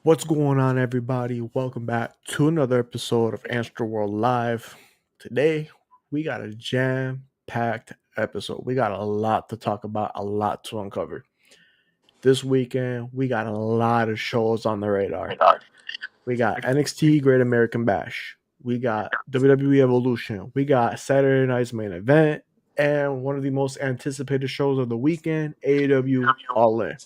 What's going on, everybody? Welcome back to another episode of Antstroworld Live. Today, we got a jam packed episode. We got a lot to talk about, a lot to uncover. This weekend, we got a lot of shows on the radar. We got NXT Great American Bash, we got WWE Evolution, we got Saturday night's main event, and one of the most anticipated shows of the weekend, AEW All In.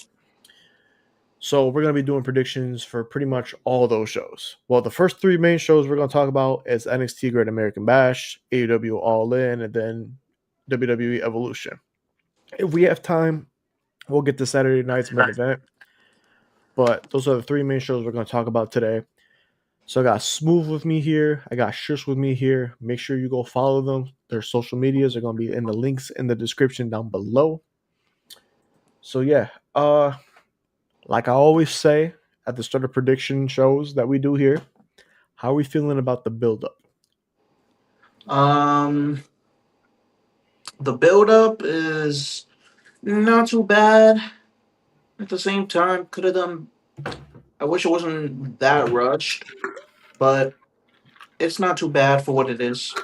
So we're going to be doing predictions for pretty much all those shows. Well, the first three main shows we're going to talk about is NXT Great American Bash, AEW All In, and then WWE Evolution. If we have time, we'll get to Saturday night's main event. But those are the three main shows we're going to talk about today. So I got Smooth with me here. I got Shush with me here. Make sure you go follow them. Their social medias are going to be in the links in the description down below. So yeah, like I always say at the start of prediction shows that we do here, how are we feeling about the build-up? Um, the build up is not too bad. At the same time, could have done. I wish it wasn't that rushed, but it's not too bad for what it is.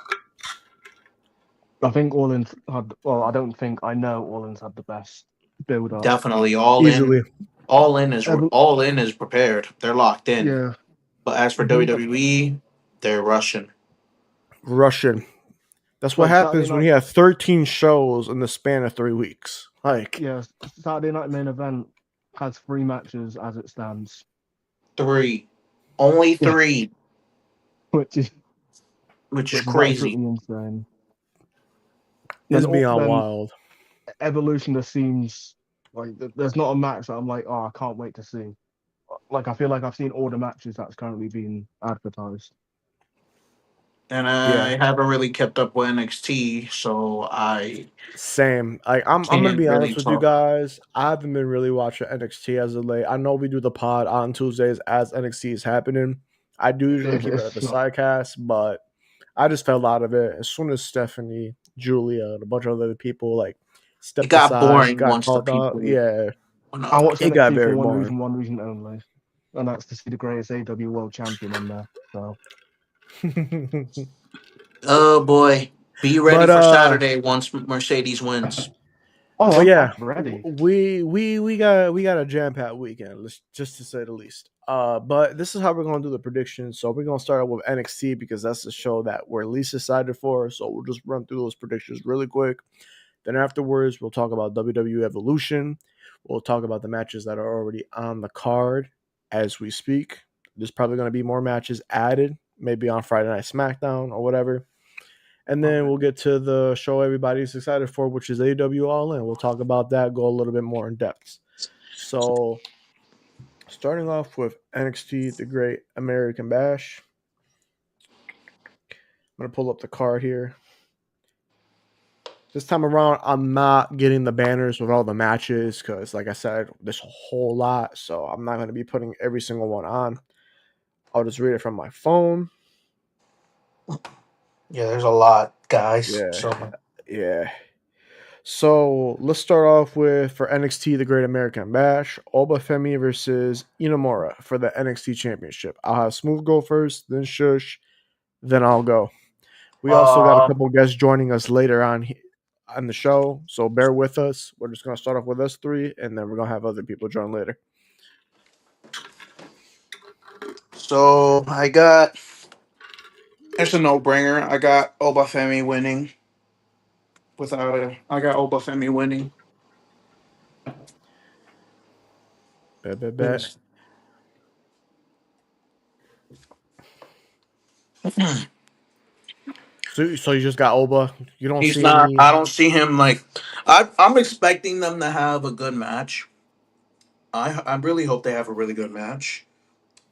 I think All In had. Well, I don't think I know All In's had the best build up. Definitely all Easily. in. All in is prepared. They're locked in. Yeah, But as for mhm. WWE, they're rushing. Russian. That's what Like Saturday happens when night. you have 13 shows in the span of 3 weeks. Like, Yeah, Saturday night main event has three matches as it stands. Three, only Yeah, three, which is which is which is crazy. absolutely insane. it's Then beyond wild. Evolution just seems like there's not a match that I'm like, oh, I can't wait to see. Like I feel like I've seen all the matches that's currently being advertised. And Yeah, I haven't really kept up with NXT, so I same. I'm gonna can't be really honest with you talk. guys. I haven't been really watching NXT as of late. I know we do the pod on Tuesdays as NXT is happening. I do usually keep it at the It's not. sidecast, but I just fell out of it as soon as Stephanie, Julia, and a bunch of other people like It stepped got aside, boring got once the called out. people Yeah, went I up. watch it got NXT for very boring. one reason only, and that's to see the greatest AW World Champion on there. So Oh boy, be ready but for Saturday once Mercedes wins. oh, but yeah, I'm ready. we got a jam packed weekend, just to say the least. But this is how we're gonna do the predictions. So we're gonna start out with NXT because that's the show that we're least excited for. So we'll just run through those predictions really quick. Then afterwards, we'll talk about WWE Evolution. We'll talk about the matches that are already on the card as we speak. There's probably going to be more matches added, maybe on Friday Night SmackDown or whatever. And then Okay. we'll get to the show everybody's excited for, which is AW All In. We'll talk about that, go a little bit more in depth. So, starting off with NXT, the Great American Bash. I'm going to pull up the card here. This time around, I'm not getting the banners with all the matches because, like I said, there's a whole lot. So I'm not going to be putting every single one on. I'll just read it from my phone. Yeah, there's a lot, guys. Yeah, So yeah. So let's start off with for NXT, the Great American Bash, Obafemi versus Inamura for the NXT Championship. I'll have Smooth go first, then Shush, then I'll go. We also got a uh couple guests joining us later on the show, so bear with us. We're just gonna start off with us three, and then we're gonna have other people join later. so I got it's a no brainer. I got Obafemi winning without a I got Obafemi winning. Bet, bet, bet. Yes. So you just got Oba. You don't He's see not. any. I don't see him like. I'm expecting them to have a good match. I really hope they have a really good match.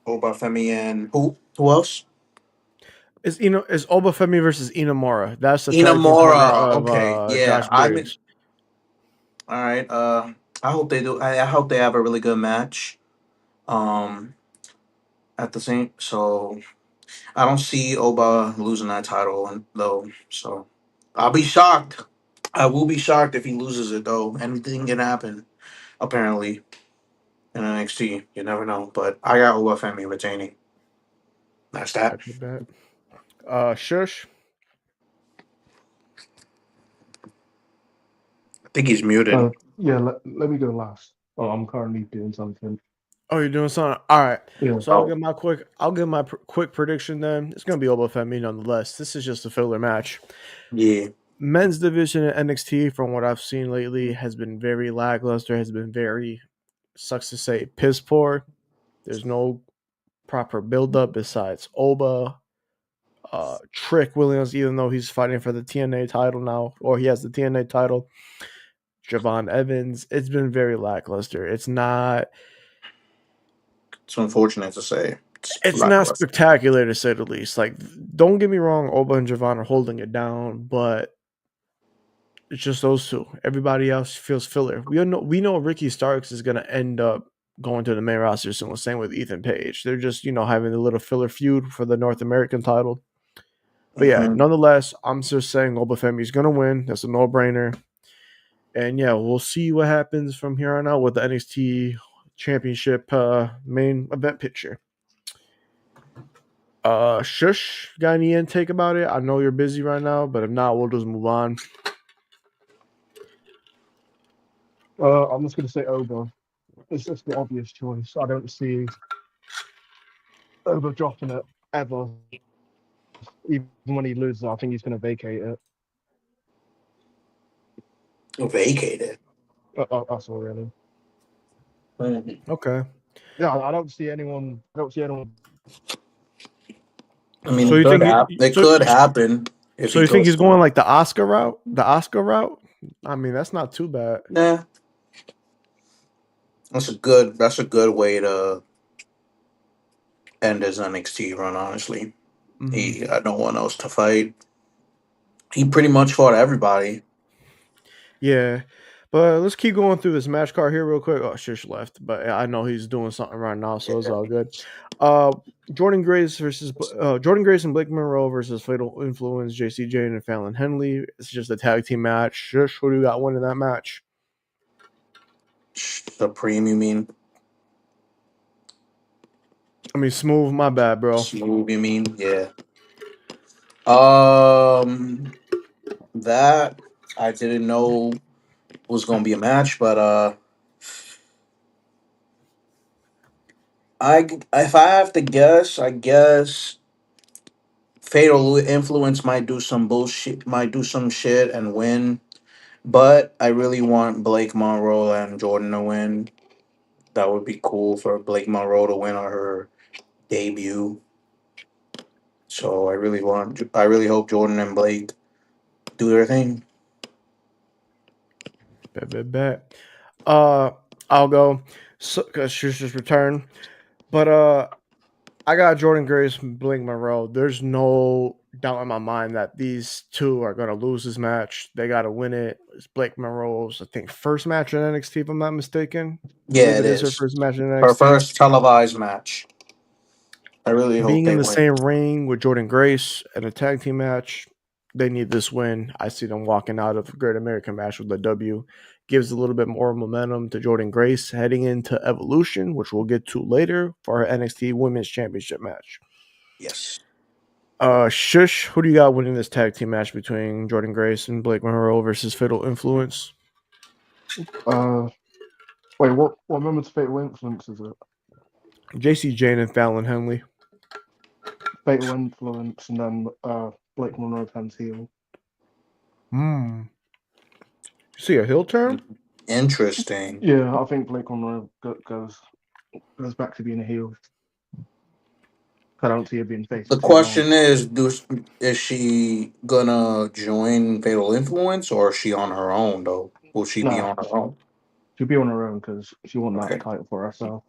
Obafemi and who else? Is Obafemi versus Inamura? That's the tag team partner Inamura. of Okay, yeah. Josh Briggs. All right. I hope they do. I hope they have a really good match. Um, at the same, so I don't see Oba losing that title, and though. So I'll be shocked. I will be shocked if he loses it, though. Anything can happen. Apparently. in NXT. You never know, but I got Olafemi retaining. That's that. Bet, bet, bet. Shush. I think he's muted. Yeah, let me go last. Oh, I'm currently doing something. Oh, you're doing something. All right. Yeah. So Oh, I'll give my quick prediction then. It's gonna be Obafemi nonetheless. This is just a filler match. yeah. Men's division at NXT, from what I've seen lately, has been very lackluster. Has been very, sucks to say, piss poor. There's no proper build up besides Oba. Trick Williams, even though he's fighting for the TNA title now, or he has the TNA title. Javon Evans. It's been very lackluster. It's unfortunate to say. It's It's not lackluster. spectacular to say the least. Like, don't get me wrong, Oba and Javon are holding it down, but it's just those two. Everybody else feels filler. We know Ricky Starks is gonna end up going to the main roster soon. Same with Ethan Page. They're just having a little filler feud for the North American title. But yeah, Hmm. nonetheless, I'm just saying Obafemi's gonna win. That's a no brainer. And yeah, we'll see what happens from here on out with the NXT Championship main event picture. Shush, got any intake about it? I know you're busy right now, but if not, we'll just move on. I'm just gonna say Oba. It's just the obvious choice. I don't see Oba dropping it ever. Even when he loses, I think he's gonna vacate it. Vacated. That's all really. Mhm. Okay. Yeah, I don't see anyone. I don't see anyone. I mean, So it you could think happen. It so? could happen if So he you think goes he's to. going like the Oscar route? The Oscar route? I mean, that's not too bad. Nah, that's a good. That's a good way to end his NXT run. Honestly, Hmm. he had no one else to fight. He pretty much fought everybody. Yeah, but let's keep going through this match card here real quick. Oh, Shish left, but I know he's doing something right now, so it's all good. Uh, Jordan Grace and Blake Monroe versus Fatal Influence, JC Jane and Fallon Henley. It's just a tag team match. Shish, who do you got winning that match? Supreme, you mean? I mean, Smooth. My bad, bro. Smooth, you mean? Yeah. Um, that I didn't know was gonna be a match, but if I have to guess, I guess Fatal Influence might do some bullshit, might do some shit and win. But I really want Blake Monroe and Jordan to win. That would be cool for Blake Monroe to win on her debut. So I really hope Jordan and Blake do their thing. Bet, bet, bet. Uh, I'll go. So, cause Shish just returned, but I got Jordan Grace and Blake Monroe. There's no doubt in my mind that these two are gonna lose this match. They gotta win it. It's Blake Monroe's, I think, first match in NXT, if I'm not mistaken. I Yeah, believe it it is her is. first match in Her NXT. first televised match. I really hope Being in they the win. same ring with Jordan Grace and a tag team match, they need this win. I see them walking out of a Great American match with the W. Gives a little bit more momentum to Jordan Grace heading into Evolution, which we'll get to later for her NXT Women's Championship match. Yes. Shush, who do you got winning this tag team match between Jordan Grace and Blake Monroe versus Fatal Influence? Uh, Wait, what women's fatal influence is it? JC Jane and Fallon Henley. Fatal influence, and then Blake Monroe turns heel. Hmm. See a heel turn? Interesting. Yeah, I think Blake Monroe goes back to being a heel. I don't see her being face The for too long. question is, is she gonna join Fatal Influence or is she on her own though? Will she be Nah, on her own? she'll be on her own because she won that Okay. title for herself.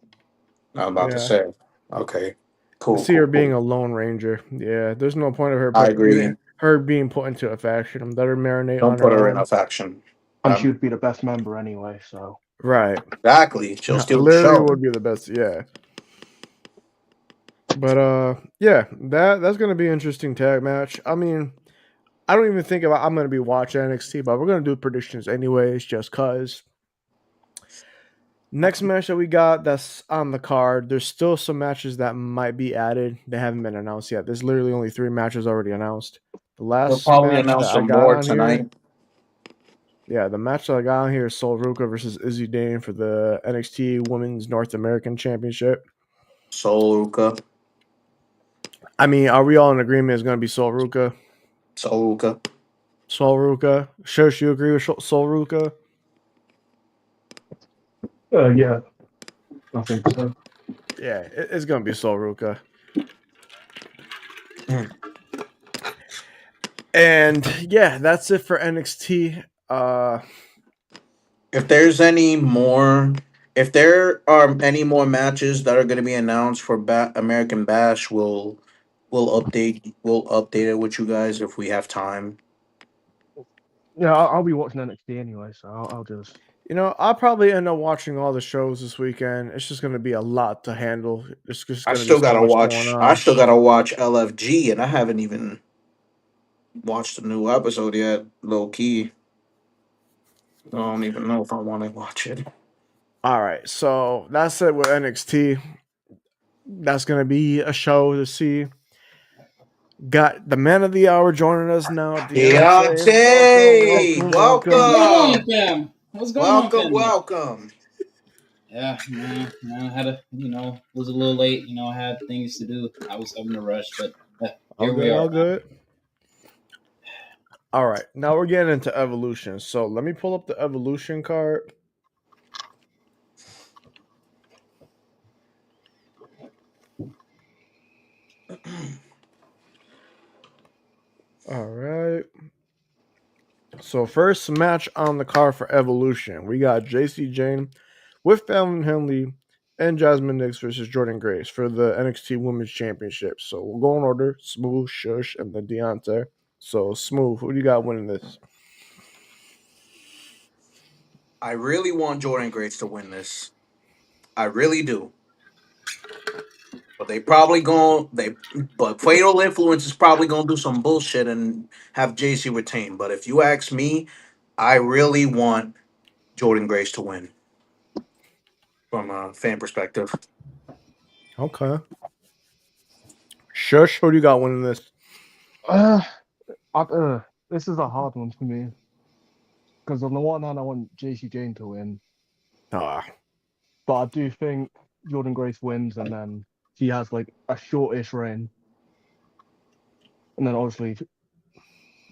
I'm about to Yeah. say. Okay. I Cool, see her cool, being cool. a lone ranger. Yeah, there's no point of her I getting agree. her being put into a faction. Let her marinate Don't on put her her in a own. faction. And she would be the best member anyway, so. Right. Exactly. She'll steal the Literally show. would be the best. Yeah. But yeah, that's gonna be an interesting tag match. I mean, I don't even think about I'm gonna be watching NXT, but we're gonna do predictions anyways, just cause. Next match that we got that's on the card. There's still some matches that might be added. They haven't been announced yet. There's literally only 3 matches already announced. The They'll last probably match announce that I some got more on here, tonight. yeah, the match that I got on here is Sol Ruka versus Izzy Dane for the NXT Women's North American Championship. Soluka. I mean, are we all in agreement it's going to be Sol Ruka? Soluka. Sol Ruka. Shush, you agree with Sol Ruka? Yeah, I think so. Yeah, it's going to be Sol Ruka. And yeah, that's it for NXT. If there's any more, if there are any more matches that are going to be announced for American Bash, we'll update it with you guys if we have time. Yeah, I'll be watching NXT anyway, so I'll just. I'll probably end up watching all the shows this weekend. It's just going to be a lot to handle. It's just I going to be still so gotta much going watch. I on. still gotta watch LFG, and I haven't even watched the new episode yet. Low key, I don't even know if I want to watch it. All right, so that's it with NXT. That's going to be a show to see. Got the man of the hour joining us now, Deontay. Welcome, Deontay, welcome, welcome. What's going on, welcome, fam? What's going on, welcome, family? welcome. Yeah, man, I had to, was a little late. I had things to do. I was having a rush, but All here we good, are. all good. All right, now we're getting into Evolution. So let me pull up the Evolution card. All right. So first match on the card for Evolution, we got JC Jane with Fallon Henley and Jasmine Nix versus Jordan Grace for the NXT Women's Championship. So we'll go in order: Smooth, Shush, and then Deontay. So Smooth, who do you got winning this? I really want Jordan Grace to win this. I really do. But they probably going they but Fatal Influence is probably gonna do some bullshit and have JC retain. But if you ask me, I really want Jordan Grace to win from a fan perspective. Okay. Shush, who do you got winning this? Uh, this is a hard one for me because on the one hand I want JC Jane to win, Ah, but I do think Jordan Grace wins and then she has like a shortish reign, and then obviously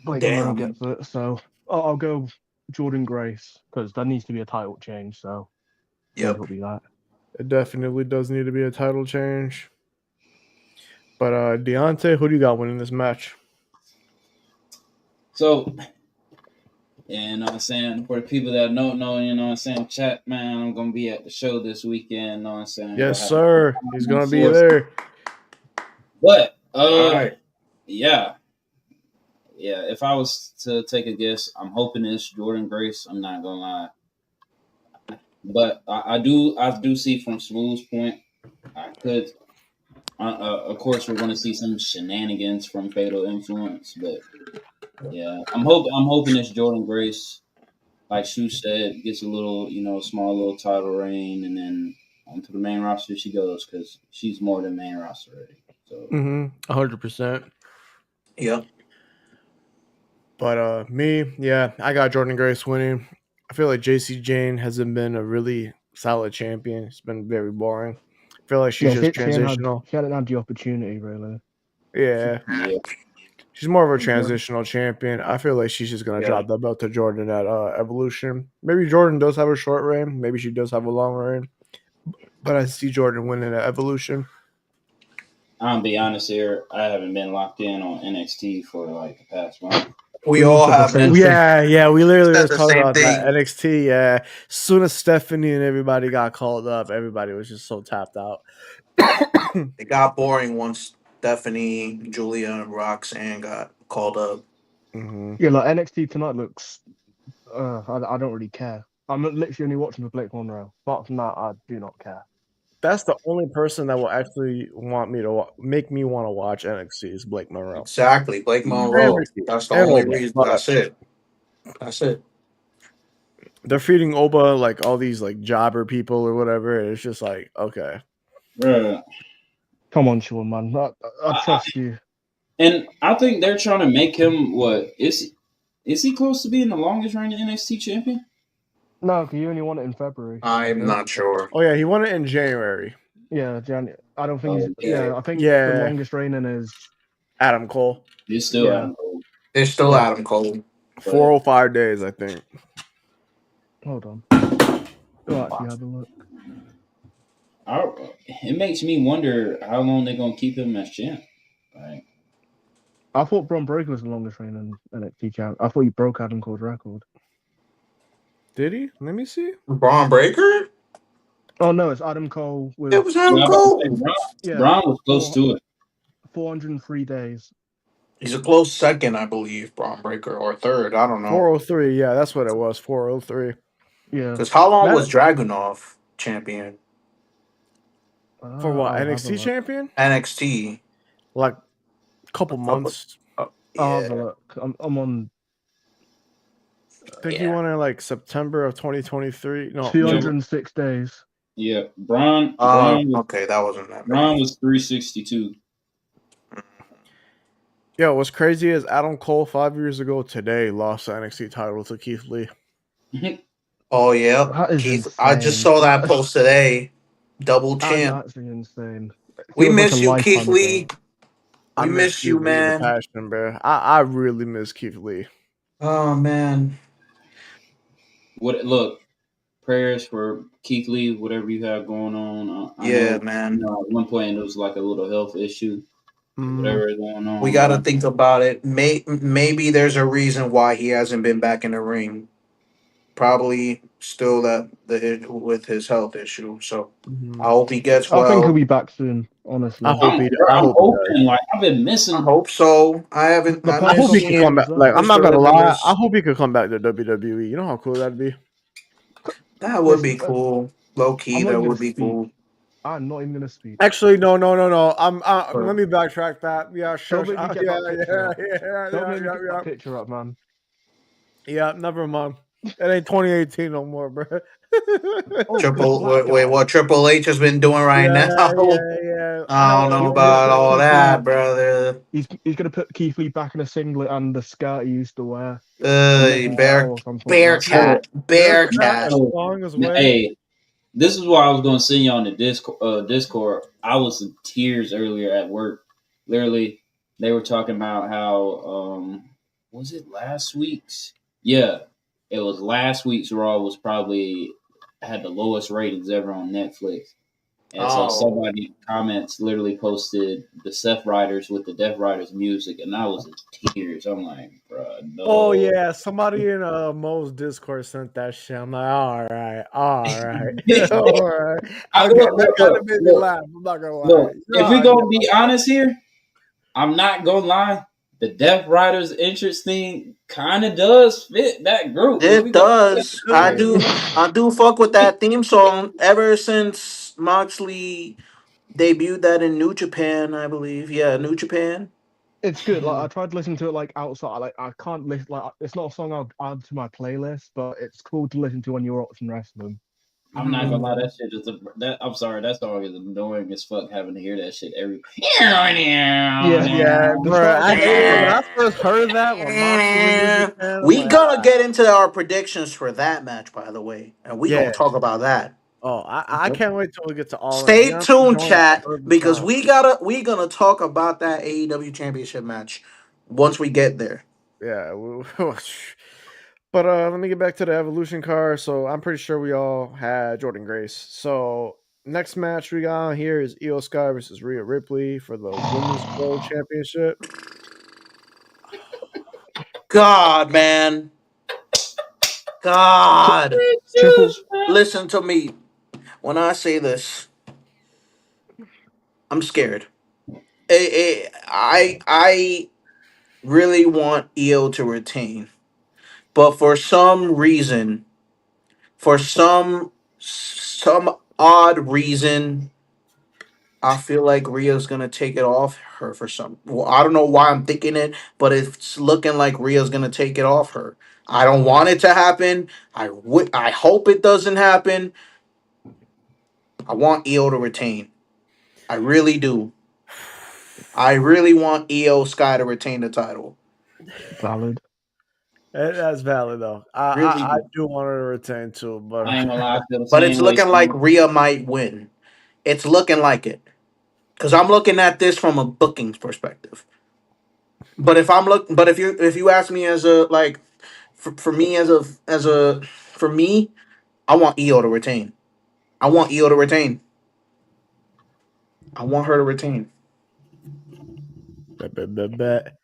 Blake Monroe Damn. gets it. So I'll go Jordan Grace because there needs to be a title change. So I think Yep. it'll be that. it definitely does need to be a title change. But Deontay, who do you got winning this match? So, yeah, what I'm saying? For the people that don't know, what I'm saying? Chat, man, I'm going to be at the show this weekend, what I'm saying? Yes, We'll have sir. He's gonna be force. there. But, All right. yeah. Yeah, if I was to take a guess, I'm hoping it's Jordan Grace. I'm not going to lie. But I do see from Smooth's point, I could. Of course, we're going to see some shenanigans from Fatal Influence, but yeah, I'm hoping it's Jordan Grace, like Sue said, gets a little, small little title reign, and then onto the main roster she goes because she's more than main roster already. So 100%. Yep. But me, yeah, I got Jordan Grace winning. I feel like JC Jane hasn't been a really solid champion. It's been very boring. I feel like she's Yeah, just she transitional. hadn't had the opportunity really. Yeah, yeah, she's more of a Yeah. transitional champion. I feel like she's just gonna Yeah. drop the belt to Jordan at Evolution. Maybe Jordan does have a short reign. Maybe she does have a long reign. But I see Jordan winning at Evolution. I'm gonna be honest here. I haven't been locked in on NXT for like the past month. We We all said the same haven't thing. Yeah, we literally said was the talking same about that thing. NXT. Yeah, as soon as Stephanie and everybody got called up, everybody was just so tapped out. It got boring once Stephanie, Julia, and Roxanne got called up. hmm Yeah, like NXT tonight looks. I don't really care. I'm literally only watching for Blake Monroe. Apart from that, I do not care. That's the only person that will actually want me to make me want to watch NXT is Blake Monroe Exactly. Blake and Monroe. Ricky That's the and only Omos. reason. But That's it. That's it. they're feeding Oba like all these like jobber people or whatever. And it's just like, okay. Bruh. Come on, Sean, man. I trust you. And I think they're trying to make him what is he close to being the longest reigning NXT champion? No, because you only won it in February. I'm Yeah, not sure. Oh yeah, he won it in January. yeah, Jan. I don't think he's. Okay. Yeah, I think the Yeah, longest reigning is. Adam Cole. He's still Yeah. Adam Cole. It's still Yeah. Adam Cole. 405 days, I think. Hold on. We'll actually have a look. It makes me wonder how long they're gonna keep him as champ. Right. I thought Braun Breaker was the longest reigning NXT champ. I thought he broke Adam Cole's record. Did he? Let me see. Braun Breaker? Oh no, it's Adam Cole with It was Yeah, Adam I'm about to say, Cole. yeah Braun was close to it. 403 days. He's a close second, I believe, Braun Breaker, or third. I don't know. 403. Yeah, that's what it was. 403. Yeah. Because how long That- was Dragunov champion? For what? I'll have a NXT look. champion? NXT. Like a couple months. I'll have a Yeah. look. I'm on I think he won in like September of 2023. No, 206 days. Yeah, Braun was, Okay, that wasn't that Braun bad. was 362. Yo, what's crazy is Adam Cole 5 years ago today lost the NXT title to Keith Lee. Oh yeah, That is Keith. I just insane. saw that post today. Double That is champ. actually insane. We Feels miss like a you, Keith lifetime Lee. ago. I We miss Keith you, Lee with a man. passion, bro. I really miss Keith Lee. Oh man. Look, prayers for Keith Lee, whatever you have going on. I Yeah, know, man. at one point it was like a little health issue, whatever is going on. We got to think about it. Maybe there's a reason why he hasn't been back in the ring. Probably still with his health issue. So I hope he gets I think he'll well. be back soon, honestly. I hope I'm, he. bro, I I'm hope he does. hoping. Like I've been missing. I hope so. I haven't. The I I hope miss. he can come back. Like I'm Mr. not gonna lie. Infamous. I hope he could come back to WWE. You know how cool that'd be. That would be Listen, cool. Low key, I'm not that even would gonna be speak. cool. I'm not even gonna speak. Actually, no. I'm. But- Let me backtrack that. Yeah, sure. Don't make me get Yeah, that picture up. yeah. Don't make me get that picture up, man. Yeah, never mind. It ain't 2018 no more, bro. Oh, Triple black wait, guy. what Triple H has been doing right now? Yeah. I don't know He's gonna about put all Keith that, Lee- brother. He's gonna put Keith Lee back in a singlet and the skirt he used to wear. And make him Bear or something like that. Bearcat. Long as way. Hey, this is why I was going to send you on the Discord. I was in tears earlier at work. Literally, they were talking about how was it last week's? Yeah, it was last week's Raw was probably had the lowest ratings ever on Netflix. And so somebody comments literally posted the Seth Riders with the Death Riders music, and I was in tears. I'm like, bro, no. Oh yeah, somebody in Mo's Discord sent that shit. I'm like, all right. All right. That kind of made me laugh. I'm not gonna lie. Look, if we're gonna be honest here, I'm not gonna lie. The Death Riders entrance thing kind of does fit that group. It does. I do fuck with that theme song ever since Moxley debuted that in New Japan, I believe. Yeah, New Japan. It's good. Like I tried to listen to it like outside. Like I can't listen. Like it's not a song I'll add to my playlist, but it's cool to listen to when you're watching wrestling. I'm not gonna lie, that shit is I'm sorry, that song is annoying as fuck having to hear that shit every. Yeah, bro. When I first heard that, when Moxley was in We gonna get into our predictions for that match, by the way, and we gonna talk about that. Oh, I can't wait till we get to all. Stay tuned, chat, because we gonna talk about that AEW Championship match once we get there. Yeah, but let me get back to the Evolution card. So I'm pretty sure we all had Jordan Grace. So next match we got on here is Io Sky versus Rhea Ripley for the Women's World Championship. God, man. God. Listen to me. When I say this, I'm scared. I really want Io to retain. But for some reason, for some odd reason, I feel like Rhea's gonna take it off her for some. Well, I don't know why I'm thinking it, but it's looking like Rhea's gonna take it off her. I don't want it to happen. I hope it doesn't happen. I want Io to retain. I really do. I really want Io Sky to retain the title. Valid. That's valid though. Really I do. do want her to retain too, but I ain't gonna lie, I feel the But it's same way. looking like Steve. Rhea might win. It's looking like it. Because I'm looking at this from a bookings perspective. But if you ask me as a like for me for me, I want Io to retain. I want Io to retain. I want her to retain. bet.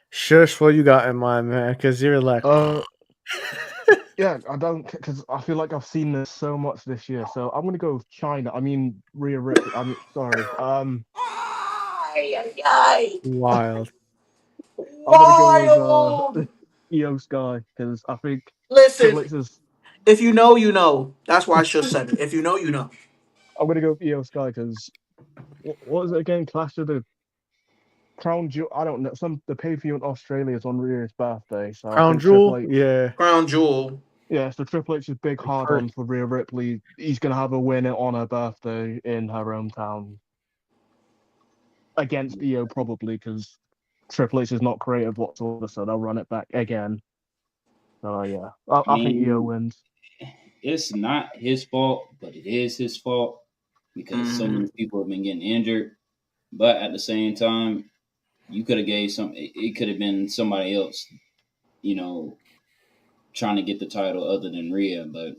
Shush, what you got in mind, man? Because you're like, Uh, yeah, I don't because I feel like I've seen this so much this year. So I'm gonna go with China. I mean Rhea Ripley. I mean, sorry. Ay, ay, ay. wild. I'm gonna go with Wild. Io Sky because I think Triple Listen, H is. if you know, you know. That's why I just said it. If you know, you know. I'm gonna go with Io Sky because what is it again? Clash of the Crown Jewel. I don't know. The pay per view in Australia is on Rhea's birthday, so I Crown think Triple Jewel? H. Yeah. Crown Jewel. Yeah, so Triple H's big hard on for Rhea Ripley. He's gonna have a win on her birthday in her hometown against Io probably because Triple H is not creative whatsoever, so they'll run it back again. So yeah, I I think Io mean, wins. it's not his fault, but it is his fault because so Mhm. many people have been getting injured. But at the same time, you could have gave some. It could have been somebody else, you know, trying to get the title other than Rhea. But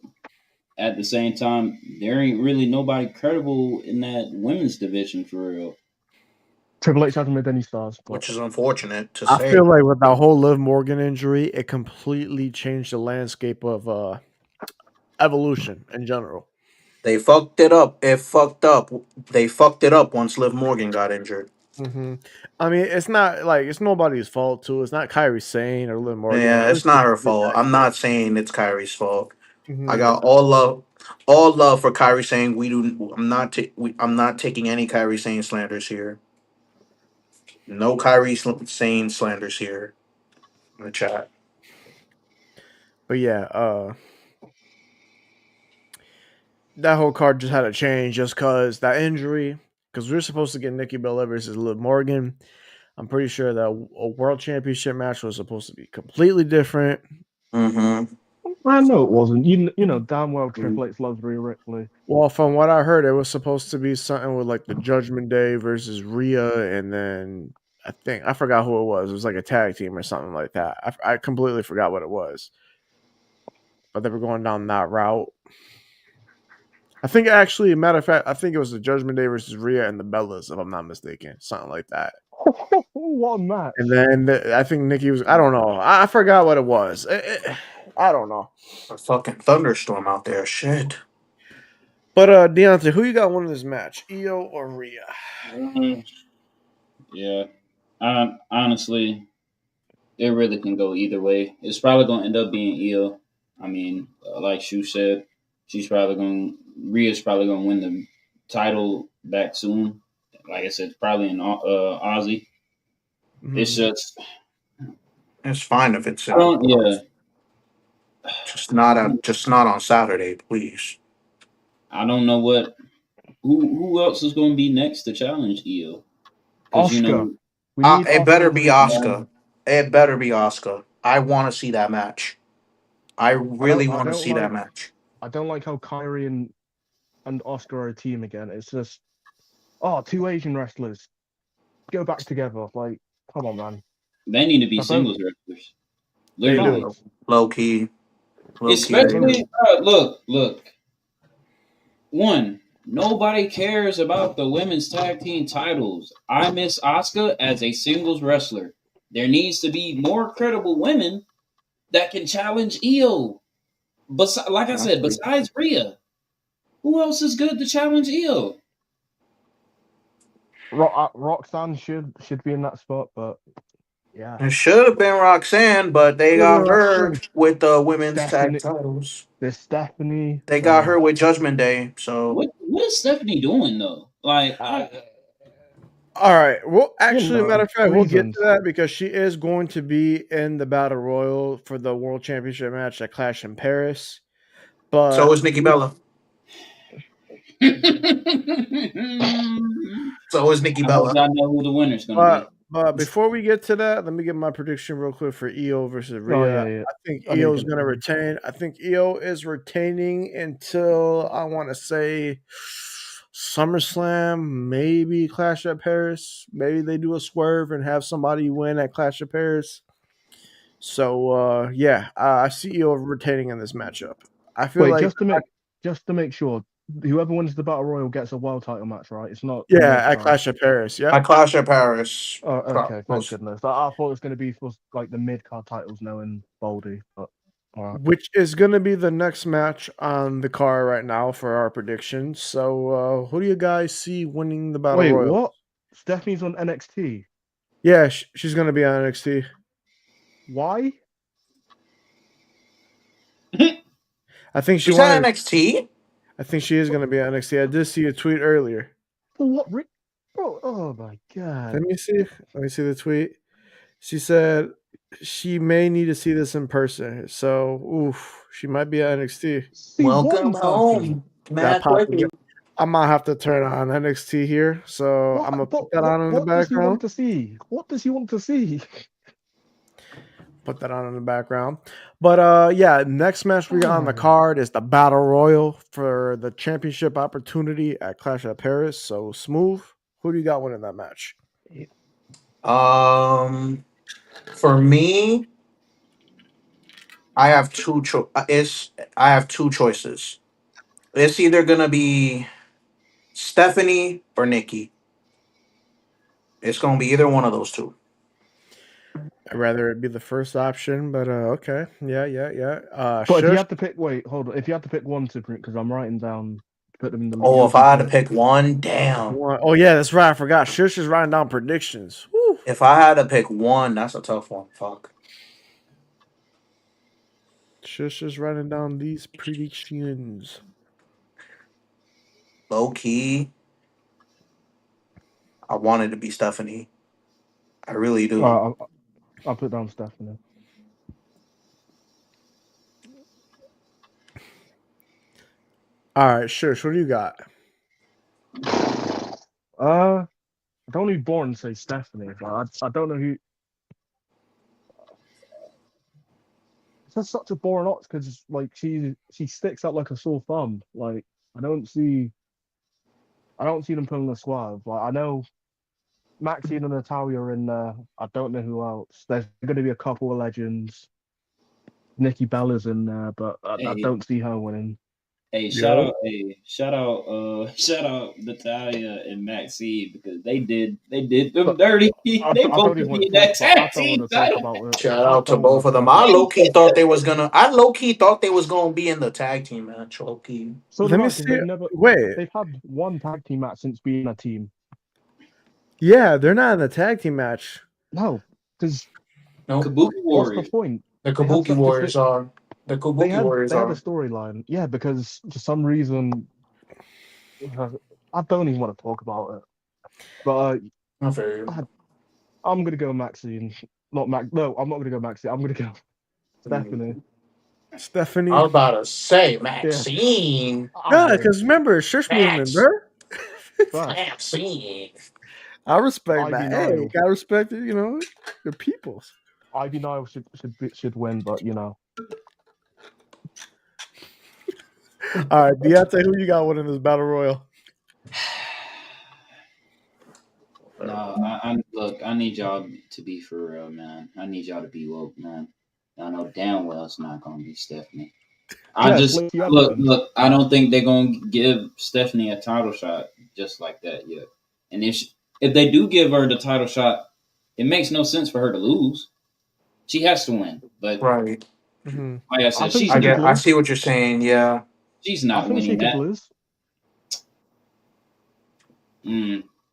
at the same time, there ain't really nobody credible in that women's division for real. Triple H hasn't made any stars, but Which is unfortunate to I say. feel like with that whole Liv Morgan injury, it completely changed the landscape of evolution in general. They fucked it up. It fucked up. They fucked it up once Liv Morgan got injured. hmm I mean, it's not like it's nobody's fault too. It's not Kyrie Sane or Liv Morgan. Like, Yeah, let's it's not just her get fault. that I'm clear. not saying it's Kyrie's fault. I hmm got all love for Kyrie saying we do. I'm not taking any Kyrie saying slanders here. No saying slanders here in the chat. But yeah, that whole card just had to change just because that injury. Because we were supposed to get Nikki Bella versus Liv Morgan. I'm pretty sure that a world championship match was supposed to be completely different. Mm-hmm. I know it wasn't. You know damn well Triple H loves Rhea Ripley. Well, from what I heard, it was supposed to be something with like the Judgment Day versus Rhea, and then I forgot who it was. It was like a tag team or something like that. I completely forgot what it was, but they were going down that route. I think actually, matter of fact, I think it was the Judgment Day versus Rhea and the Bellas, if I'm not mistaken, something like that. What a match! And then I think Nikki was. I don't know. I forgot what it was. I don't know. A fucking thunderstorm out there. Shit. But Deontay, who you got winning this match, Io or Rhea? Mm, yeah, honestly, it really can go either way. It's probably going to end up being Io. I mean, like Shu said, Rhea's probably going to win the title back soon. Like I said, probably in Aussie. It's Mhm. just, It's fine if it's I don't, yeah. just not on Saturday, please. I don't know who else is going to be next to challenge Io because Oscar, we need It Oscar better and be Rhea together. Oscar. It better be Oscar. I want to see that match. I really I want to don't see that like match. how Kyrie and Oscar are a team again. It's just two Asian wrestlers go back together. Like, come on, man. they need to be They're both singles wrestlers, They literally. do. facts. Low key, they They Especially, do. do. look. One, nobody cares about the women's tag team titles. I miss Asuka as a singles wrestler. There needs to be more credible women that can challenge Io. Like I said, besides Rhea, who else is good to challenge Io? Roxanne should be in that spot, but yeah. It should have been Roxanne, but they got her There's with the women's tag Stephanie. titles. There's Stephanie. They got So her with Judgment Day. So What is Stephanie doing though? Like, uh, All right. Well, actually, matter of fact, we'll get reasons. to that because she is going to be in the battle royal for the world championship match at Clash in Paris. So But is Nikki Bella. So is Nikki I hope Bella. y'all know who the winner's gonna be. but before we get to that, let me get my prediction real quick for EO versus Oh Rhea. yeah. I think I need EO to is get going to it. retain. I think EO is retaining until I want to say SummerSlam, maybe Clash at Paris. Maybe they do a swerve and have somebody win at Clash of Paris. So yeah, I see EO retaining in this matchup. I feel Wait, like just to make sure, whoever wins the battle royal gets a world title match, right? It's not a yeah, mid at card. Clash of Paris. At Yep. Clash at Paris. Oh, okay, thank Most- goodness. I thought it was going to be for like the mid card titles, knowing Baldy, but all right. Which is going to be the next match on the card right now for our predictions. So, who do you guys see winning the battle Wait, royal? what? Stephanie's on NXT. Yeah, she's going to be on NXT. Why? I think she She's at wanted. NXT. I think she is going to be on NXT. I did see a tweet earlier. For what? Bro, oh my god. Let me see. Let me see the tweet. She said she may need to see this in person. So, oof, she might be at NXT. See Welcome one person. home, Matt popped. Quigley. I might have to turn on NXT here, so I'm gonna put that on in the What does he background. want to see? What does he want to see? Put that on in the background. But yeah, next match we got on the card is the Battle Royal for the championship opportunity at Clash at Paris. So Smooth, who do you got winning that match? For me, I have I have two choices. It's either gonna be Stephanie or Nikki. It's gonna be either one of those two. I'd rather it be the first option, but okay. Yeah. But if you Shush. have to pick, wait, hold on. If you have to pick one to print, because I'm writing down to put them in the Oh, if Loki I had to pit. pick one, damn. One. Oh yeah, that's right. I forgot. Shush is writing down predictions. Woo. If I had to pick one, that's a tough one. Fuck. Shush is writing down these predictions. Low key, I wanted to be Stephanie. I really do. I'll put down Stephanie. All right, Shush, what do you got? I don't need born to say Stephanie, but I don't know who. It's just such a boring option because like she sticks out like a sore thumb. Like I don't see them pulling a squad. Like I know Maxine and Natalia are in there. I don't know who else. There's going to be a couple of legends. Nikki Bella's in there, but I don't see her winning. Hey, shout out Natalia and Maxine because they did them dirty. I They don't both even want be to in that talk about. I tag don't team want to talk title. about it. Shout I out to don't want both of them. talk I about low key thought they was gonna. I low key thought they was gonna be in the tag team match. Low key. So Let me 'cause see. Wait. They've had one tag team match since being a team. Yeah, they're not in the tag team match. No, because No, Kabuki what's the Warriors. point? the They had Kabuki such a Warriors fit- are. The Kabuki Warriors They had a are. storyline. Yeah, because for some reason, I don't even want to talk about it. But I feel you. I'm gonna go Maxine, not Max. No, I'm not gonna go Maxine. I'm gonna go Stephanie. Stephanie. I was about to say Maxine. Yeah, because remember, Shush be in there. Maxine. I respect Ivy that. Hey, Nile. gotta respect it, your peoples. Ivy Nile should win, but you know. All right, Deontay, who you got winning this battle royal? No, look. I need y'all to be for real, man. I need y'all to be woke, man. I know damn well it's not gonna be Stephanie. Look. I don't think they're gonna give Stephanie a title shot just like that yet. And if they do give her the title shot, it makes no sense for her to lose. She has to win, but Right. Mm-hmm. like I said, I see what you're saying. Yeah. She's not I think she winning could that. lose.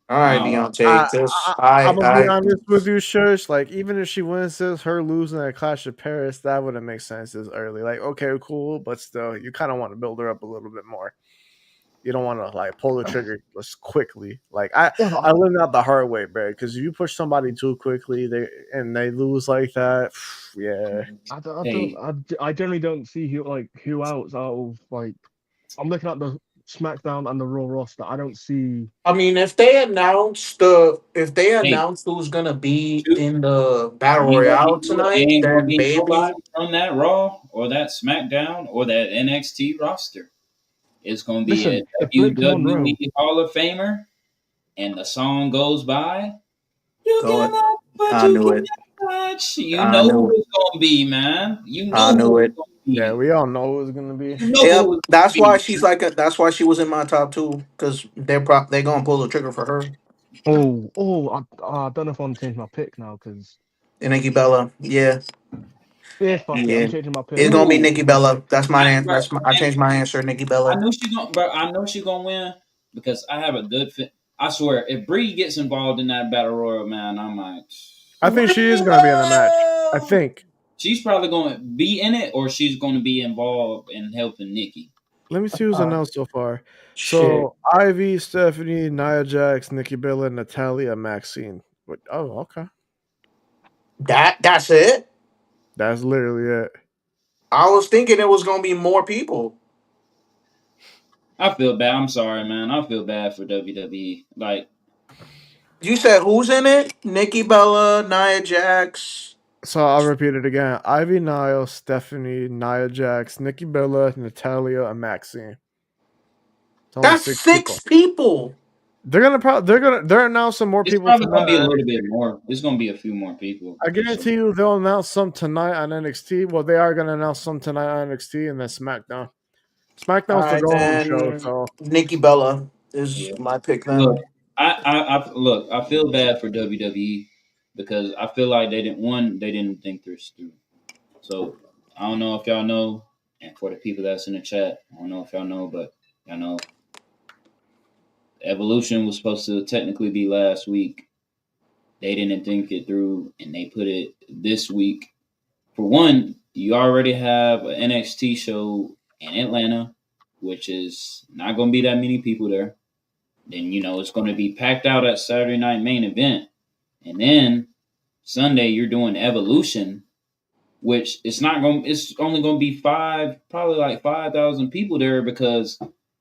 All right, No. Deontay. I'm gonna be honest with you, Shush. Like, even if she wins this, her losing at Clash of Paris, that wouldn't make sense this early. Like, okay, cool, but still, you kind of want to build her up a little bit more. You don't want to like pull the trigger just quickly. Like I Yeah, but I learned that the hard way, bro. Because if you push somebody too quickly, they lose like that. Yeah, Hey, I generally don't see who else out of like I'm looking at the SmackDown and the Raw roster. I don't see. I mean, if they hey, announced who's gonna be shoot, in the battle you royale already know it tonight, ain't gonna then be nobody Bailey. from that Raw or that SmackDown or that NXT roster. It's gonna be a Listen, if Blake Monroe, WWE Hall of Famer, and the song goes by. You Go can it. love, but I you knew can't it. touch. You I know knew who it. it's gonna be, man. You I know knew who it's it. gonna yeah. be. We all know who it's gonna be. You know Yep. who it's That's gonna why be. she's that's why she was in my top two because they're gonna pull the trigger for her. I don't know if I want to change my pick now because And Nikki Bella. Yeah. yeah, fuck it, I'm Yeah. changing my pick. It's gonna be Ooh, Nikki Bella. That's my answer. bro, I and changed my answer. Nikki Bella. I know she gonna win because I have a good fit. I swear, if Bree gets involved in that battle royal, man, I'm like, I think she is gonna be in the match. I think. she's probably gonna be in it, or she's gonna be involved in helping Nikki. Let me see who's Uh, announced so far. shit. So Ivy, Stephanie, Nia Jax, Nikki Bella, Natalia, Maxine. Oh, okay. That's it. That's literally it. I was thinking it was gonna be more people. I feel bad. I'm sorry, man. I feel bad for WWE. Like, You said who's in it? Nikki Bella, Nia Jax. So I'll repeat it again. Ivy Nile, Stephanie, Nia Jax, Nikki Bella, Natalia, and Maxine. It's only That's 6 people. 6 people. They're announcing more it's people probably tonight gonna be a on little bit NXT. more. It's gonna be a few more people I for sure. guarantee you they'll announce some tonight on NXT. Well, they are gonna announce some tonight on NXT and then SmackDown. All SmackDown's the right, go home show, then so Nikki Bella is Yeah. my pick. Look, Then look. I feel bad for WWE because I feel like they didn't think this through. So I don't know if y'all know, and for the people that's in the chat, I don't know if y'all know, but y'all know Evolution was supposed to technically be last week. They didn't think it through, and they put it this week. For one, you already have an NXT show in Atlanta, which is not going to be that many people there. Then it's going to be packed out at Saturday night main event, and then Sunday you're doing Evolution, which it's not going. It's only going to be probably like 5,000 people there because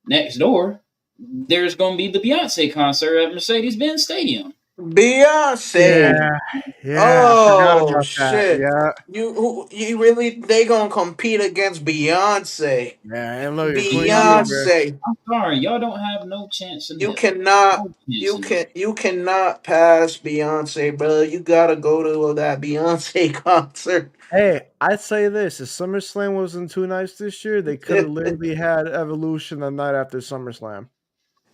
next door there's going to be the Beyonce concert at Mercedes-Benz Stadium. Beyonce. yeah, yeah, I forgot Oh about that. shit! Yeah, You really they gonna compete against Beyonce? yeah, and look at Queen No, Sheba. Beyonce. I'm sorry, y'all don't have no chance in You hell. cannot. No chance in hell. You cannot pass Beyonce, bro. You gotta go to that Beyonce concert. Hey, I'd say this: if SummerSlam was in 2 nights this year, they could have literally had Evolution the night after SummerSlam.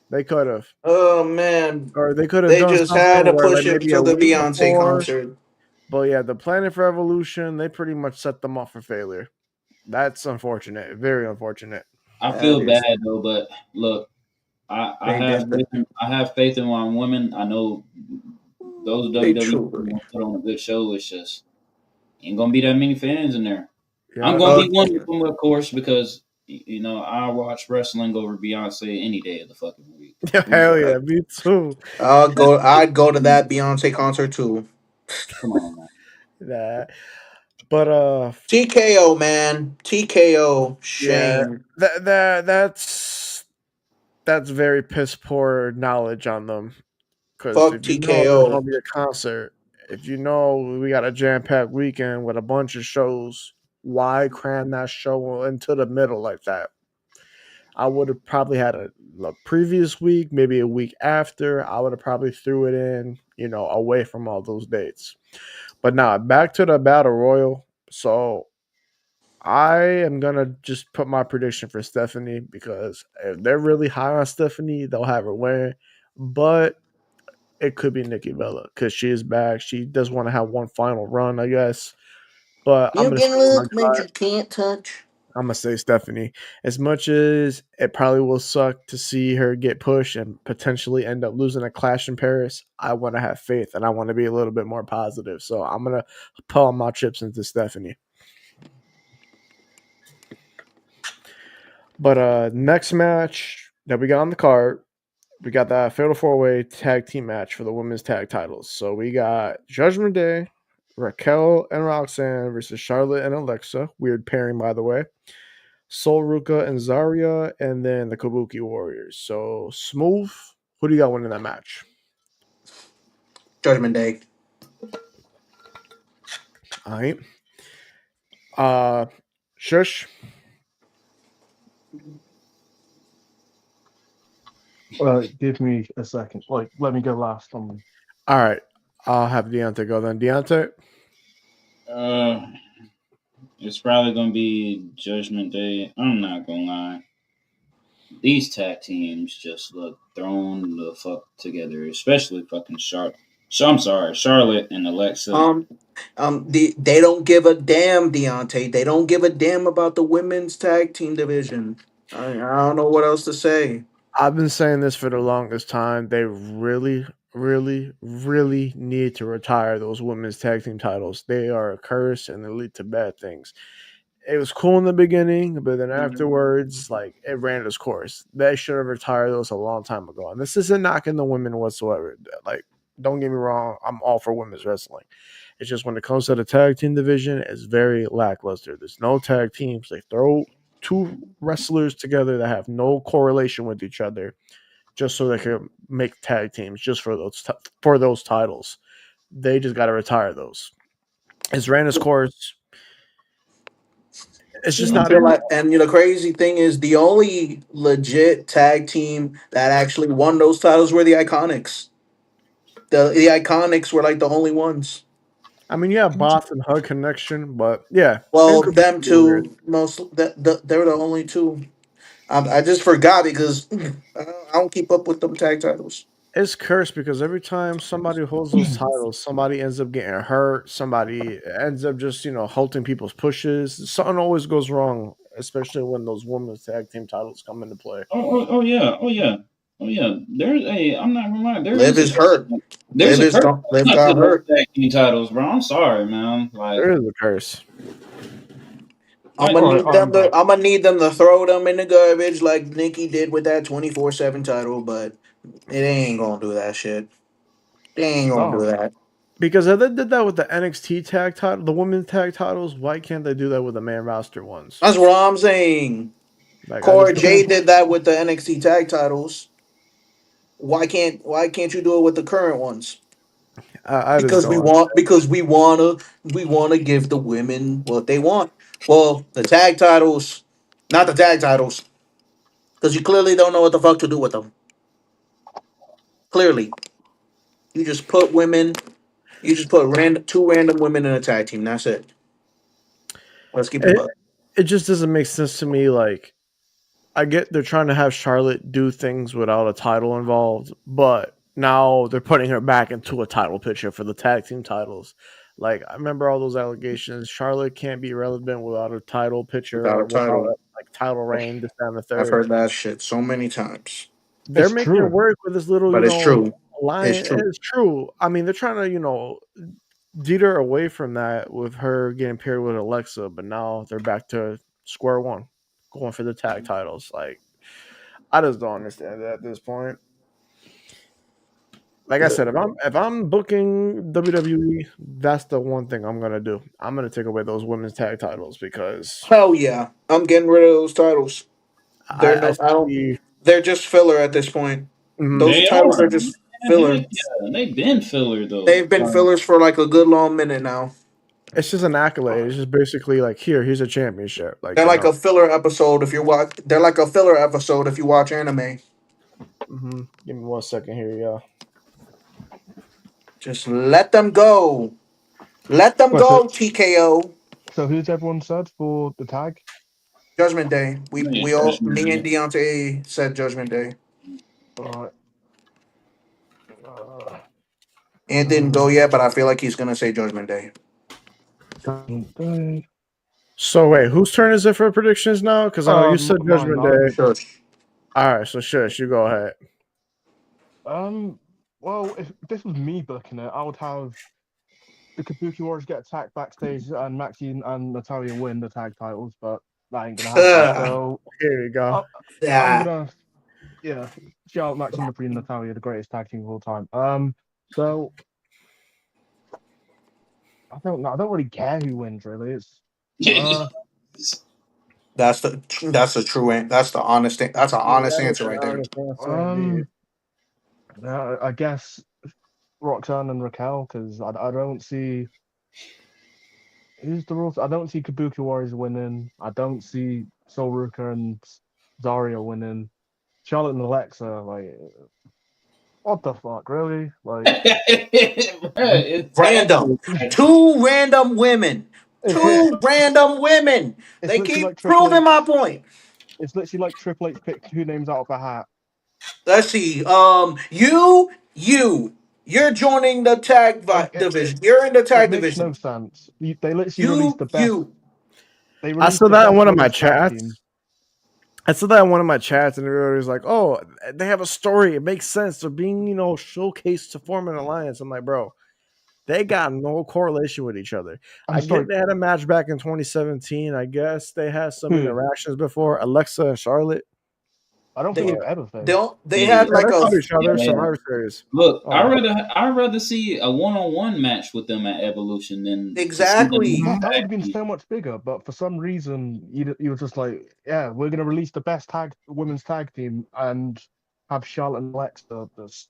They could have, Oh man, or they could have they done just had something to where like push it maybe to a the week Beyonce before. concert. But yeah, the planning for Evolution, they pretty much set them up for failure. That's unfortunate, very unfortunate. I That feel bad is though, but look, they did. I have faith in my women. I know those They WWE people truly. gonna put on a good show. It's just ain't gonna be that many fans in there. I'm Yeah, gonna Uh, be one of them, of course, because I watch wrestling over Beyonce any day of the fucking week. hell yeah, me too. I'd go to that Beyonce concert too. Come on, man. Nah. But TKO man, TKO. yeah, Shame. that's very piss poor knowledge on them. Because Fuck if you know there's TKO. gonna be a concert, if you know we got a jam packed weekend with a bunch of shows, why cram that show into the middle like that? I would have probably had a previous week, maybe a week after. I would have probably threw it in, away from all those dates. But now back to the battle royal. So I am gonna just put my prediction for Stephanie because if they're really high on Stephanie, they'll have her win. But it could be Nikki Bella because she is back. She does want to have one final run, I guess. But I'm You gonna can stick with my look, but gut. you can't touch. I'm gonna say Stephanie. As much as it probably will suck to see her get pushed and potentially end up losing a clash in Paris, I want to have faith and I want to be a little bit more positive. So I'm gonna put all my chips into Stephanie. But next match, that we got on the card, we got that Fatal 4-Way tag team match for the women's tag titles. So we got Judgment Day, Raquel and Roxanne versus Charlotte and Alexa. Weird pairing, by the way. Sol Ruka and Zarya, and then the Kabuki Warriors. So Smooth, who do you got winning that match? Judgment Day. All right. Uh, Shush. Give me a second. Like, let me go last on. All right. I'll have Deontay go then. Deontay. Uh, it's probably gonna be Judgment Day. I'm not gonna lie. These tag teams just look thrown the fuck together, especially fucking Charlotte. So I'm sorry, Charlotte and Alexa. Um, they don't give a damn, Deontay. They don't give a damn about the women's tag team division. I don't know what else to say. I've been saying this for the longest time. They really, really, really need to retire those women's tag team titles. They are a curse and they lead to bad things. It was cool in the beginning, but then afterwards, like it ran its course. They should have retired those a long time ago. And this isn't knocking the women whatsoever. Like, don't get me wrong, I'm all for women's wrestling. It's just when it comes to the tag team division, it's very lackluster. There's no tag teams. They throw two wrestlers together that have no correlation with each other just so they can make tag teams just for those titles. They just got to retire those. It's ran its course. It's just I not feel anymore. like, and the crazy thing is, the only legit tag team that actually won those titles were the Iconics. The Iconics were like the only ones. I mean, yeah, Boss and Hug Connection, but yeah, and Well, Kabuki them Warriors. two most. They're the only two. I just forgot because I don't keep up with them tag titles. It's cursed because every time somebody holds those titles, somebody ends up getting hurt. Somebody ends up just halting people's pushes. Something always goes wrong, especially when those women's tag team titles come into play. Oh yeah, oh yeah, oh yeah. There's a. I'm not gonna lie. There Liv is a is curse. hurt. There's a curse Liv to got those hurt. tag team titles, bro. I'm sorry, man. Like, There is a curse. I'm like gonna All right, need I'm them to. back. I'm gonna need them to throw them in the garbage like Nikki did with that 24/7 title, but it ain't gonna do that shit. They ain't gonna do Oh, that. Because if they did that with the NXT tag title, the women's tag titles, why can't they do that with the main roster ones? That's what I'm saying. Like, I just Cora don't. J did that with the NXT tag titles. Why can't you do it with the current ones? I just don't. Because we wanna give the women what they want. Well, the tag titles, not the tag titles, because you clearly don't know what the fuck to do with them. Clearly, you just put women. You just put two random women in a tag team. That's it. Let's keep it It, buck. it just doesn't make sense to me. Like, I get they're trying to have Charlotte do things without a title involved, but now they're putting her back into a title picture for the tag team titles. Like, I remember all those allegations. Charlotte can't be relevant without a title picture Without or a without a title, title reign, this, that, and the I've third. heard that shit so many times. They're it's making it true. work with this little, But it's true. It's line. true. It's true. I mean, they're trying to, deter away from that with her getting paired with Alexa, but now they're back to square one, going for the tag titles. Like, I just don't understand that at this point. Like I said, if I'm booking WWE, that's the one thing I'm gonna do. I'm gonna take away those women's tag titles because Hell yeah, I'm getting rid of those titles. They're I no, I don't. see. They're just filler at this point. Mhm. Those they titles are. are Man, just filler. heck yeah. They've been filler though. They've been fillers for like a good long minute now. It's just an accolade. It's just basically like here's a championship. Like They're like a filler episode if you watch. They're like a filler episode if you watch anime. Give me 1 second here, yeah. Just let them go. Let them Right, go. TKO. so who's everyone said for the tag? Judgment Day. We Yeah, we all Judgment me and Day. Deontay said Judgment Day. All right. Uh, It didn't go uh, yet, but I feel like he's gonna say Judgment Day. Judgment Day. So wait, whose turn is it for predictions now? Because I know you said Mine. Judgment Day. Shush. All right, so shush, you go ahead. Um. Well, if this was me booking it, I would have the Kabuki Warriors get attacked backstage and Maxine and Natalia win the tag titles, but that ain't gonna happen. So Here you go. I, I'm Yeah. gonna Yeah, Charlotte, Maxine Dupree, and Natalia, the greatest tag team of all time. So I don't know. I don't really care who wins. Really, it's uh, That's the true that's the honest that's an Yeah, honest that is answer an right there. honest answer indeed. um, I guess Roxanne and Raquel because I don't see who's the rules. I don't see Kabuki Warriors winning. I don't see Sol Ruka and Daria winning. Charlotte and Alexa, like, what the fuck, really? Like, Bruh, Random, exactly. two random women, it's two random women. it's They literally keep like Triple proving my H. point. It's literally like Triple H picked two names out of a hat. Let's see. You're joining the Like, division. You're in the it tag makes no division. sense. They literally released the best. You. They I released saw the that in best one of my women's tag chats. team. I saw that in one of my chats, and everybody was like, "Oh, they have a story. It makes sense. They're being, showcased to form an alliance." I'm like, bro, they got no correlation with each other. I'm I get sorry, they had a match back in 2017. I guess they had some who? interactions before Alexa and Charlotte. I don't think They they've ever faced. they Yeah, had Yeah, like they a fought each other yeah. Survivor Series. Look, Oh, I'd rather see a one-on-one match with them at Evolution than to see them in exactly. a that would tag have been team. so much bigger. But for some reason, you were just like, yeah, we're gonna release the best tag women's tag team and have Charlotte and Alexa this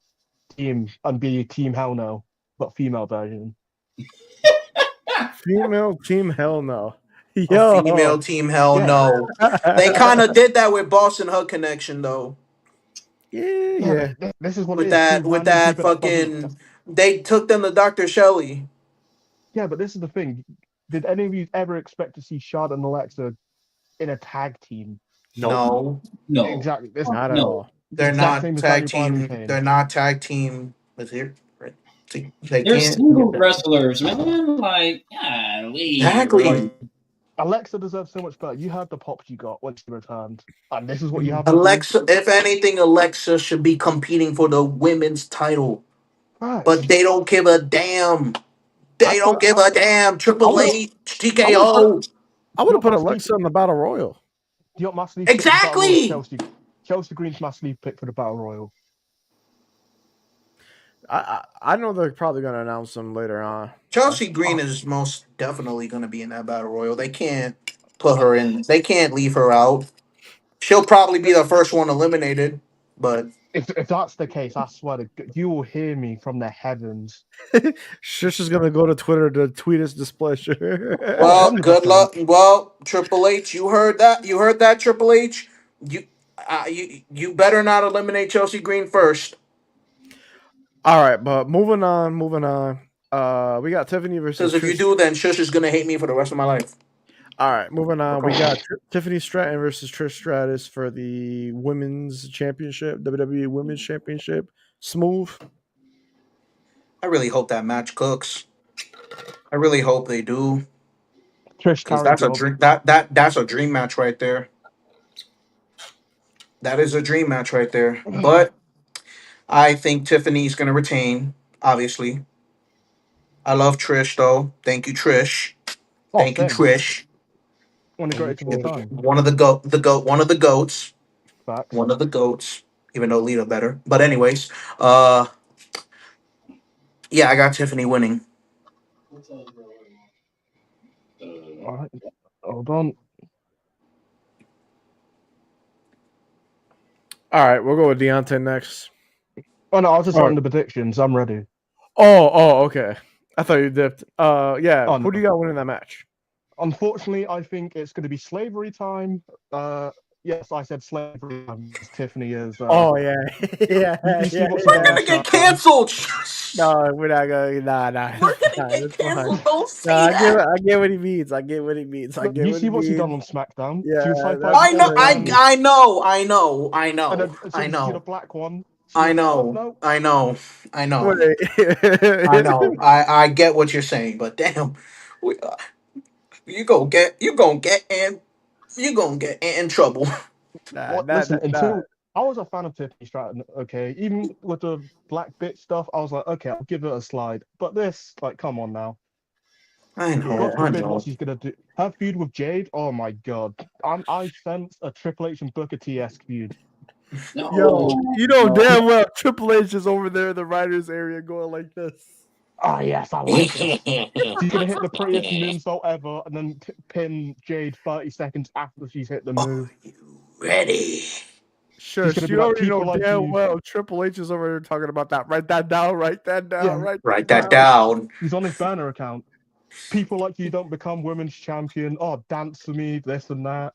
team and be Team Hell No, but female version. Female team, hell no. A Yo, female team, hell Yeah, no. They kind of did that with Boston Hug Connection though. yeah, yeah, yeah. but this is what it With is. Two with random that people that doesn't. fucking, they took them to Dr. Shelley. Yeah, but this is the thing. Did any of you ever expect to see Charlotte and Alexa in a tag team? Nope, No, No, Exactly. This not at no. all. the they're exact not same as tag Daniel Bryan and team. Kane. They're not tag team. Let's hear. Right. See, they They're can't. single wrestlers, man. Like, golly, bro. Exactly. Like Alexa deserves so much better. You had the pop you got when she returned, and this is what you have her do. Alexa, if anything, Alexa should be competing for the women's title, but Facts. they don't give a damn. I They don't put give a damn. I Triple would have, H, I would have put, TKO. I would you have know put my sleep. Alexa in the Battle Royal. You know my sleep pick for the battle royal is Exactly. Chelsea. Chelsea Green's my sleep pick for the battle royal. I know they're probably going to announce them later on. Chelsea Green Oh, is most definitely going to be in that battle royal. They can't put her in. They can't leave her out. She'll probably be the first one eliminated, but if that's the case, I swear to God, you will hear me from the heavens. Shish is going to go to Twitter to tweet his displeasure. Oh, well, good luck. 100%. Well, Triple H, you heard that? You heard that, Triple H? You better not eliminate Chelsea Green first, All right, but moving on, moving on. We got Tiffany versus because if you Trish. do, then Shush is gonna hate me for the rest of my life. All right, moving on. We got Tiffany Stratton versus Trish Stratus for the Women's Championship, WWE Women's Championship. Smooth. I really hope that match cooks. I really hope they do, Trish because carry that's a job. dream. That's a dream match right there. That is a dream match right there. But I think Tiffany's gonna retain. Obviously, I love Trish though. Thank you, Trish. Oh, Thank you, same. Trish. One of the greatest of all time. One of one of the goats, Facts. one of the goats. Even though Lita better, but anyways, uh, yeah, I got Tiffany winning. All right. Hold on. All right, we'll go with Deontay next. Oh no, I was just All writing right. the predictions. I'm ready. Oh, okay. I thought you dipped. Yeah. Oh Who do no. you got winning that match? Unfortunately, I think it's going to be slavery time. Yes, I said slavery time. Tiffany is. Oh yeah, yeah, You see yeah, what she We're done yeah. on gonna get SmackDown? canceled. No, we're not going. Nah. We're It's gonna fine. get It's fine. canceled. Don't No, say that. I get what he means. I get what he means. I Look, get you what see he what she done means. on SmackDown? She was Yeah, high that's fiving I know. all crazy. I know. I know. I and know. then as I soon as you see the know. black one, she I was like, "Oh know. no, I know. I know. Wait. I know. I get what you're saying, but damn, we, you gonna get in trouble. Nah, what?" Listen, nah. until I was a fan of Tiffany Stratton. Okay, even with the black bitch stuff, I was like, okay, I'll give it a slide. But this, like, come on now. I know. God Yeah. I forbid what know. she's gonna do. Her feud with Jade. Oh my god, I sense a Triple H and Booker T esque feud. No, Yo, you know no. damn well Triple H is over there in the writers area going like this. Oh yes, I like this. She's gonna hit the prettiest moonsault ever, and then pin Jade 30 seconds after she's hit the move. Ready? She's gonna Shush, be you like, already know people like damn you. well Triple H is over there talking about that. Write that down, write that down, Yeah, write Write that that down. down. he's on his burner account. People like you don't become women's champion. Oh, dance for me, this and that.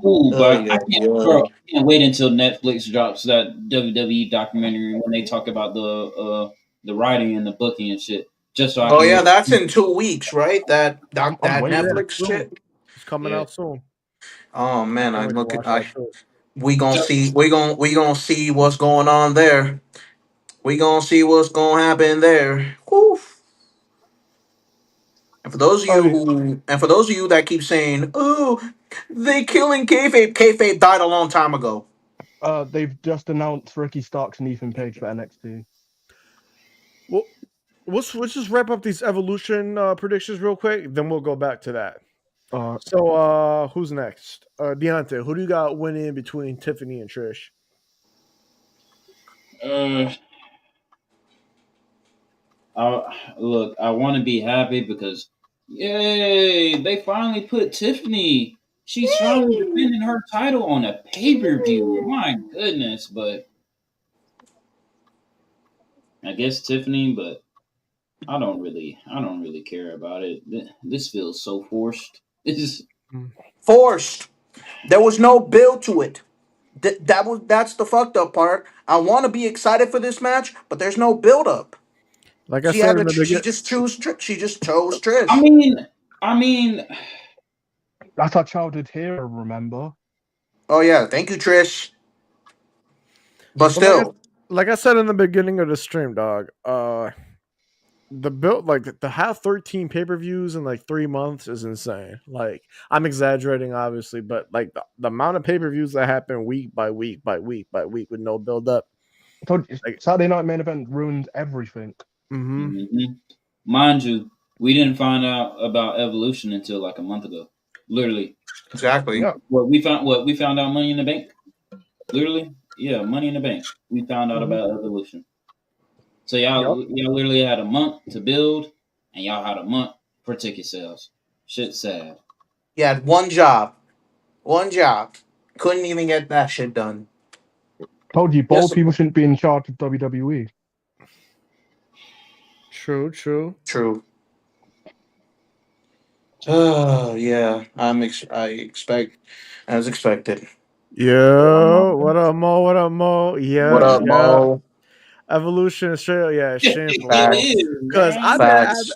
Ooh, but Yeah, bro, yeah. I can't wait until Netflix drops that WWE documentary when they talk about the writing and the booking and shit. Just so I Oh can yeah, watch. that's in 2 weeks, right? That I'm, that I'm that Yeah, waiting. Netflix soon. shit. It's coming Yeah, out soon. Oh I man, can't I wait to look at watch that I too. we gonna just see we gonna see what's going on there. We gonna see what's gonna happen there. Whew. Oh, And for those of you that keep saying, "Oh, they killing kayfabe," kayfabe died a long time ago. they've just announced Ricky Starks and Ethan Page for NXT. Well, let's just wrap up these evolution predictions real quick, then we'll go back to that. Uh, So, who's next? Deontay, who do you got winning between Tiffany and Trish? uh, look. I want to be happy because yay, they finally put Tiffany. She's finally defending her title on a pay per view. My goodness, but I guess Tiffany, but I don't really care about it. This feels so forced. This Mm. Forced. There was no build to it. That's the fucked up part. I want to be excited for this match, but there's no build up. Like I said in the beginning, She just chose I Trish. mean, I mean, that's our childhood hero, remember? Oh yeah, thank you, Trish. But but like still, like I said in the beginning of the stream, dog. The build like to have 13 pay-per-views in like 3 months is insane. Like I'm exaggerating obviously, but like the amount of pay-per-views that happen week by week by week by week with no build up. I told you, Like Saturday Night Main Event ruined everything. mm-hmm. mhm. Mind you, we didn't find out about evolution until like a month ago. Literally, exactly. Yeah. what we found out Money in the Bank. Literally, yeah, Money in the Bank. We found out Hmm. about evolution. So Yep. y'all literally had a month to build, and y'all had a month for ticket sales. Shit sad. You had one job. One job. Couldn't even get that shit done. Told you, Yes, bald people shouldn't be in charge of WWE. True, true. true. Oh yeah, I expect as expected. Yeah, what up, Mo? What up, Mo? What Yeah, up, yeah. Mo? Evolution Australia, yeah, it's shameful, bro. It is, Facts. Cause man. Facts.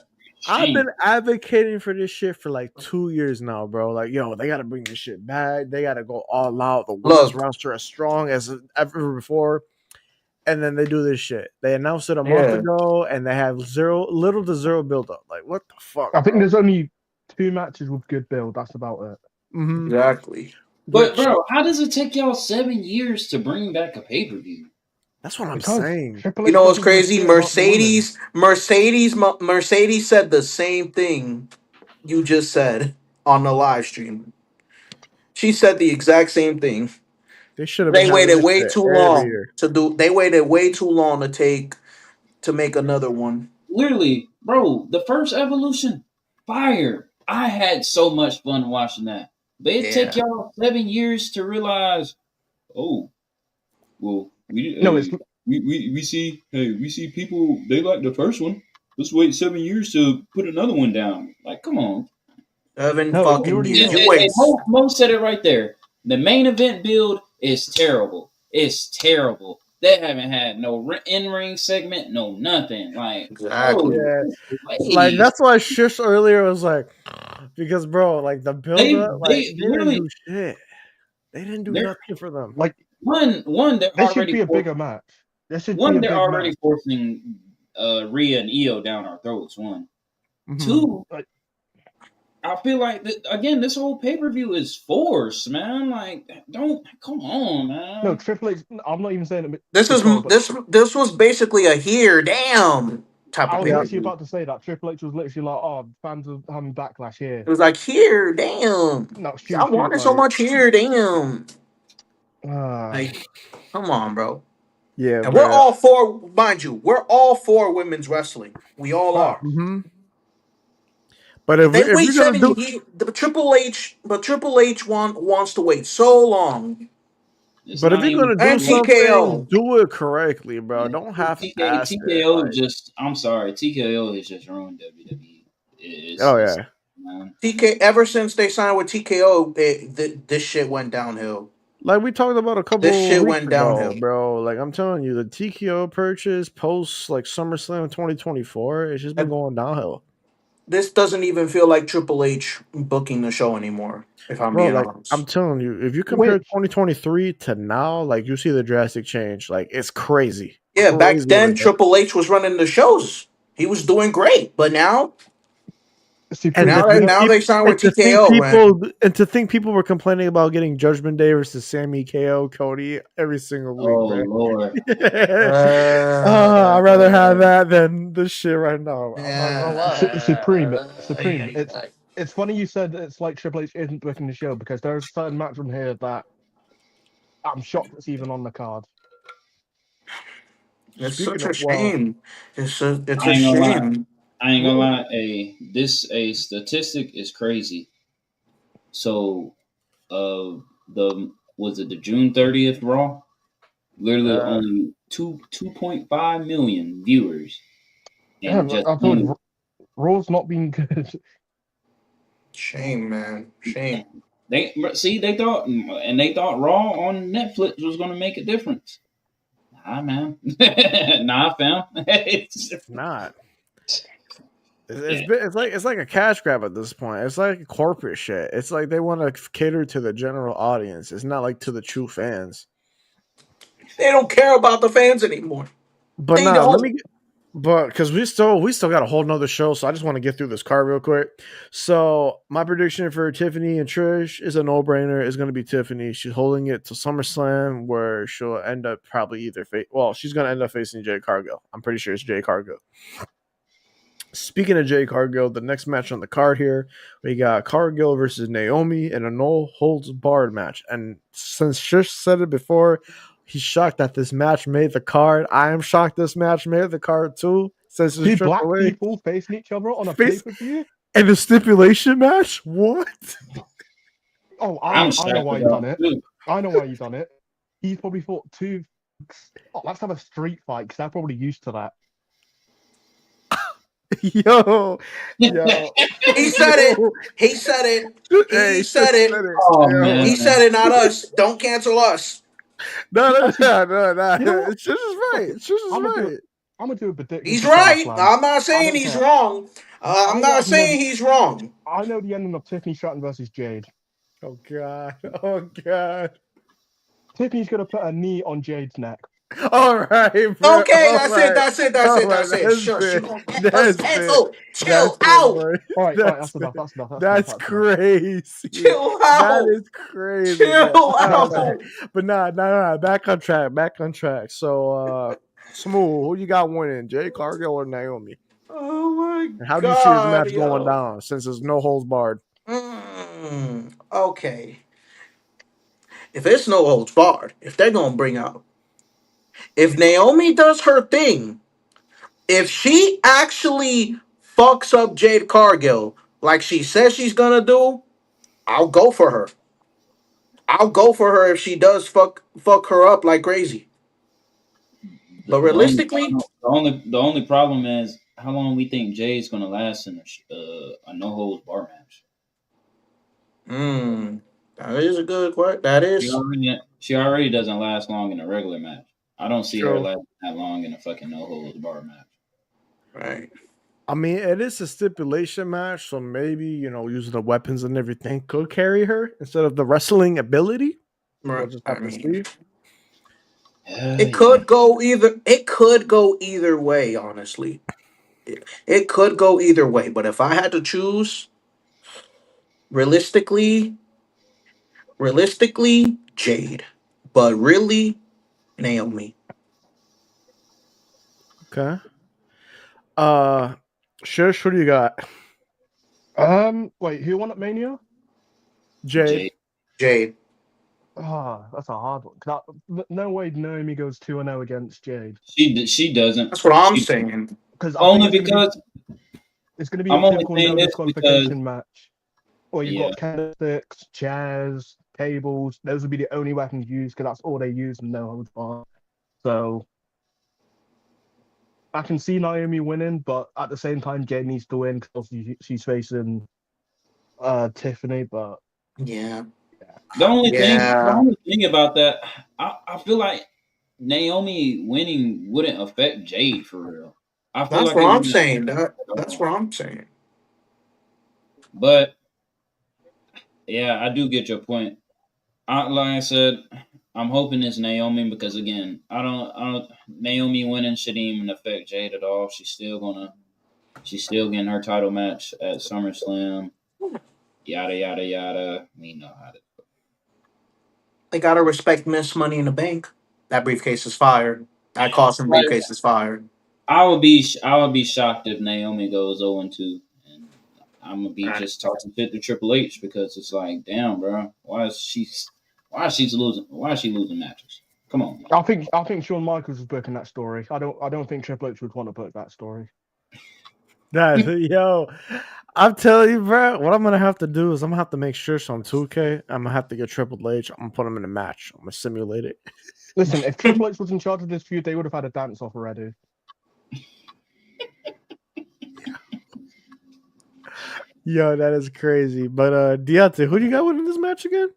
I've Shame. been advocating for this shit for like 2 years now, bro. Like, yo, they gotta bring this shit back. They gotta go all out. The women's Look, roster as strong as ever before. And then they do this shit. They announced it a month yeah, ago, and they have little to zero build up. Like, what the fuck, I think bro? there's only 2 matches with good build. That's about it. Mm-hmm. exactly. But Which bro, how does it take y'all 7 years to bring back a pay per view? that's what I'm Because saying. Triple You H know what's doesn't give a crazy? shit about the women. Mercedes said the same thing you just said on the live stream. She said the exact same thing. They should have been They having waited this way shit too every long year. to do. They waited way too long to make another one. Literally, bro, the first evolution, fire. I had so much fun watching that. But it take Yeah. y'all 7 years to realize, oh, well, No, it's we see we see people they like the first one. Let's wait 7 years to put another one down. Like, come on. 7 no, we fucking already years. You know. wait. Mo said it right there. The main event build is terrible. It's terrible. They haven't had no in ring segment, no nothing. Like, bro, Exactly. Yeah, like please. that's why Shish earlier was like, because bro, like the build up, like They they didn't literally do shit. They didn't do they're nothing for them. Like, one they're there should already be a bigger match. There should be one a they're big already match. forcing Rhea and Io down our throats. One, Mhm. two. Like, I feel like again, this whole pay per view is forced, man. Like, don't come on, no, man. Triple H. I'm not even saying it This is control, but this was basically a here damn type I of was pay Yeah, per literally view. about to say that Triple H was literally like, "Oh, fans are having backlash here." It was like here damn. No, I shoot, wanted so like much here damn. Like, come on, bro. Yeah, And we're bro. all for, mind you, we're all for women's wrestling. We all Fact. are. Hmm. But But they if we're wait gonna do, the Triple H wants to wait so long. It's but if not you're even gonna do And Triple H. something, TKO. do it correctly, bro. Yeah. Don't half ass it. TKO Like, just. I'm sorry. TKO has just ruined WWE. oh It's yeah. man. Ever since they signed with TKO, this shit went downhill. Like we talked about a This couple shit weeks went ago, downhill. bro. Like I'm telling you, the TKO purchase post like SummerSlam 2024, it's just been And going downhill. this doesn't even feel like Triple H booking the show anymore, if I'm Bro, being like I'm honest. telling you, if you compare Which 2023 to now, like you see the drastic change. Like it's crazy. Yeah, back Crazy then like that. Triple H was running the shows. He was doing great, but now And Supreme, to now think you now people they signed and with to think TKO, people and to think people were complaining about getting Judgment Day versus Sammy KO Cody every single week, Oh man. Lord. I'd rather have that than this shit right now. I'm not gonna Supreme. It's funny you said it's like Triple H isn't booking the show because there's a certain match from here that I'm shocked it's even on the card. it's Speaking such a of, well, shame. It's I a ain't gonna lie. shame. I ain't gonna well, lie. A statistic is crazy. So the was it the June 30th Raw? Literally uh, only 2.5 million viewers, and Damn, just I thought only Raw's not been good. Shame, man. Shame. they thought Raw on Netflix was gonna make a difference. Nah, man. Nah, fam. it's not. It's like a cash grab at this point. It's like corporate shit. It's like they want to cater to the general audience. It's not like to the true fans. They don't care about the fans anymore. But They nah, let don't. me get, but because we still got a whole nother show, so I just want to get through this card real quick. So my prediction for Tiffany and Trish is a no brainer. Is going to be Tiffany. She's holding it to SummerSlam, where she'll end up probably she's going to end up facing Jade Cargill. I'm pretty sure it's Jade Cargill. Speaking of Jade Cargill, the next match on the card here, we got Cargill versus Naomi in a no holds barred match. And since Shish said it before, he's shocked that this match made the card. I am shocked this match made the card too. Since it's Two black Triple H people facing each other on a face pay-per-view? and the stipulation match. What? Oh, I'm I know shocked why you've done about it. too. I know why you've done it. He's probably thought two. Oh, let's have a street fight because they're probably used to that. Yo, yo, He said it. yo. He said it. Hey, He Shish said said it. it. Oh Yo. He man. said it, not us. Don't cancel us. No, no, Actually, no, no, you know no. what? Shish is Fuck right. it. Shish is I'm gonna do it. right. I'm gonna do a prediction He's for right. SummerSlam. I'm not I saying don't he's care. wrong. I'm not I've never. saying he's wrong. I know the ending of Tiffany Stratton versus Jade. Oh god. Oh god. Tiffany's gonna put a knee on Jade's neck. All right, bro. Okay, All that's it. right. That's it. That's All it. right. That's it. That's Shush. You it. gonna get us That's it. canceled? That's Chill it, out. bro. All right, That's that's enough. it. That's enough. That's enough. That's That's enough. crazy. Chill That out. is crazy, bro. Chill All That's right. out. enough. But nah. Back on track. Back on track. So, Smooth, who you got winning? Jay Cargill or Naomi? Oh my And how do you see this god, match going yo. down since there's no holds barred? Okay. If it's no holds barred, if they're gonna bring out, if Naomi does her thing, if she actually fucks up Jade Cargill like she says she's gonna do, I'll go for her. I'll go for her if she does fuck her up like crazy. The, But the only realistically, the only problem is how long we think Jay's gonna last in a no holds bar match. hmm, that is a good question. She already doesn't last long in a regular match. I don't see her True. lasting that long in a fucking no holds bar match. Right. I mean, it is a stipulation match, so maybe, using the weapons and everything could carry her instead of the wrestling ability. We'll Right. just I have to mean, see. it Yeah. could go either. It could go either way. Honestly, it could go either way. But if I had to choose, realistically, Jade. But really, Naomi. Okay. Uh, Shush, who do you got? Wait, who won at Mania? Jade. Jay. Jade. That's a hard one. No way Naomi goes 2-0 against Jade. She doesn't. That's what I'm She saying. Because I think only because it's gonna be your I'm only typical saying no this because disqualification match. Or you've yeah. got candlesticks, chairs, tables. Those would be the only weapons used because that's all they use and no holds barred. So I can see Naomi winning, but at the same time, Jade needs to win because she's facing Tiffany. But Yeah. The Yeah. only thing about that, I feel like Naomi winning wouldn't affect Jade for real. I feel That's like what it I'm wouldn't saying. affect her at That's all. what I'm saying. But yeah, I do get your point. Like I said, I'm hoping it's Naomi because again, I don't. Naomi winning shouldn't even affect Jade at all. She's still getting her title match at SummerSlam. Yada yada yada. We know how to. They gotta respect Miss Money in the Bank. That briefcase is fired. That Carson Like, briefcase is fired. I would be shocked if Naomi goes 0-2, and I'm gonna be Right. just talking shit to Triple H because it's like, damn, bro, why is she losing? Why is she losing matches? Come on, man. I think Shawn Michaels is booking that story. I don't think Triple H would want to book that story. That yo, I'm telling you, bro. What I'm gonna have to do is I'm gonna have to make sure so on 2K. I'm gonna have to get Triple H. I'm gonna put him in a match. I'm gonna simulate it. Listen, if Triple H was in charge of this feud, they would have had a dance off already. Yo, that is crazy. But Deontay, who do you got winning this match again?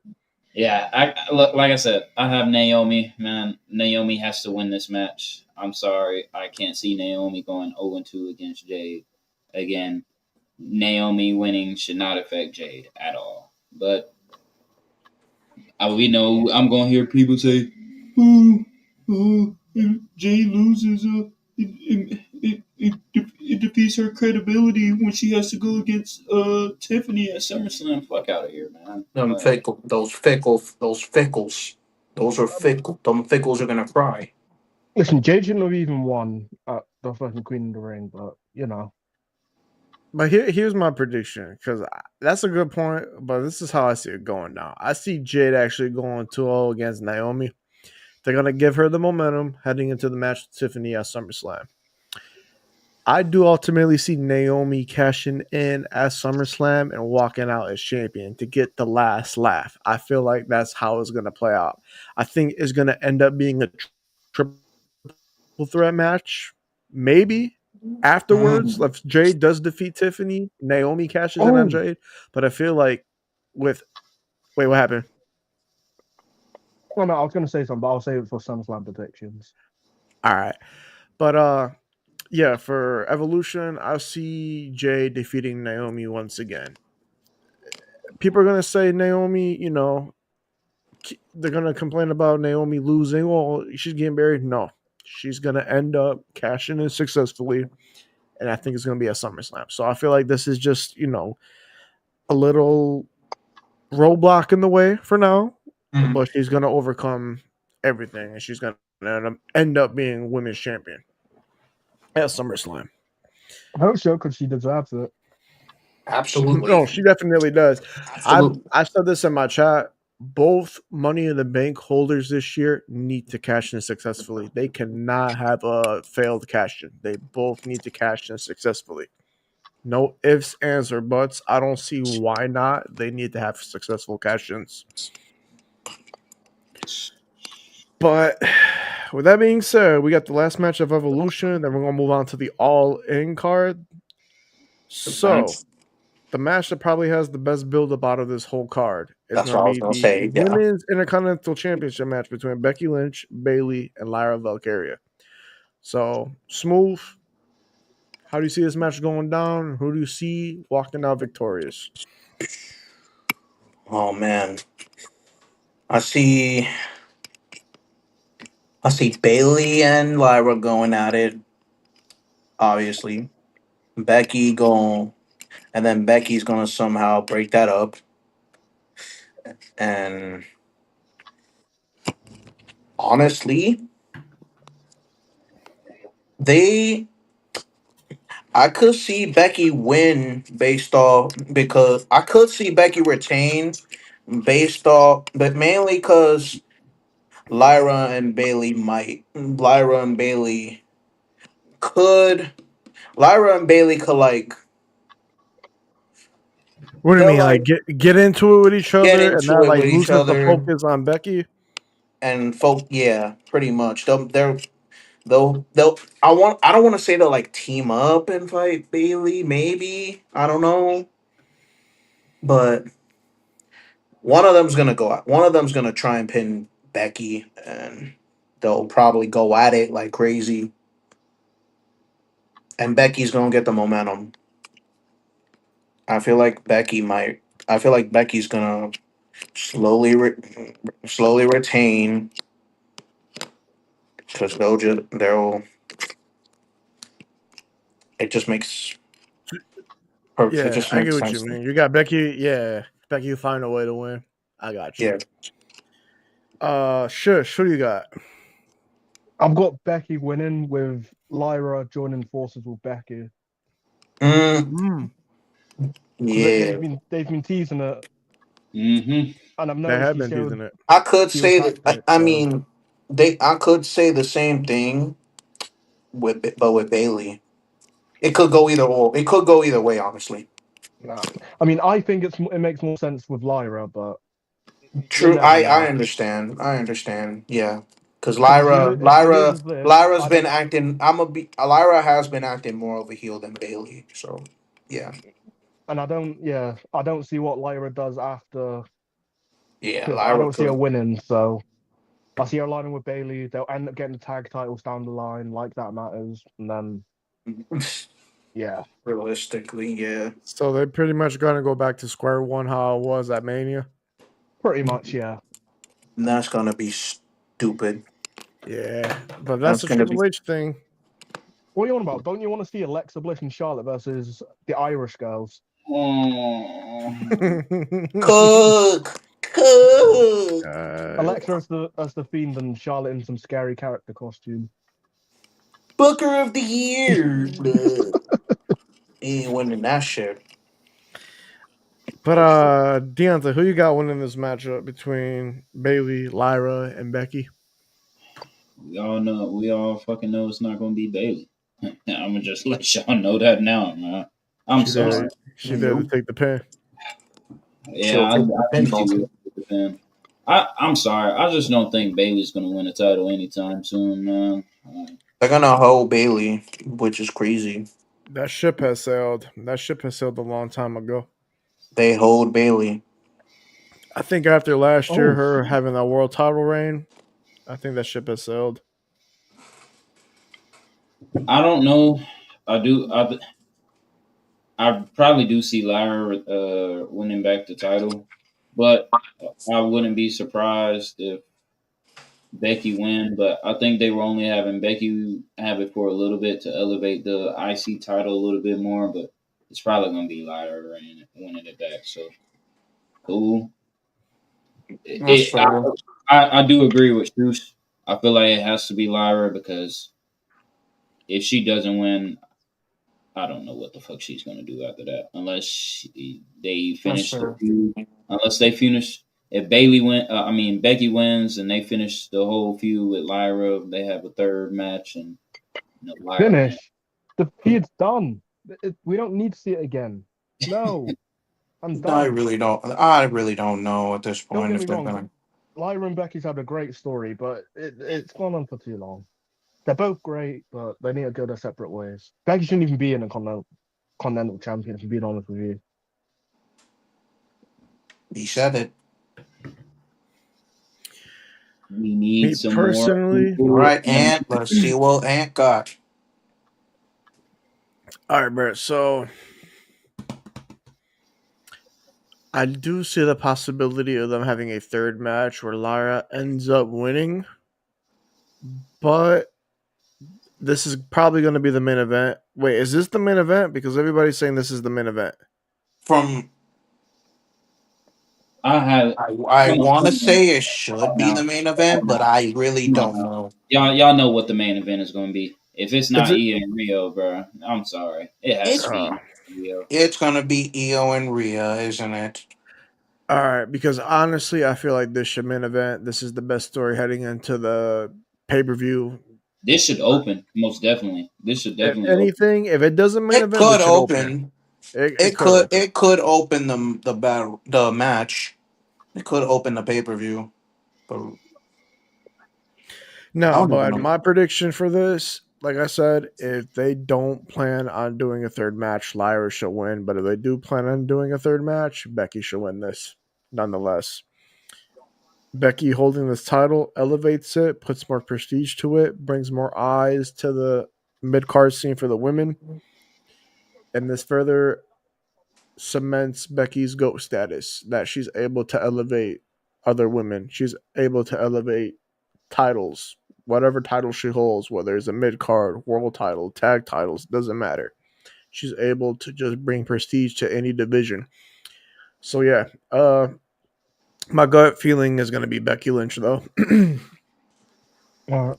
Yeah, I look like I said, I have Naomi. Man, Naomi has to win this match. I'm sorry, I can't see Naomi going 0-2 against Jade. Again, Naomi winning should not affect Jade at all. But we know I'm gonna hear people say, "Oh, if Jay loses, it defeats her credibility when she has to go against Tiffany at SummerSlam." Fuck out of here, man. Them Like, fickle, those fickles. Those are fickle. Them fickles are gonna cry. Listen, Jade shouldn't have even won at the fucking Queen of the Ring, but you know. But here's my prediction because that's a good point. But this is how I see it going now. I see Jade actually going 2-0 against Naomi. They're gonna give her the momentum heading into the match with Tiffany at SummerSlam. I do ultimately see Naomi cashing in at SummerSlam and walking out as champion to get the last laugh. I feel like that's how it's going to play out. I think it's going to end up being a triple threat match. Maybe afterwards, Mm. if Jade does defeat Tiffany, Naomi cashes in on Oh, Jade. But I feel like with wait, what happened? well, no, I was going to say something, but I'll save it for SummerSlam predictions. All right, but yeah, for Evolution, I see Jade defeating Naomi once again. People are gonna say Naomi, they're gonna complain about Naomi losing. Well, she's getting buried. No, she's gonna end up cashing in successfully, and I think it's gonna be a SummerSlam. So I feel like this is just a little roadblock in the way for now, Mm. but she's gonna overcome everything, and she's gonna end up being women's champion at SummerSlam. I hope so because she deserves it. Absolutely. No, she definitely does. I've Absolutely. I said this in my chat. Both Money in the Bank holders this year need to cash in successfully. They cannot have a failed cash in. They both need to cash in successfully. No ifs, ands, or buts. I don't see why not. They need to have successful cash ins. But with that being said, we got the last match of Evolution. Then we're gonna move on to the All In card. So the match that probably has the best build up out of this whole card is That's going to what I was be gonna the say. Yeah. Women's Intercontinental Championship match between Becky Lynch, Bayley, and Lyra Valkyria. So, Smooth, how do you see this match going down? Who do you see walking out victorious? Oh man. I see. I see Bailey and Lyra going at it. Obviously, Becky going, and then Becky's gonna somehow break that up. And honestly, they I could see Becky win based off because I could see Becky retain based off, but mainly because Lyra and Bailey could, Lyra and Bailey could like, What do you they'll mean? Like like get into it with each get other, and into that it like with each loses the other focus on Becky? and folk. Yeah, pretty much. They'll. I don't want to say they'll like team up and fight Bailey. Maybe I don't know, but one of them's gonna go out. One of them's gonna try and pin Becky, and they'll probably go at it like crazy. And Becky's gonna get the momentum. I feel like Becky might. I feel like Becky's gonna slowly retain because they'll. It just makes it Yeah, just I get makes what you sense. mean. You got Becky. Yeah, Becky find a way to win. I got you. Yeah. Shush. Who do you got? I've got Becky winning with Lyra joining forces with Becky. Mm, Mm, Because yeah. they've been teasing it, Mm-hmm. and I've they noticed have he been teasing showed it. I could heel say that. tactics. I So mean, they. I could say the same thing but with Bailey. It could go either or. It could go either way, honestly. nah. I mean, I think it makes more sense with Lyra, but you True, never I know. understand. I understand. Yeah, because Because if you lose this, Lyra's I been don't, acting. Lyra has been acting more of a heel than Bailey. So yeah, I don't see what Lyra does after. yeah, Because I Lyra don't see her could. winning. So I see her aligning with Bailey. They'll end up getting the tag titles down the line, like that matters. And then yeah, Realistically, yeah, So they're pretty much gonna go back to square one, how it was at Mania. pretty much yeah. and that's gonna be stupid. Yeah, but that's That's the gonna be Triple H thing. What are you on about? Don't you want to see Alexa Bliss and Charlotte versus the Irish girls? Oh, cook. Alexa as the fiend and Charlotte in some scary character costume. Booker of the year. He ain't winning that shit. But Deontay, who you got winning this matchup between Bailey, Lyra, and Becky? we all know. We all fucking know it's not gonna be Bailey. I'm gonna just let y'all know that now, man. I'm She there. sorry. She there to You take the pin. Yeah, she'll take the I think she pinfall. will get the pin. I'm sorry. I just don't think Bailey's gonna win a title anytime soon, man. They're gonna hold Bailey, which is crazy. That ship has sailed. That ship has sailed a long time ago. They hold Bailey. I think after last year, Oh, her having that world title reign, I think that ship has sailed. I don't know. I do. I probably do see Lyra winning back the title, but I wouldn't be surprised if Becky win. But I think they were only having Becky have it for a little bit to elevate the IC title a little bit more. But it's probably gonna be Lyra winning it back. So cool. That's fair. I do agree with Struce. I feel like it has to be Lyra because if she doesn't win, I don't know what the fuck she's gonna do after that, unless they That's finish the fair. feud. Unless they finish, if Bailey win, I mean Becky wins, and they finish the whole feud with Lyra, they have a third match, and Lyra wins. finish. The feud's done. We don't need to see it again. No, I'm done. I really don't know at this Don't point get if me they're wrong. gonna. Lyra and Becky's had a great story, but it's gone on for too long. They're both great, but they need to go their separate ways. Becky shouldn't even be in a continental champion, if I'm being honest with you. He said it. We need Me some more personally, All people. right, Ant. Let's see what Ant got. all right, Bert. So I do see the possibility of them having a third match where Lyra ends up winning, but this is probably going to be the main event. Wait, is this the main event? Because everybody's saying this is the main event. From I have. I Come on, want to come on say it should be now. the main event, Come but on, I really come on don't now. know. Y'all know what the main event is going to be. If it's Is not it? Io and Rio, bro, I'm sorry. It has to It's be Uh, Io. it's gonna be Io and Rhea, isn't it? All right, because honestly, I feel like this should main event. This is the best story heading into the pay per view. This should open, most definitely. This should If definitely open. anything, if it doesn't main It event, could this should open. open. It could open. It could open the match. It could open the pay per view, but I No, don't even but know. my prediction for this, like I said, if they don't plan on doing a third match, Lyra should win. But if they do plan on doing a third match, Becky should win this. Nonetheless, Becky holding this title elevates it, puts more prestige to it, brings more eyes to the mid card scene for the women, and this further cements Becky's GOAT status that she's able to elevate other women. She's able to elevate titles, whatever title she holds, whether it's a mid card, world title, tag titles, doesn't matter. She's able to just bring prestige to any division. So yeah, my gut feeling is gonna be Becky Lynch though. Uh,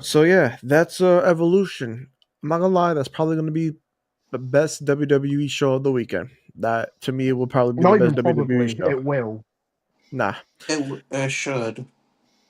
So yeah, that's Evolution. I'm not gonna lie, that's probably gonna be the best WWE show of the weekend. That to me will probably be the not best even WWE probably. show. It will. Nah, It should,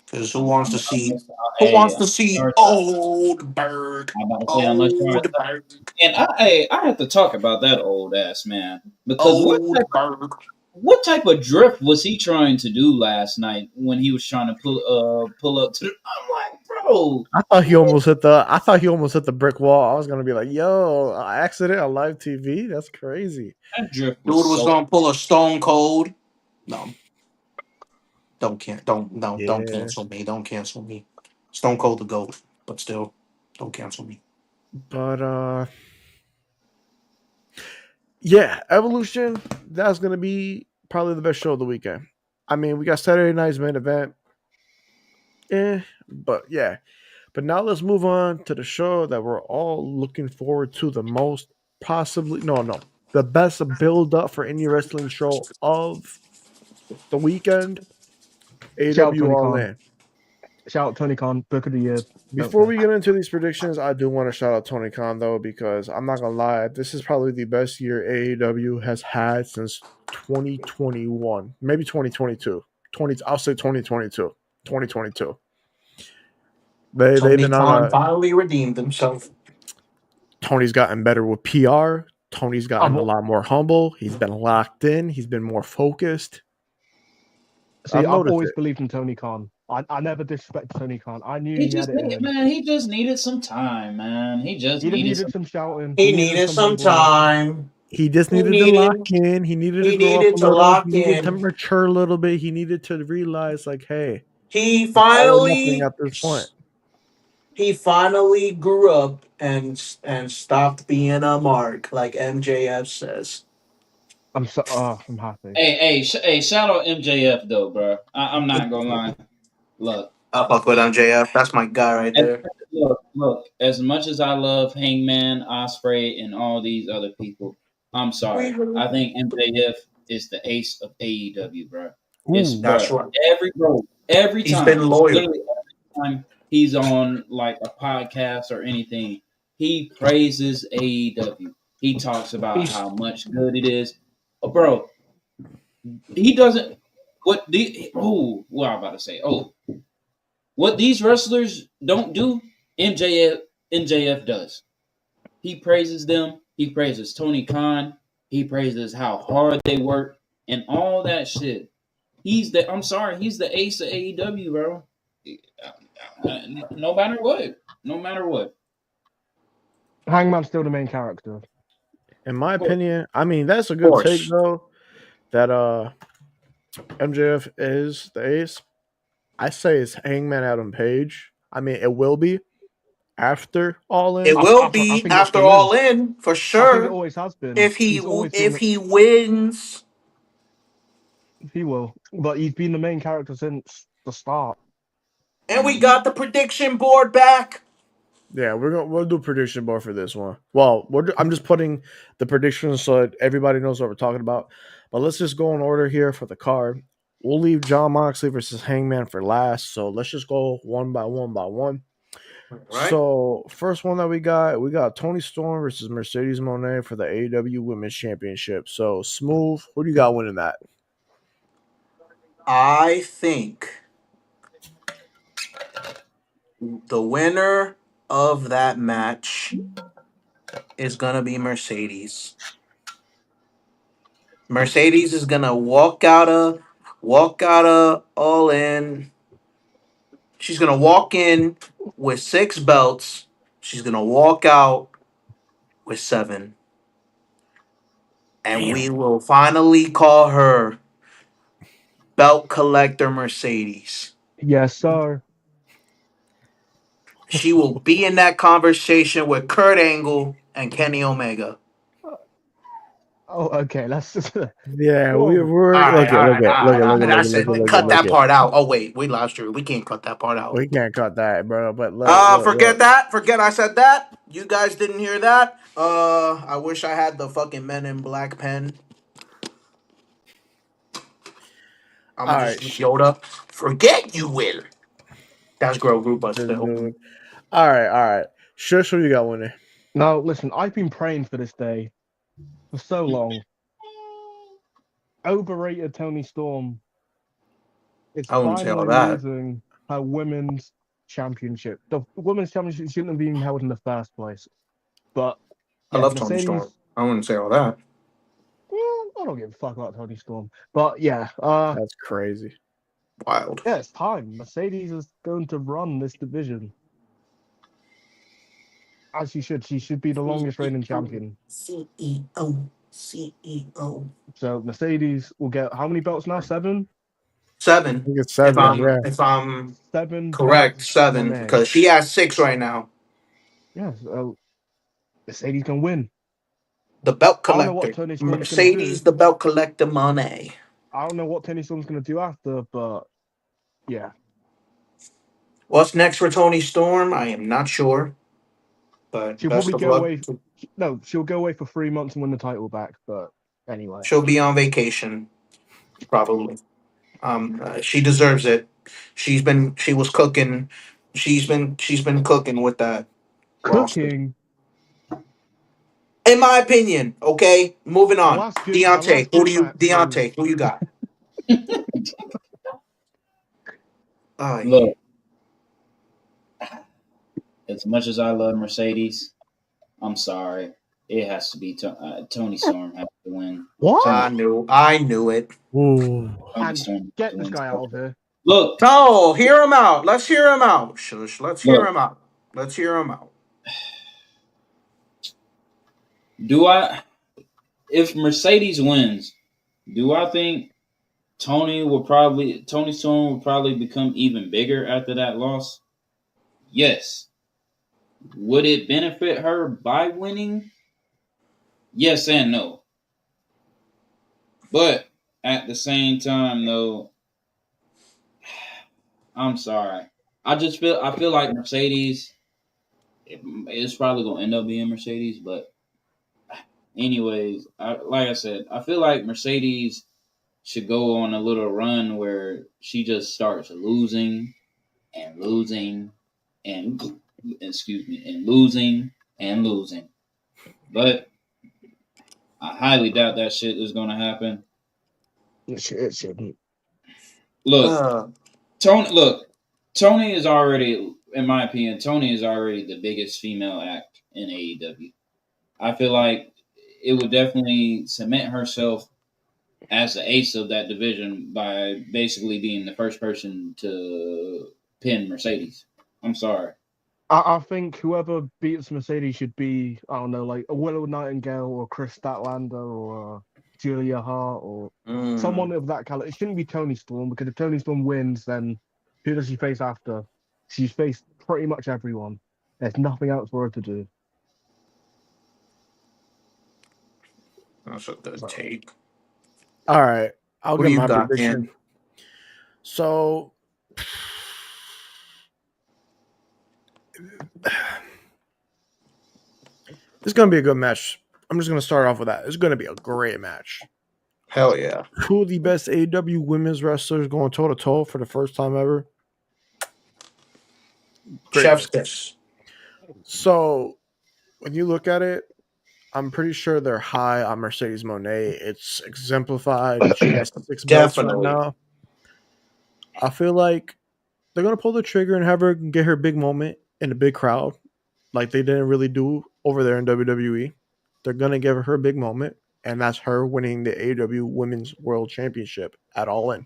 because who Hey, wants to see sorry, Oldberg? I'm about to say unless you're Oldberg. and I have to talk about that old ass man because Oldberg. what type of drift was he trying to do last night when he was trying to pull up to? I'm like, bro, I thought he almost hit the brick wall. I was gonna be like, yo, accident on live TV? That's crazy. that drift Dude was was so. gonna pull a Stone Cold. No, don't Yeah. cancel me. Don't cancel me. Stone Cold the GOAT, but still, don't cancel me. But yeah, Evolution, that's gonna be probably the best show of the weekend. I mean, we got Saturday night's main event. But yeah. But now let's move on to the show that we're all looking forward to the most. Possibly, no, the best build up for any wrestling show of the weekend. Shout out AW Tony All Khan. In. Shout out Tony Khan. Book of the year. Don't Before care. we get into these predictions, I do want to shout out Tony Khan though, because I'm not gonna lie, this is probably the best year AEW has had since 2021, maybe 2022. I'll say 2022. 2022. They've Tony been on Khan a finally redeemed himself. Tony's gotten better with PR. Tony's gotten I've, a lot more humble. He's been locked in. He's been more focused. See, I've I've noticed always it. believed in Tony Khan. I never disrespected Tony Khan. I knew He he had just it in needed, him. man. He just needed some time, man. He just He just needed needed some. some shouting. He He needed needed some some humbleness. time. He just He needed to lock needed in. He needed to he grow up a needed to little. He lock needed to in. mature a little bit. He needed to realize, like, hey, He it's all or nothing finally at this point. he finally grew up and stopped being a mark, like MJF says. I'm happy. Hey, shout out MJF though, bro. I'm not gonna lie. Look, I fuck with MJF. That's my guy right as, there. look. As much as I love Hangman, Osprey, and all these other people, I'm sorry. I think MJF is the ace of AEW, bro. It's Ooh, That's bro. right. Every He's been time, loyal. literally every time he's on like a podcast or anything, he praises AEW. He talks about He's how much good it is. Bro, he doesn't. What I'm about to say? Oh, what these wrestlers don't do, MJF does. He praises them. He praises Tony Khan. He praises how hard they work and all that shit. I'm sorry, he's the ace of AEW, bro. No matter what. No matter what. Hangman's still the main character. in my Of course. opinion, I mean that's a good take course. though. That MJF is the ace. I say it's Hangman Adam Page. I mean, it will be after All It In. will I be think it after still all is. in for I think it sure. always has been. He's always been. If he wins, He will, but he's been the main character since the start. and we got the prediction board back. Yeah, we'll do prediction board for this one. Well, I'm just putting the predictions so that everybody knows what we're talking about. But let's just go in order here for the card. We'll leave John Moxley versus Hangman for last. So let's just go one by one by one. Right? So first one that we got Tony Storm versus Mercedes Moné for the AEW Women's Championship. So Smooth, who do you got winning that? I think the winner of that match is gonna be Mercedes. Mercedes is gonna walk out of all in. She's gonna walk in with 6 belts. She's gonna walk out with 7. And we Damn. will finally call her Belt Collector Mercedes. Yes, sir. She will be in that conversation with Kurt Angle and Kenny Omega. Oh, okay. Let's just. Yeah, Whoa. we're All right, look all at right, all right, all right. Whoa. That's it. Cut look that at. part out. Oh wait, we live stream. We can't cut that part out. We can't cut that, bro. But look. Forget that. Forget I said that. You guys didn't hear that. I wish I had the fucking Men in Black pen. I'm All gonna right, just use Yoda. Forget you will. That's Grogu, but this still. dude. All right. Shush, who you got winning? Now, listen, I've been praying for this day for so long. Overrated Tony Storm is I wouldn't say all finally that. losing her women's championship. The women's championship shouldn't have been held in the first place. But I yeah, love Tony Storm. Mercedes. I wouldn't say all that. Well, I don't give a fuck about Tony Storm. But yeah, That's crazy. Wild. yeah, it's time. Mercedes is going to run this division. As she should. She should be the longest reigning champion. CEO. CEO. So Mercedes will get how many belts now? 7? I 7. think it's If 7. I'm Yeah, if I'm 7 correct, belts, 7 Monet. because she has 6 right now. Yeah, so Mercedes can win. The belt I don't know what collector, Tony Storm's gonna do. Mercedes, the belt collector, money. I don't know what Tony Storm's gonna do after, but yeah. What's next for Tony Storm? I am not sure, but She'll best probably of go luck. away. No, she'll go away for 3 months and win the title back. But anyway, She'll be on vacation probably. She deserves it. She was cooking. She's been cooking with that roster. cooking. In my opinion, okay. Moving Her on. last Deontay, good match was Who you got? Ay. Look, as much as I love Mercedes, I'm sorry. It has to be Tony Storm has to win. what? I knew it. ooh, Tony And Storm has get to this win. guy out of here. Look, No, hear him out. Let's hear him out. Shush. Let's hear look. him out. Let's hear him out. Do I? If Mercedes wins, do I think Tony Storm will probably become even bigger after that loss? Yes. Would it benefit her by winning? Yes and no. But at the same time, though, I'm sorry. I feel like Mercedes. It's probably gonna end up being Mercedes, but anyways, like I said, I feel like Mercedes should go on a little run where she just starts losing and losing and losing and losing. But I highly doubt that shit is gonna happen. It shouldn't. Look, Uh, Tony is already, in my opinion, Tony is already the biggest female act in AEW. I feel like it would definitely cement herself as the ace of that division by basically being the first person to pin Mercedes. I'm sorry. I think whoever beats Mercedes should be, I don't know, like a Willow Nightingale or Chris Statlander or Julia Hart or someone of that caliber. It shouldn't be Tony Storm because if Tony Storm wins, then who does she face after? She's faced pretty much everyone. There's nothing else for her to do. that's a good So take. all right. I'll Who get you my got, prediction. Ian? So, it's gonna be a good match. I'm just gonna start off with that. It's gonna be a great match. Hell yeah. Two of the best AEW women's wrestlers going toe to toe for the first time ever. Chef's Greatness. kiss. So, when you look at it, I'm pretty sure they're high on Mercedes Monet. It's exemplified. She has 6 belts right Definitely. now. I feel like they're gonna pull the trigger and have her get her big moment in a big crowd, like they didn't really do over there in WWE. They're gonna give her a big moment, and that's her winning the AEW Women's World Championship at All In.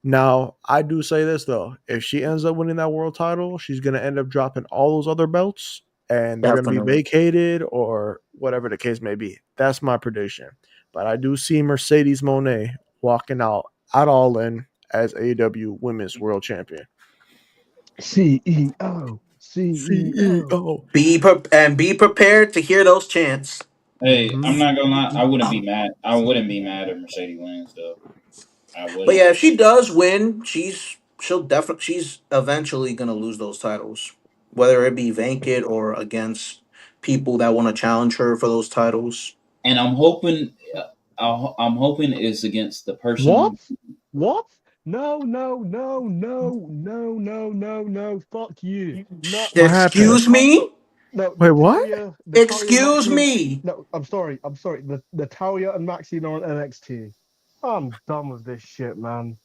Now, I do say this though: if she ends up winning that world title, she's gonna end up dropping all those other belts, and they're gonna be Definitely. vacated or whatever the case may be. That's my prediction. But I do see Mercedes Monet walking out at All In as AEW Women's World Champion. CEO, CEO. CEO. Be prepared to hear those chants. Hey, Mm-hmm. I'm not gonna lie. I wouldn't be mad. I wouldn't be mad if Mercedes wins, though. I But wouldn't. yeah, if she does win, she's eventually gonna lose those titles, whether it be vacant or against people that want to challenge her for those titles. And I'm hoping. I'm hoping it's against the What? person. What? No, no, no, no, no, no, no, no. Fuck you. No, What happened? Excuse me. no. Wait, what? The Talia and Excuse Maxine. me. No, I'm sorry. I'm sorry. The Talia and Maxine are on NXT. I'm done with this shit, man.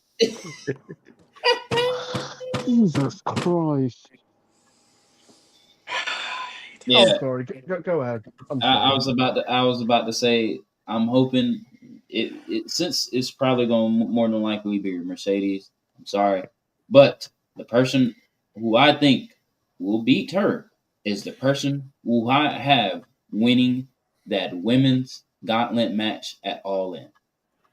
Jesus Christ. I'm Yeah, sorry. Go ahead. I'm I sorry. was about to. I was about to say. I'm hoping it since it's probably going to more than likely be Mercedes. I'm sorry, but the person who I think will beat her is the person who I have winning that women's gauntlet match at All In.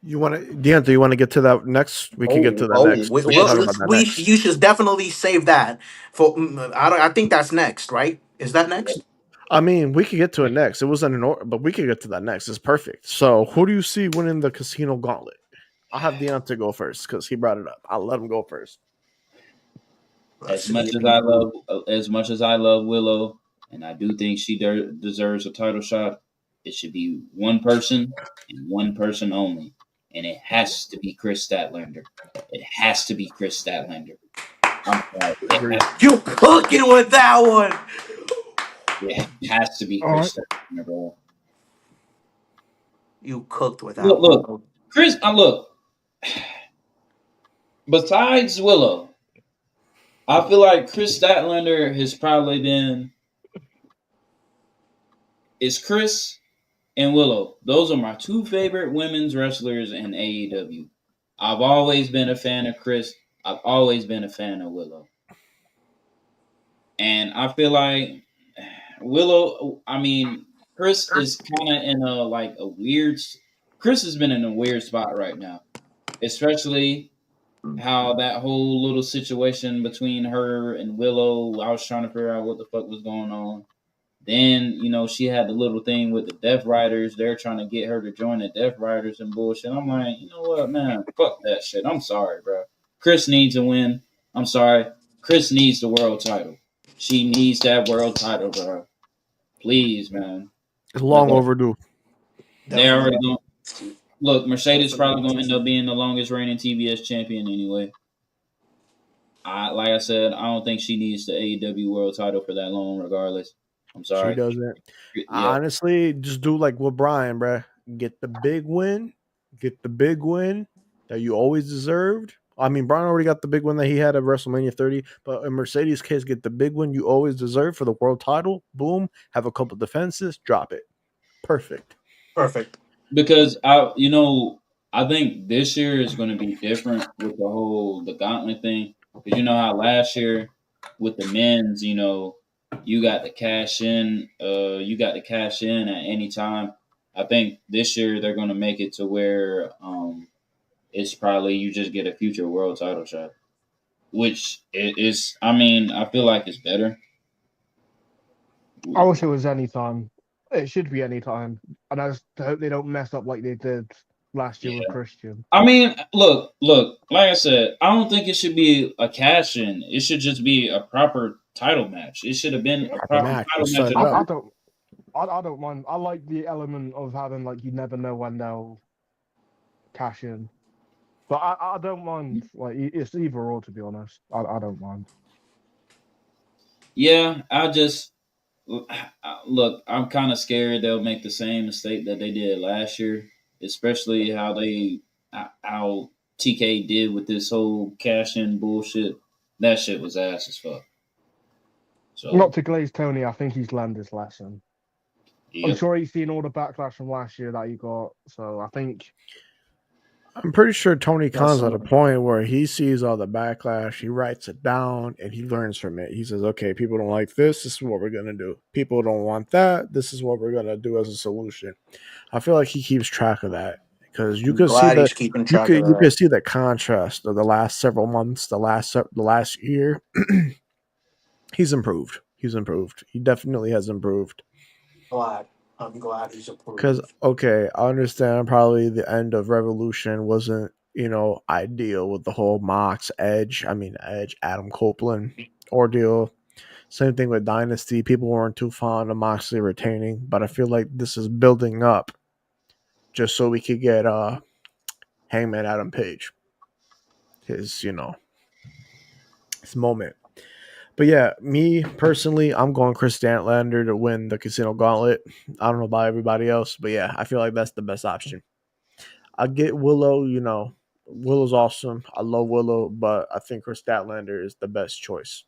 You want to, Deontay? You want to get to that next? We could get Oh, to that oh, next. We can talk Yes, about that we next. you should definitely save that for. I think that's next, right? Is that next? I mean, we could get to it next. It wasn't an order, but we could get to that next. It's perfect. So, who do you see winning the Casino Gauntlet? I'll have Deontay go first because he brought it up. I'll let him go first. Let's as see. much as I love Willow, and I do think she deserves a title shot. It should be one person and one person only, and it has to be Chris Statlander. It has to be Chris Statlander. I'm sorry, Agreed. You cooking with that one? it has to be All right. Chris Statlander, bro. You cooked with that Look, one, look, bro. Chris. I look. Besides Willow, I feel like Chris Statlander has probably been is Chris and Willow. Those are my two favorite women's wrestlers in AEW. I've always been a fan of Chris. I've always been a fan of Willow. And I feel like Willow, I mean, Chris is kind of in a like a weird Chris has been in a weird spot right now. Especially how that whole little situation between her and Willow, I was trying to figure out what the fuck was going on. Then, she had the little thing with the Death Riders. They're trying to get her to join the Death Riders and bullshit. I'm like, you know what, man? Fuck that shit. I'm sorry, bro. Chris needs a win. I'm sorry. Chris needs the world title. She needs that world title, bro. Please, man. It's But long overdue. they're Definitely. already going. Look, Mercedes probably going to end Definitely. up being the longest reigning TBS champion anyway. Like I said, I don't think she needs the AEW world title for that long, regardless. I'm She sorry. doesn't. Yeah, Honestly, just do like with Brian, bruh. Get the big win. Get the big win that you always deserved. I mean, Brian already got the big win that he had at WrestleMania 30, but in Mercedes' case, get the big win you always deserve for the world title. Boom. Have a couple defenses. Drop it. Perfect. Perfect. because I think this year is going to be different with the gauntlet thing. Because you know how last year with the men's, you got to cash in. You got to cash in at any time. I think this year they're going to make it to where it's probably you just get a future world title shot, which is. I mean, I feel like it's better. I wish it was any time. It should be any time. And I just hope they don't mess up like they did last year with Yeah. Christian. I mean, look. Like I said, I don't think it should be a cash in. It should just be a proper title match. It should have been a Proper proper match. title Just match. set it up. I don't. I don't mind. I like the element of having like you never know when they'll cash in. But I don't mind. Like it's either or, to be honest. I don't mind. Yeah, look. I'm kind of scared they'll make the same mistake that they did last year, especially how TK did with this whole cash in bullshit, that shit was ass as fuck. Not So, to glaze Tony, I think he's learned his lesson. I'm yep. sure he's seen all the backlash from last year that he got, so I think I'm pretty sure Tony That's Khan's at a point where he sees all the backlash, he writes it down, and he learns from it. He says, "Okay, people don't like this. This is what we're gonna do. People don't want that. This is what we're gonna do as a solution." I feel like he keeps track of that because you I'm could see glad the he's keeping track of you that. could see the contrast of the last several months, the last year. He's improved. He's improved. He definitely has improved. Glad. I'm glad he's Because approved. okay, I understand probably the end of Revolution wasn't ideal with the whole Edge Adam Copeland ordeal. Same thing with Dynasty. People weren't too fond of Moxley retaining, but I feel like this is building up just so we could get Hangman Adam Page his his moment. But yeah, me personally, I'm going Chris Statlander to win the Casino Gauntlet. I don't know about everybody else, but yeah, I feel like that's the best option. I get Willow, Willow's awesome. I love Willow, but I think Chris Statlander is the best choice.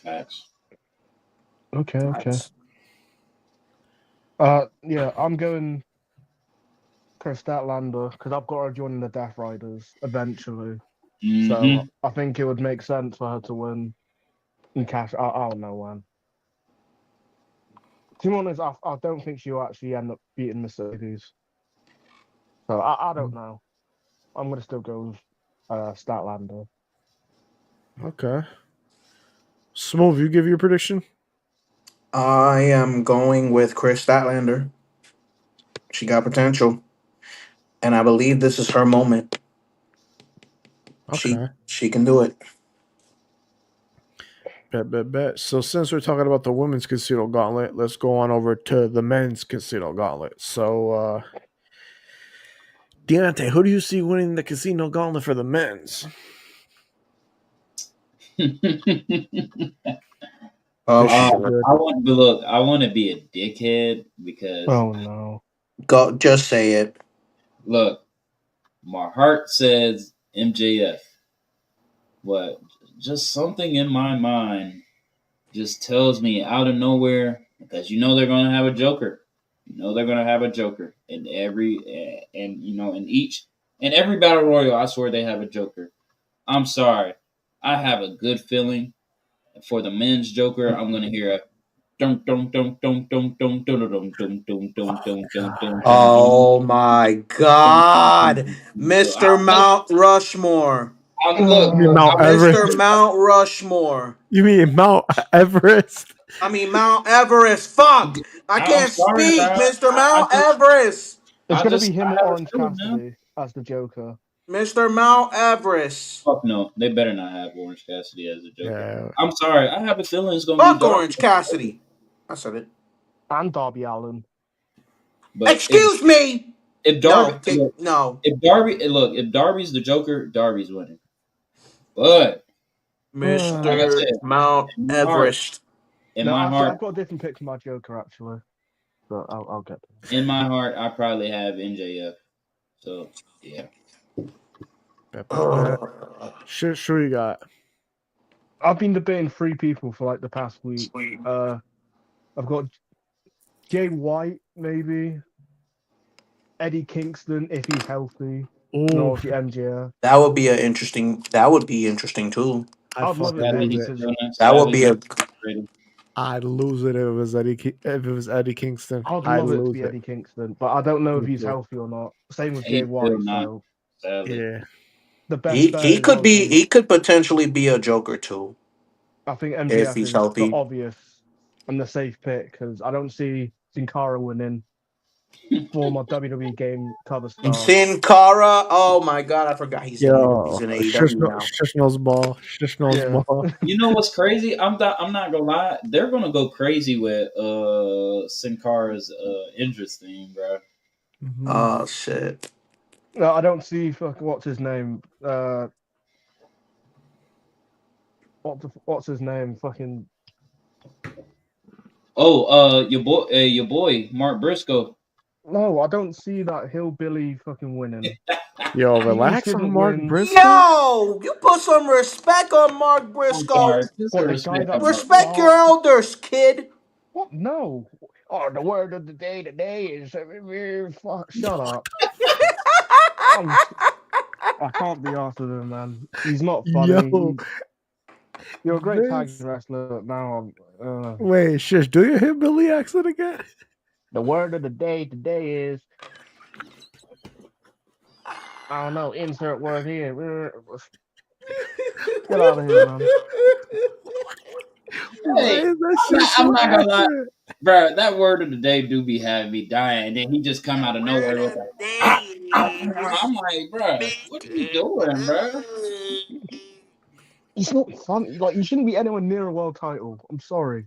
Facts. okay. Nice. Yeah, I'm going Chris Statlander because I've got her joining the Death Riders eventually. Mm-hmm. So I think it would make sense for her to win and cash. I don't know when. To be honest, I don't think she'll actually end up beating Mercedes. So I don't know. I'm gonna still go with Statlander. Okay. Smooth, you give your prediction? I am going with Chris Statlander. She got potential, and I believe this is her moment. She Okay. she can do it. Bet. So since we're talking about the women's casino gauntlet, let's go on over to the men's casino gauntlet. So Deontay, who do you see winning the casino gauntlet for the men's? Oh This should be shit! good. I want to look. I want to be a dickhead because Oh no. Go, just say it. look, my heart says MJF, but just something in my mind just tells me out of nowhere because they're gonna have a Joker. They're gonna have a Joker in every battle royal. I swear they have a Joker. I'm sorry, I have a good feeling for the men's Joker. I'm gonna hear a dum dum dum dum dum dum dum dum dum dum dum Oh dum dum dum dum gosh. dum. Oh my God, Mr. Mount Rushmore. Look, You mean Oh, Mount Mr. Everest? Mount Rushmore. You mean Mount Everest? I mean Mount Everest. Fuck! I I'm can't sorry, speak, man. Mr. I Mount just, Everest. it's gonna be I him and have a Orange feeling, man. Cassidy as the Joker. Mr. Mount Everest. Fuck no, they better not have Orange Cassidy as a Joker. Yeah. I'm sorry, I have a feeling it's gonna be Fuck Darby. Orange Cassidy. I said it. And Darby Allen. But Excuse me. if No, Darby look, no. if Darby's the Joker, Darby's winning. But like I Mr. said, Mount in my heart, Everest. in No, my actually, heart, I've got a different pick for my Joker actually, but I'll get to in my heart, I probably have MJF. So yeah, Bet. Sure you got. I've been debating three people for like the past week. I've got Jay White, maybe Eddie Kingston if he's healthy, and Oh, obviously MJF. That would be interesting. That would be interesting too. I'd I'd love it fucking for sadly lose Eddie he's it. because still That would sadly be he's a. rated. I'd lose it if it was Eddie Kingston. I'd I'd love it to lose be it. Eddie Kingston, but I don't know if Me he's too. healthy or not. Same with Jay He's still White, not, so sadly. Yeah. the best bet He is could be. obviously He could potentially be a Joker too I think if MJF he's is the healthy. obvious and the safe pick because I don't see Sin Cara winning former WWE game cover star. Sin Cara. Oh my God, I forgot he's Yo, in AEW now. Shush knows ball. Shush knows Yeah, ball. You know what's crazy? I'm not gonna lie. They're gonna go crazy with Sin Cara's interest theme, bro. Mhm. Oh shit. no, I don't see what's his name. What's his name? Fucking Oh, your boy Mark Briscoe. No, I don't see that hillbilly fucking winning. Yo, He relax on shouldn't Mark win. Briscoe. Yo, you put some respect on Mark I'm Briscoe. sorry. Put some What, the guy respect that on Mark. Respect your start? elders, kid. What? No. Oh, the word of the day today is fuck. Shut up. I'm. I can't be after him, man. He's not funny. Yo, You're a great tag this. wrestler, but now Wait, shush. Do your hillbilly accent again? the word of the day today is I don't know. Insert word here. Get out of here, man. Why Hey, is that shit I'm so not gonna lie, accurate? bro. That word of the day do be having me dying, and then he just come out of nowhere with a. I'm like, bro, what are you doing, bro? He's not funny. Like, he shouldn't be anywhere near a world title. I'm sorry.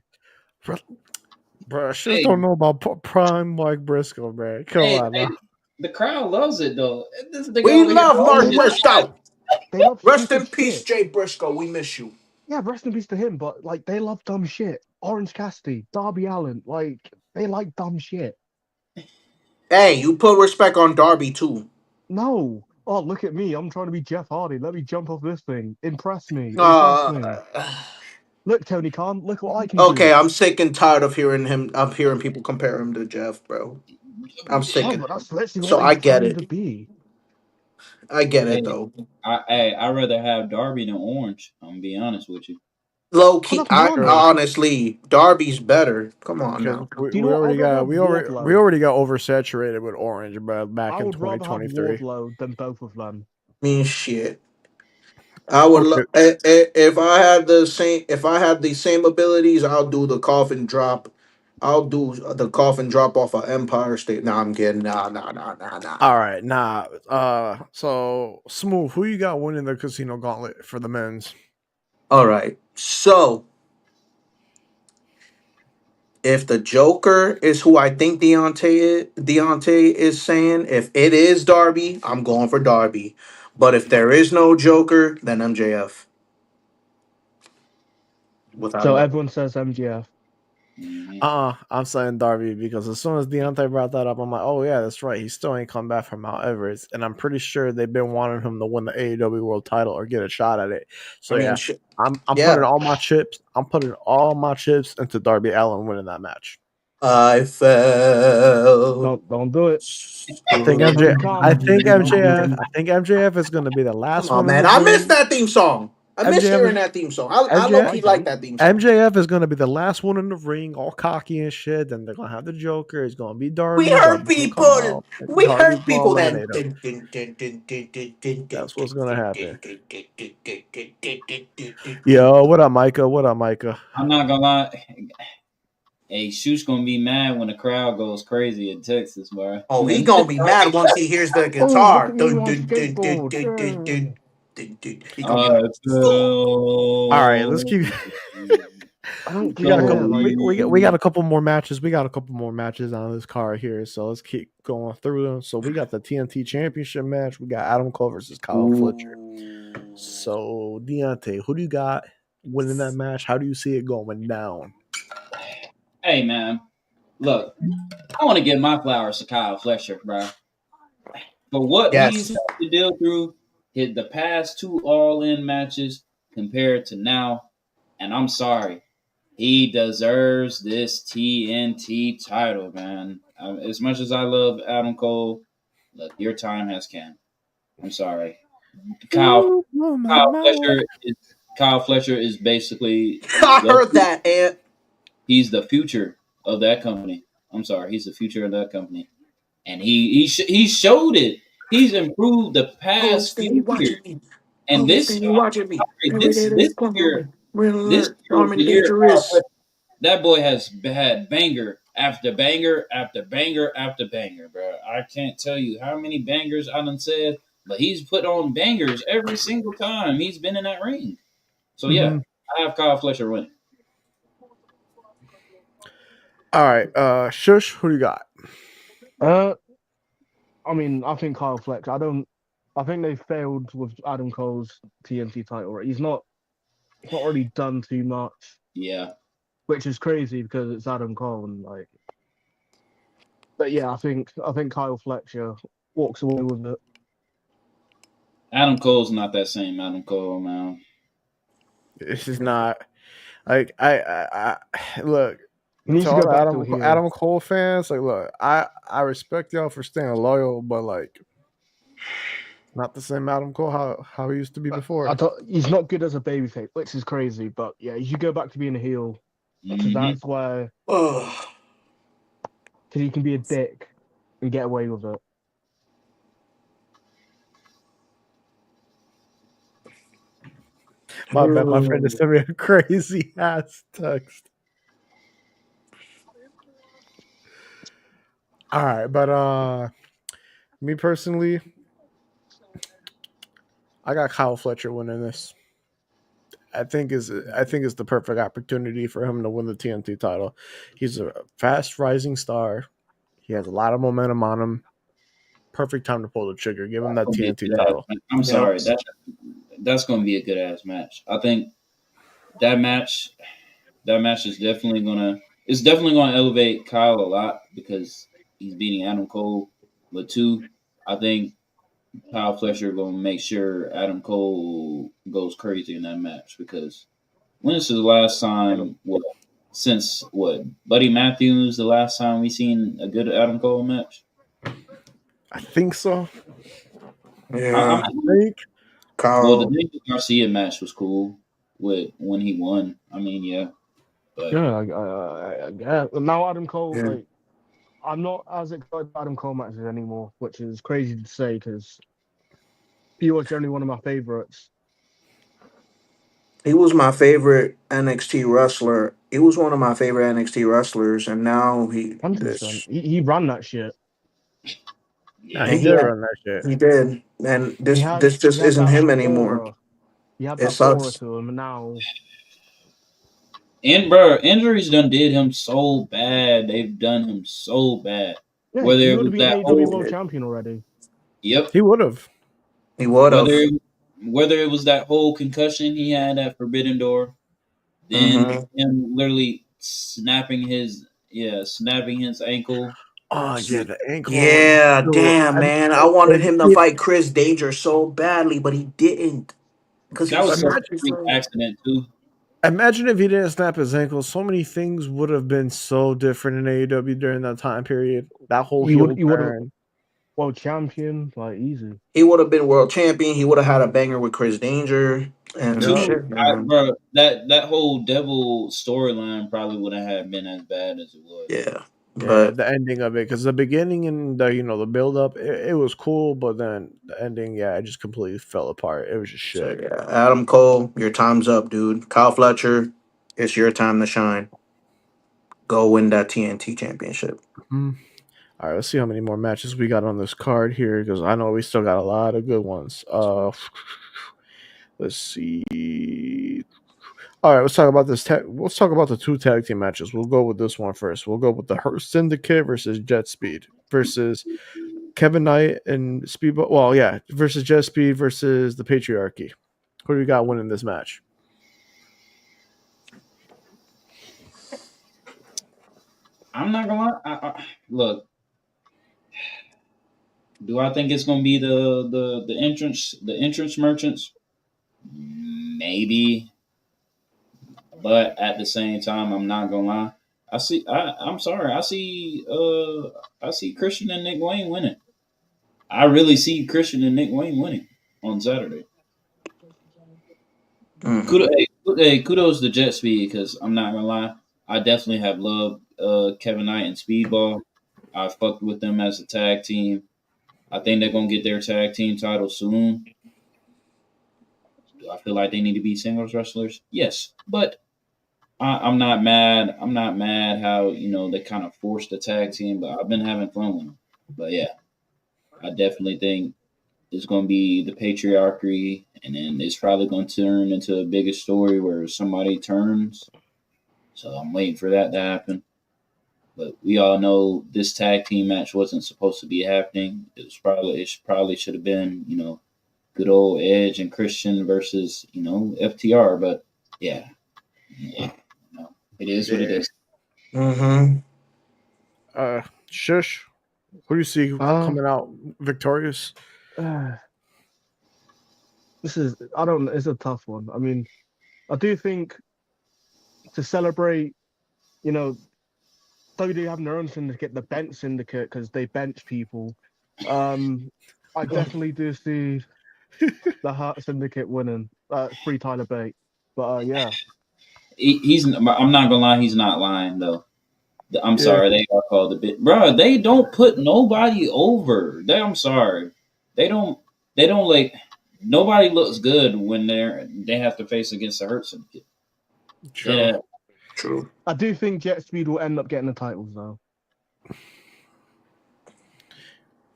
Bro, I just Hey, don't know about prime Mark Briscoe, bro. Come on hey, now. the crowd loves it though. This nigga We over here love They Mark rolling his love eyes. Briscoe. they love Rest stupid in peace, shit. Jay Briscoe. We miss you. Yeah, rest in peace to him, but like they love dumb shit. Orange Cassidy, Darby Allen, like they like dumb shit. Hey, you put respect on Darby too. No. Oh, look at me. I'm trying to be Jeff Hardy. Let me jump off this thing. Impress me. Impress me. Uh, Look, Tony Khan, look what I can okay, do. I'm sick and tired of hearing him. I'm hearing people compare him to Jeff, bro. I'm sick No, of but it. that's literally what So they I get claim to it. be. I get it Hey, though. I'd rather have Darby than Orange. I'm gonna be honest with you. Low I key, love I none. Sure. honestly, Darby's better. Come on Because now. we, Do you know we what? already I'd rather got have we Wardlow. already got oversaturated with Orange, bro, back I in would rather have 2023. Wardlow than both of them. Mean shit. I would Okay. if I had the same abilities, I'll do the coffin drop. I'll do the coffin drop off of Empire State. Nah, I'm kidding. Nah. All right, nah. So Smooth, who you got winning the Casino Gauntlet for the men's? All right. So if the Joker is who I think Deontay is saying, if it is Darby, I'm going for Darby. But if there is no Joker, then MJF without a So doubt. everyone says MGF. hmm I'm saying Darby because as soon as Deontay brought that up, I'm like, oh yeah, that's right. He still ain't come back from Mount Everest, and I'm pretty sure they've been wanting him to win the AEW World Title or get a shot at it. I So mean, yeah, I'm putting yeah. all my chips. I'm putting all my chips into Darby Allin winning that match. I fell. Don't do it. I think Tony I Khan. think Don't do it. MJF is going to be the Come last on, one in man. the I miss ring. that theme song. I miss MJF hearing is that theme song. I low MJF I key like don't. that theme song. MJF is going to be the last one in the ring, all cocky and shit. Then they're going to have the Joker. It's going to be We Darby. hurt Darby's going to come people. out. And We Darby's hurt going to people. Then. eliminate him. That's what's going to happen. Yo, what up, Micah? What up, Micah? I'm not gonna lie. Hey, Shoot's gonna be mad when the crowd goes crazy in Texas, bro. Oh, he When gonna be mad once he hears the Oh, look guitar. at me on skateboard. Yeah. He gonna be I like, "Fuck." All right, let's feel keep. I don't We got a couple. care. Like, We got a couple more matches. We got a couple more matches on this card here. So let's keep going through them. So we got the TNT Championship match. We got Adam Cole versus Kyle Fletcher. So Deontay, who do you got winning that match? How do you see it going down? Hey man, look, I want to give my flowers to Kyle Fletcher, bro. For what he's Yes. had to deal through hit the past two All In matches compared to now, and I'm sorry, he deserves this TNT title, man. As much as I love Adam Cole, look, your time has come. I'm sorry, Kyle. Ooh, oh my Kyle mouth. Fletcher is Kyle Fletcher is basically I heard that, and he's the future of that company. I'm sorry, he's the future of that company, and he showed it. He's improved the oh, past steady few years, watching me. and Oh, this steady watching me. Every day this they come my year way. Red this alert. year is Armed the and year of Kyle dangerous. Fletcher. That boy has had banger after banger after banger after banger, bro. I can't tell you how many bangers I done said, but he's put on bangers every single time he's been in that ring. So yeah, Mm-hmm. I have Kyle Fletcher winning. All right, Shush, who do you got? uh, I mean, I think Kyle Flex. I don't. I think they failed with Adam Cole's TNT title. Right? He's not really done too much, Yeah, which is crazy because it's Adam Cole and like But yeah, I think Kyle Fletcher walks away with it. Adam Cole's not that same Adam Cole, man. This is not like I look He needs to to all go the back to a heel. Adam Cole fans. Like, look, I respect y'all for staying loyal, but like, not the same Adam Cole how he used to be I before. don't, he's not good as a babyface, which is crazy. But yeah, he should go back to being a heel because Hmm. that's where Oh, because he can be a dick and get away with it. My bad, my friend just sent me a crazy ass text. All right, but me personally, I got Kyle Fletcher winning this. I think it's the perfect opportunity for him to win the TNT title. He's a fast rising star. He has a lot of momentum on him. Perfect time to pull the trigger. Give him That's that gonna be a TNT good ass title. match. I'm yep. sorry. That's gonna be a good ass match. I think that match that match is definitely gonna elevate Kyle a lot because he's beating Adam Cole. But two, I think Kyle Fletcher gonna make sure Adam Cole goes crazy in that match because when is the last time since Buddy Matthews the last time we seen a good Adam Cole match? I think so. I Yeah, Think well the Kyle. David Garcia match was cool with when he won. I mean yeah, but Yeah, yeah. Now Adam Cole, Yeah. like, I'm not as excited about Adam Cole matches anymore, which is crazy to say because he was generally one of my favorites. He was my favorite NXT wrestler. He was one of my favorite NXT wrestlers, and now 100%. He ran that shit. nah, yeah. he and did run that shit. he did, and He this he just had isn't that him anymore. aura. He had It that aura sucks. to him, and now And bro, injuries done did him so bad. They've done him so bad. yeah, Whether he it would was have been that AEW whole World Champion already. yep, He would have. He would whether have. it, whether it was that whole concussion he had at Forbidden Door, then Mm-hmm. him literally snapping his ankle. Oh yeah, the ankle. Yeah, Dude, damn, man. I wanted him to fight Chris Danger so badly, but he didn't because That he's was such such a a freak good. accident too. imagine if he didn't snap his ankle. So many things would have been so different in AEW during that time period. That whole heel He would have turn. World Champion, like easy. He would have been world champion. He would have had a banger with Chris Danger and Yeah. shit, man. Bro, that whole devil storyline probably wouldn't have been as bad as it was. Yeah, Yeah, but the ending of it, because the beginning and the build up, it was cool, but then the ending, yeah, it just completely fell apart. It was just so shit. yeah, Adam Cole, your time's up, dude. Kyle Fletcher, it's your time to shine. Go win that TNT championship. Mhm. All right, let's see how many more matches we got on this card here, because I know we still got a lot of good ones. Let's see. All right, let's talk about this. Let's talk about the two tag team matches. We'll go with this one first. We'll go with the Hurt Syndicate versus Jet Speed versus Kevin Knight and Speedball. Well, yeah, versus Jet Speed versus the Patriarchy. Who do you got winning this match? I'm not gonna lie. Look, do I think it's gonna be the entrance merchants? Maybe, but at the same time, I'm not gonna lie. I'm sorry. I see Christian and Nick Wayne winning. I really see Christian and Nick Wayne winning on Saturday. Mm. Kudos to Jet Speed because I'm not gonna lie. I definitely have loved Kevin Knight and Speedball. I fucked with them as a tag team. I think they're gonna get their tag team title soon. Do I feel like they need to be singles wrestlers? Yes, but I'm not mad. I'm not mad how they kind of forced the tag team, but I've been having fun with them. But yeah, I definitely think it's going to be the patriarchy, and then it's probably going to turn into a bigger story where somebody turns. So I'm waiting for that to happen. But we all know this tag team match wasn't supposed to be happening. It probably should have been good old Edge and Christian versus FTR. But yeah, it is what it Yeah. is. Mm-hmm. Shush. Who do you see Uh, coming out victorious? this is I don't. It's a tough one. I mean, I do think to celebrate, you know, WWE having their own syndicate, the bench syndicate, because they bench people. I definitely do see the Hart Syndicate winning. Free Tyler Bate, but yeah, He's. I'm not gonna lie. He's not lying though. I'm Yeah, sorry. They are called a bit, bro. They don't put nobody over. I'm sorry. They don't. They don't like. Nobody looks good when they have to face against a Hurt Syndicate. true. Yeah. True. I do think Jet Speed will end up getting the titles though.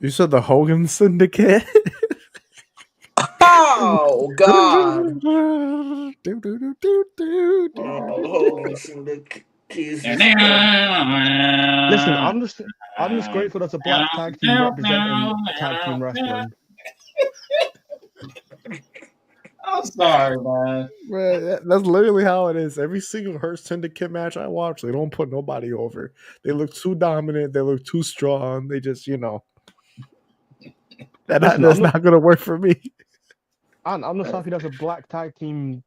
You said the Hogan Syndicate. Oh God. Do, do, do, do, do, do, Oh, do. Holy shit. Jesus Christ. Listen, I'm just grateful there's a black tag team representing tag team wrestling. I'm sorry, man. Man, that's literally how it is. Every single Hurt Syndicate match I watch, they don't put nobody over. They look too dominant. They look too strong. They just, Listen, that's not going to work for me. I'm just happy there's a black tag team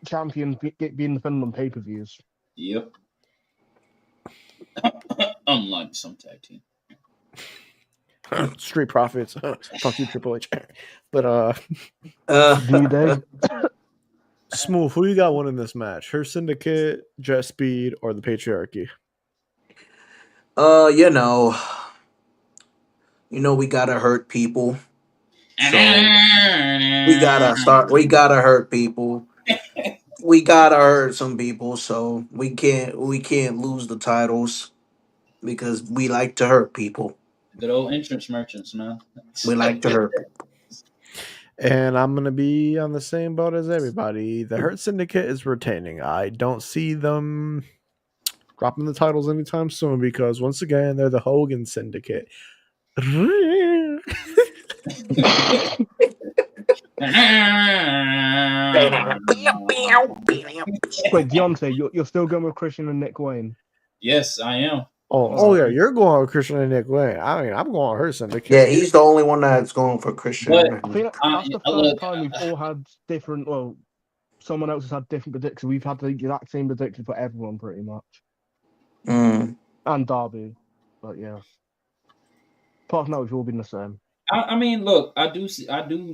champion being defended on pay-per-views. Yep. Unlike some tag team. Street Profits. Fuck you, Triple H. But New Day. Smooth, who you got winning this match? Her Syndicate, Jet Speed, or the Patriarchy? uh, you know, we gotta hurt people. So we gotta hurt people. We gotta hurt some people, so we can't lose the titles because we like to hurt people. Good old entrance merchants, man. We like to hurt people. And I'm gonna be on the same boat as everybody. The Hurt Syndicate is retaining. I don't see them dropping the titles anytime soon because once again they're the Hogan Syndicate. Wait, Deontay, you're still going with Christian and Nick Wayne? Yes, I am. Oh yeah, you're going with Christian and Nick Wayne. I mean, I'm going with Hurt Yeah, Syndicate. he's the only one that's going for Christian. But I think that's the first look, time we've all had different. Well, someone else has had different predictions. We've had the exact same prediction for everyone, pretty much, Mm. and Darby. But yeah, apart from that, we've all been the same. I mean, look, I do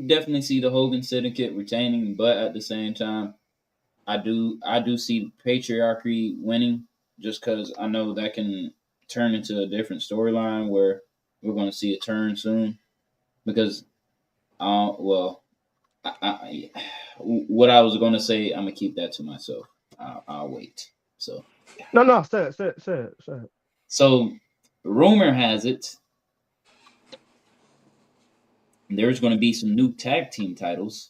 definitely see the Hogan Syndicate retaining, but at the same time, I do see patriarchy winning just because I know that can turn into a different storyline where we're going to see a turn soon. Because, well, what I was going to say, I'm gonna keep that to myself. I'll wait. So No, say it. so rumor has it there's going to be some new tag team titles,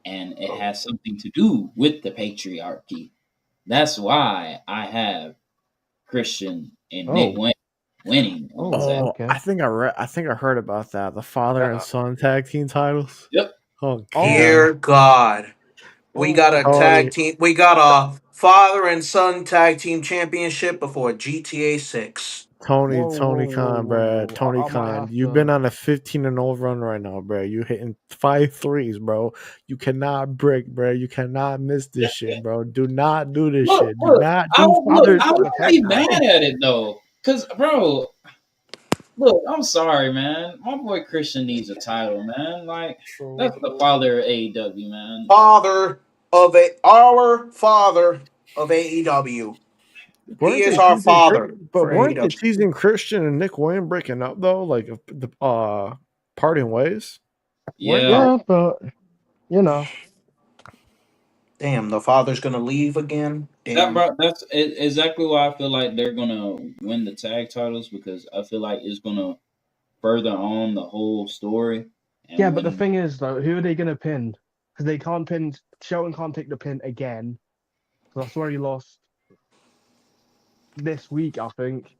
and it has something to do with the patriarchy. That's why I have Christian and Nick Oh. Wayne winning on Oh, Saturday. okay. I think I heard about that. The father and son tag team titles. Yep. Oh, Dear God, we got a Tony, tag team. We got a father and son tag team championship before GTA 6. Tony Khan, bruh. Tony I might Khan. have You've been to. on a 15-0 run right now, bruh. You hitting 5 threes, bro. You cannot break, bruh. You cannot miss this shit, bro. Do not do this Look, shit. Do not I do I'm look, just I fathers. got won't the be tag. mad at it though, cause bro, look, I'm sorry, man. My boy Christian needs a title, man. Like that's the father of AEW, man. Our father of AEW. He Weren't is they our teasing? father But for weren't they AEW. teasing Christian and Nick Wayne breaking up though? Like the parting ways. Weren't Yeah, they? Yeah, but you know, Damn, the father's gonna leave again. Damn. that's exactly why I feel like they're gonna win the tag titles because I feel like it's gonna further on the whole story. yeah. And But the when thing is, though, who are they gonna pin? Because they can't pin. Shelton can't take the pin again. Because I swear he lost this week, I think.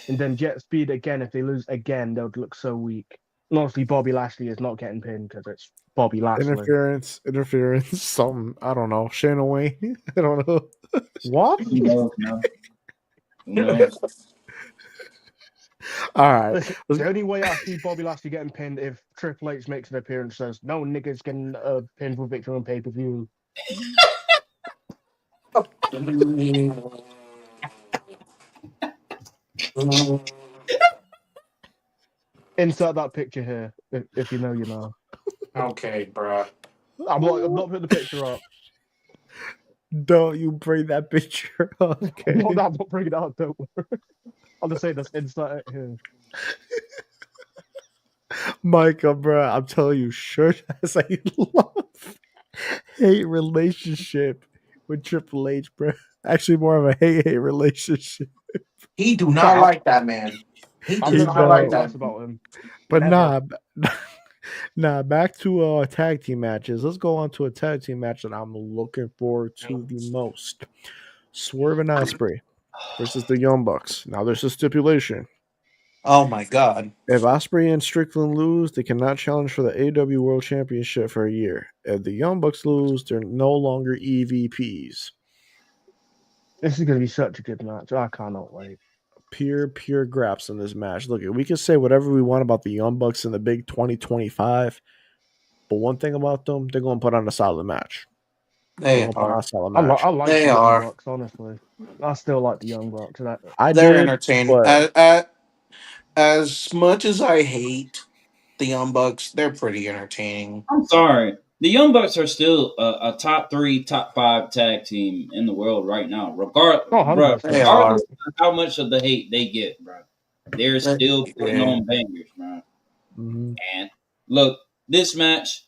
And then Jet Speed again. If they lose again, they would look so weak. And obviously, Bobby Lashley is not getting pinned because it's Bobby Lashley. Interference, something. I don't know. Shayna Wayne. I don't know. What? who knows, man? Who knows? All right. Listen, the only way I see Bobby Lashley getting pinned if Triple H makes an appearance and says no niggas getting pinned for victory on pay-per-view. Insert that picture here, if you know, you know. Okay, bruh. I'm not putting the picture up. Don't you bring that picture up, okay? I'm not bringing it up, don't worry. I'll just say this, insert it here. Micah, bro, I'm telling you, Shirt has a love-hate relationship with Triple H, bro. Actually, more of a hate-hate relationship. He do not Nah, like that man. He I've does He never not said like anything don't. that. nice about him. But Never. nah, back to tag team matches. Let's go on to a tag team match that I'm looking forward to the most. Swerve and Osprey versus the Young Bucks. Now there's a stipulation. Oh my god. If Osprey and Strickland lose, they cannot challenge for the AEW World Championship for a year. If the Young Bucks lose, they're no longer EVPs. This is going to be such a good match. I cannot wait. Pure graps in this match. Look, we can say whatever we want about the Young Bucks in the big 2025, but one thing about them, they're going to put on a solid match. They're They going to put on a are. solid I match. like They the Young are. Bucks, honestly. I still like the Young Bucks. I They're did, entertaining. but As much as I hate the Young Bucks, they're pretty entertaining. I'm sorry. The Young Bucks are still a top 3, top 5 tag team in the world right now. Oh, They 100%. are. Regardless of how much of the hate they get, bro, they're still putting Yeah. on bangers, bro. mhm. And look, this match,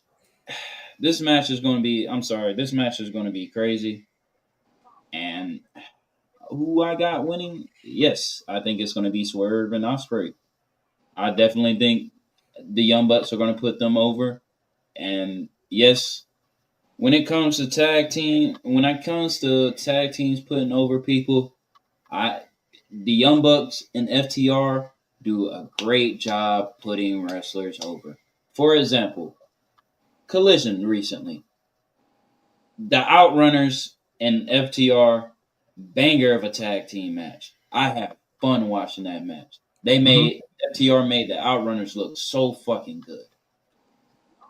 this match is going to be. I'm sorry, this match is going to be crazy. And who I got winning? Yes, I think it's going to be Swerve and Osprey. I definitely think the Young Bucks are going to put them over. And yes, when it comes to tag teams putting over people, the Young Bucks and FTR do a great job putting wrestlers over. For example, Collision recently, the Outrunners and FTR banger of a tag team match. I had fun watching that match. FTR made the Outrunners look so fucking good.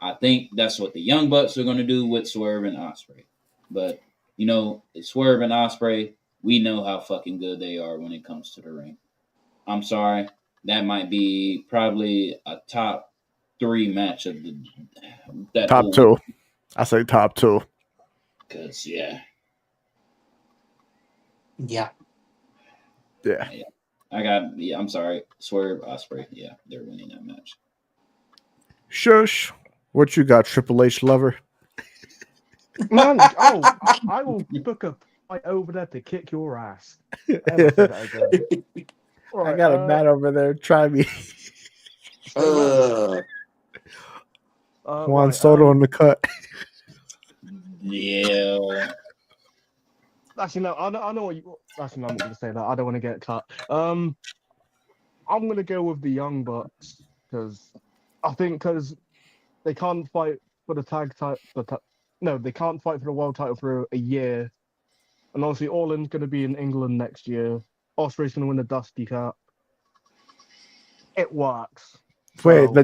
I think that's what the Young Bucks are going to do with Swerve and Osprey. But Swerve and Osprey, we know how fucking good they are when it comes to the ring. I'm sorry, that might be probably a top 3 match of that Top whole. two. I say top two. Because yeah, Yeah. Yeah. I'm sorry, Swerve Osprey. Yeah, they're winning that match. Shush. What you got, Triple H lover? Man, I will book a fight over there to kick your ass. Never say that again. All I right, got a bat over there. Try me. stay where? Uh, Juan Right, Soto in the cut. Yeah. actually, no, I know what you. Actually, no, I'm not going to say that. I don't want to get cut. I'm going to go with the Young Bucks because they can't fight for the tag title. No, they can't fight for the world title for a year. And obviously, All In's going to be in England next year. Osprey's going to win the Dusty Cup. It works. Wait, So,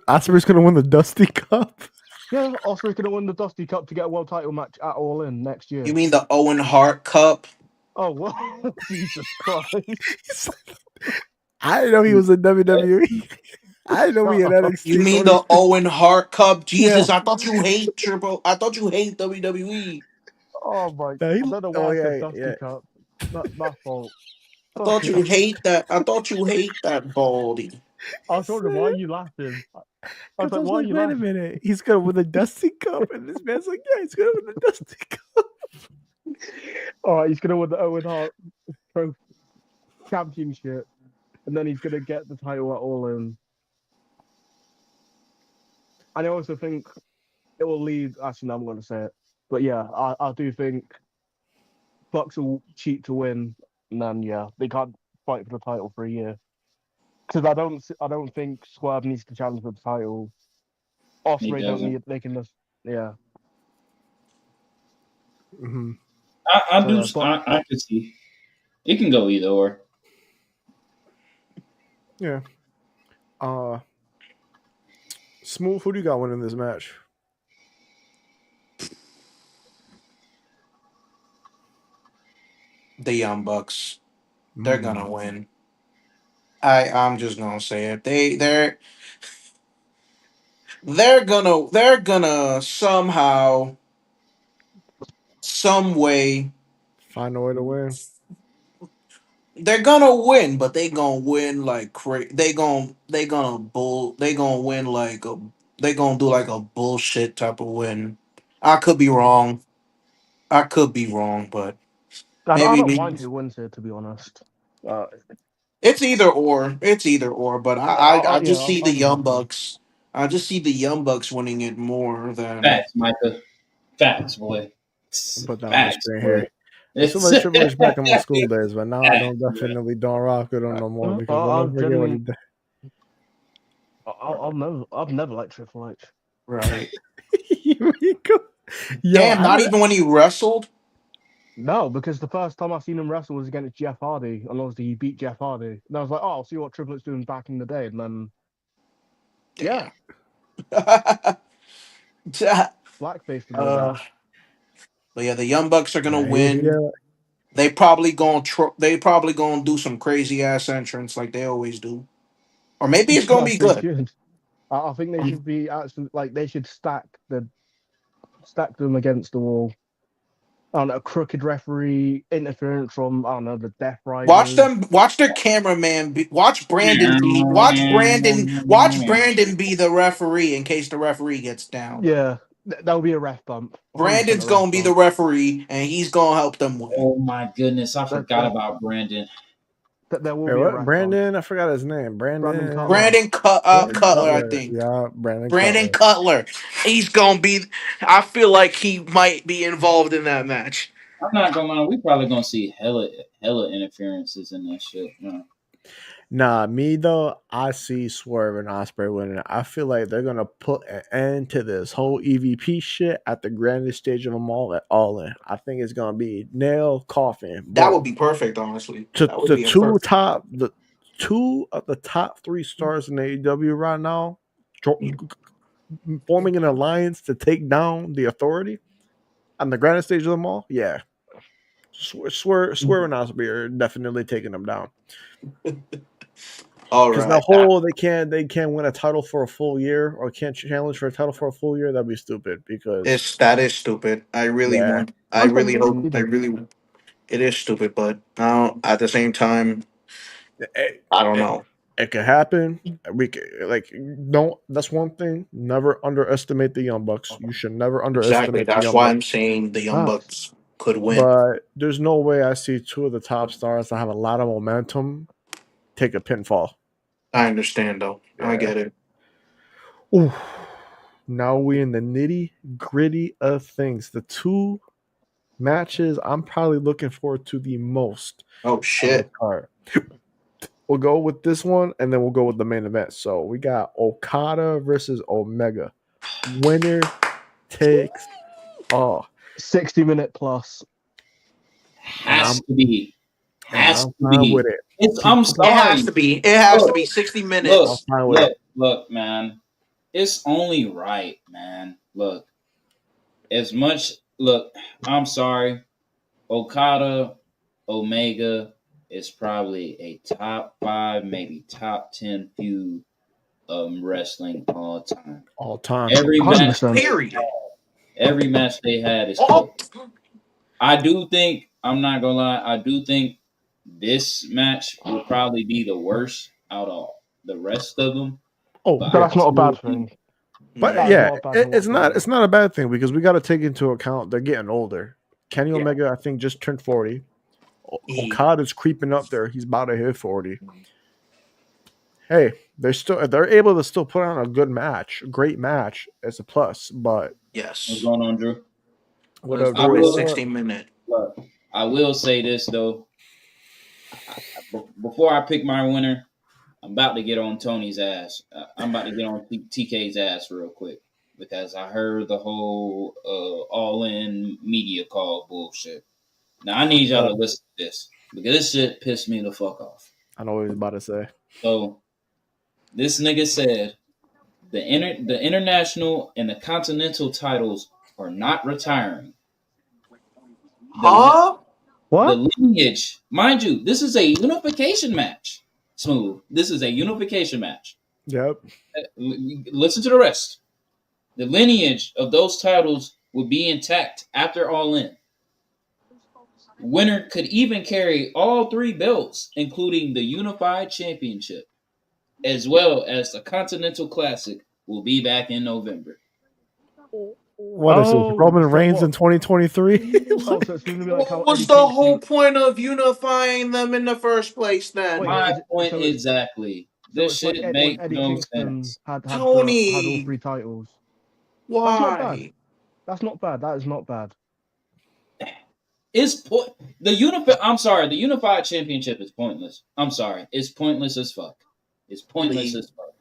Osprey's gonna win the Dusty Cup. yeah, Osprey's going to win the Dusty Cup to get a world title match at All In next year. you mean the Owen Hart Cup? Oh, well, Jesus Christ. I didn't know he was in WWE. I didn't know he had You NXT. mean the Owen Hart Cup? Yeah. Jesus, I thought you hate I thought you hate WWE. Oh, my. No, I don't know oh why I said yeah, Dusty yeah. Cup. My fault. I thought you hate that. I thought you hate that baldy. I was wondering, why are you laughing? I was Because I like, was why are like, you wait a laughing? minute, he's gonna win the Dusty Cup, and this man's like, yeah, he's gonna win the Dusty Cup. All right, he's going to win the Owen Hart Pro Championship, and then he's going to get the title at All In. And I also think it will lead. Actually, no, I'm going to say it. But yeah, I do think Bucks will cheat to win, and then yeah, they can't fight for the title for a year. Because I don't think Swerve needs to challenge for the title. He Osprey don't doesn't. need. They can just yeah. Mm-hmm. I So do. yeah, but I can see. It can go either or. Yeah. Uh, Smooth. Who do you got winning this match? The Young Bucks, they're gonna Mm, win. I'm just gonna say it. They're gonna somehow, some way, find a way to win. they're gonna win, but they gonna win like they gonna win like they gonna do like a bullshit type of win. I could be wrong. I could be wrong, but I maybe don't mind who wins here, to be honest. Uh, it's either or. It's either or. But I yeah, just see the I'm Young indifferent. Bucks. I just see the Young Bucks winning it more than. Facts, Micah. Facts, boy. Put that on the Facts, screen boy. here. Used to It's like Triple H back in my school days, but now I facts, don't boy. definitely don't rock with him no more because we'll I'll never forget what he generally, did. I've never liked Triple H. Right. Yo, Damn, not even when he wrestled. No, because the first time I seen him wrestle was against Jeff Hardy, and obviously he beat Jeff Hardy. And I was like, oh, I'll see what Triple H doing back in the day. And then, yeah, Damn. blackface for no uh, gash. but yeah, the Young Bucks are gonna yeah, win. They probably gonna do some crazy ass entrance like they always do, or maybe it's gonna As be they good. should. I think they should be actually like they should stack them against the wall. I don't know, crooked referee interference from I don't know the Death Watch Riders. them. Watch their cameraman. Watch Brandon be. Watch Brandon. Watch Brandon be the referee in case the referee gets down. Yeah, that would be a ref bump. 100% Brandon's a ref gonna be the bump. referee, and he's gonna help them win. Oh my goodness, I That, forgot that, about Brandon. that there will Wait, be a what? ref bump. Brandon? I forgot his name. Brandon Cutler. Brandon. Brandon Cutler, I Cutler. think. Yeah, Brandon Brandon Cutler. Cutler. He's gonna be. I feel like he might be involved in that match. I'm not gonna lie, we probably gonna see hella interferences in that shit. No. Nah, me though, I see Swerve and Osprey winning. I feel like they're gonna put an end to this whole EVP shit at the grandest stage of them all at All In. I think it's gonna be nail coffin, That would boom. be perfect, honestly. To That would the be a perfect. two of the top three stars in AEW right now, forming an alliance to take down the Authority on the grandest stage of them all. Yeah, Swerve and Osprey are definitely taking them down. All Because the right. whole they can't win a title for a full year or can't challenge for a title for a full year, that'd be stupid. Because That is stupid. I really yeah, want. I I'm really thinking hope. I maybe. really. It is stupid, but now at the same time, it, I don't it, know. it could happen. We could, like don't. That's one thing. Never underestimate the Young Bucks. You should never Exactly. underestimate the That's Young why Bucks. I'm saying the Young Facts. Bucks could win. But there's no way I see two of the top stars that have a lot of momentum take a pinfall. I understand, though. I Yeah. get it. Ooh. Now we in the nitty gritty of things. The two matches I'm probably looking forward to the most Oh on the shit. card. We'll go with this one, and then we'll go with the main event. So we got Okada versus Omega. Winner takes all, 60-minute plus. and Has I'm to be. and Has I'm to fine be. with it. I'm It has sorry. to be. It has to Look, be 60 I'm look, minutes. fine with it. look, man. It's only right, man. Look, as much look, I'm sorry. Okada, Omega is probably a top five, maybe top 10 feud wrestling all time. All time. Every match, 100%. Period. every match they had is Oh, cooked. I do think I'm not gonna lie. I do think this match will probably be the worst out of the rest of them. Oh But But I yeah, that's not a still bad think thing. but That is mm, yeah, not a bad thing it's not. whatsoever. It's not a bad thing because we got to take into account they're getting older. Kenny yeah. Omega, I think, just turned 40. He, Okada's creeping up there. He's about to hit 40. Hey, they're able to still put on a good match, great match. It's a plus. But what's yes. going on, Drew. what Let's up, I do it. Drew? will. 60 minute. Look, I will say this though. Before I pick my winner, I'm about to get on Tony's ass. I'm about to get on TK's ass real quick because I heard the whole all-in media call bullshit. Now I need y'all to listen to this because this shit pissed me the fuck off. I know what he's about to say. So This nigga said the international and the continental titles are not retiring. The Huh? the What? lineage, mind you, this is a unification match. Smooth. This is a unification match. Yep. Listen to the rest. The lineage of those titles will be intact after All In. Winner could even carry all three belts, including the Unified Championship, as well as the Continental Classic, will be back in November. What is this? Oh, Roman so Reigns what? in 2023? Oh, so it's going to be like how What was Eddie the whole Kingston. point of unifying them in the first place then? Wait, My is it, point so exactly. so This it's like shit when makes Eddie no Kingston sense. had all Tony, three titles. That's not bad. why? That's not bad. That is not bad. I'm sorry, the Unified Championship is pointless. I'm sorry, it's pointless as fuck. It's pointless Lee, as fuck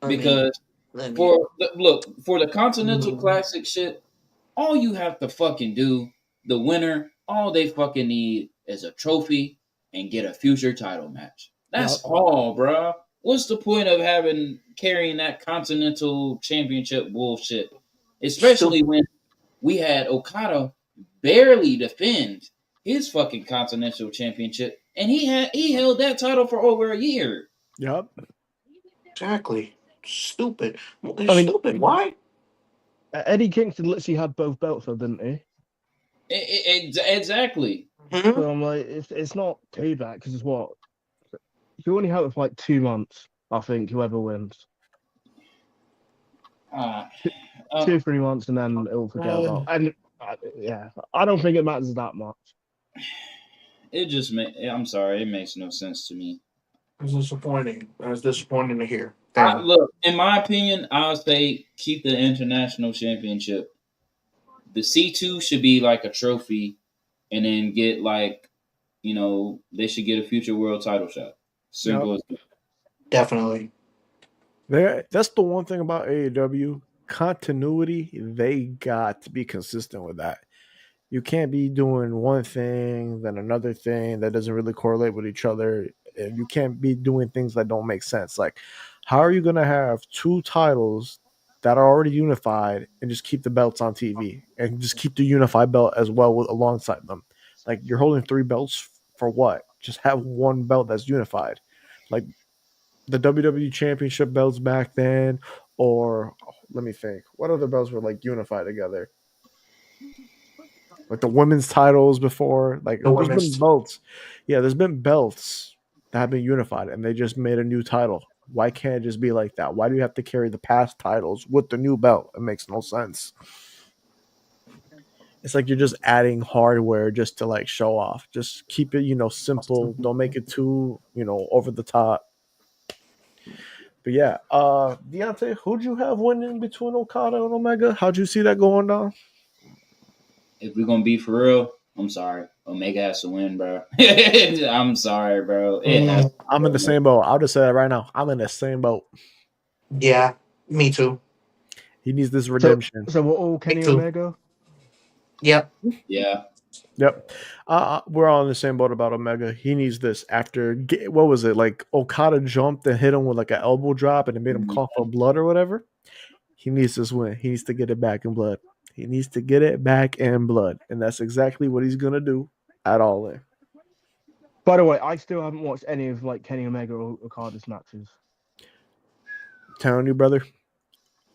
let me, because let me. for the Continental Mm. Classic shit, all you have to fucking do, the winner, all they fucking need is a trophy and get a future title match. That's Yep. all, bruh. What's the point of having carrying that Continental Championship bullshit? Still, Especially when we had Okada barely defend his fucking Continental Championship, and he held that title for over a year. Yep. exactly. Stupid. I It's mean, stupid. Why? Eddie Kingston literally had both belts, though, didn't he? Exactly. Hmm? So I'm like, it's not too bad because it's what you only have it for like 2 months. I think whoever wins Uh, two, uh, 2 3 months, and then it'll forget about. And yeah, I don't think it matters that much. I'm sorry, it makes no sense to me. It's disappointing. It's disappointing to hear. Damn. Look, in my opinion, I'll say keep the international championship. The C2 should be like a trophy, and then get like, they should get a future world title shot. Yep. Simple as that. Definitely. That's the one thing about AEW continuity. They got to be consistent with that. You can't be doing one thing, then another thing that doesn't really correlate with each other. And you can't be doing things that don't make sense. Like, how are you going to have two titles that are already unified and just keep the belts on TV and just keep the unified belt as well alongside them? Like, you're holding three belts for what? Just have one belt that's unified. Like, the WWE Championship belts back then, or let me think, what other belts were like unified together? Like the women's titles before, like The there's been women's. belts. Yeah, there's been belts that have been unified, and they just made a new title. Why can't it just be like that? Why do you have to carry the past titles with the new belt? It makes no sense. It's like you're just adding hardware just to like show off. Just keep it, simple. Don't make it too, over the top. But yeah, Deontay, who'd you have winning between Okada and Omega? How'd you see that going down? If we're gonna be for real, I'm sorry. Omega has to win, bro. I'm sorry, bro. It has Mm, to I'm in the go. same boat. I'll just say that right now. I'm in the same boat. yeah, me too. He needs this So redemption. so we're all Me Kenny too. Omega. Yep. Yeah. Yep. We're all in the same boat about Omega. He needs this after, what was it? Like Okada jumped and hit him with like an elbow drop and it made him cough for blood or whatever. He needs this win. He needs to get it back in blood. He needs to get it back in blood. And that's exactly what he's going to do at All In. By the way, I still haven't watched any of like Kenny Omega or Okada's matches. Telling you, brother,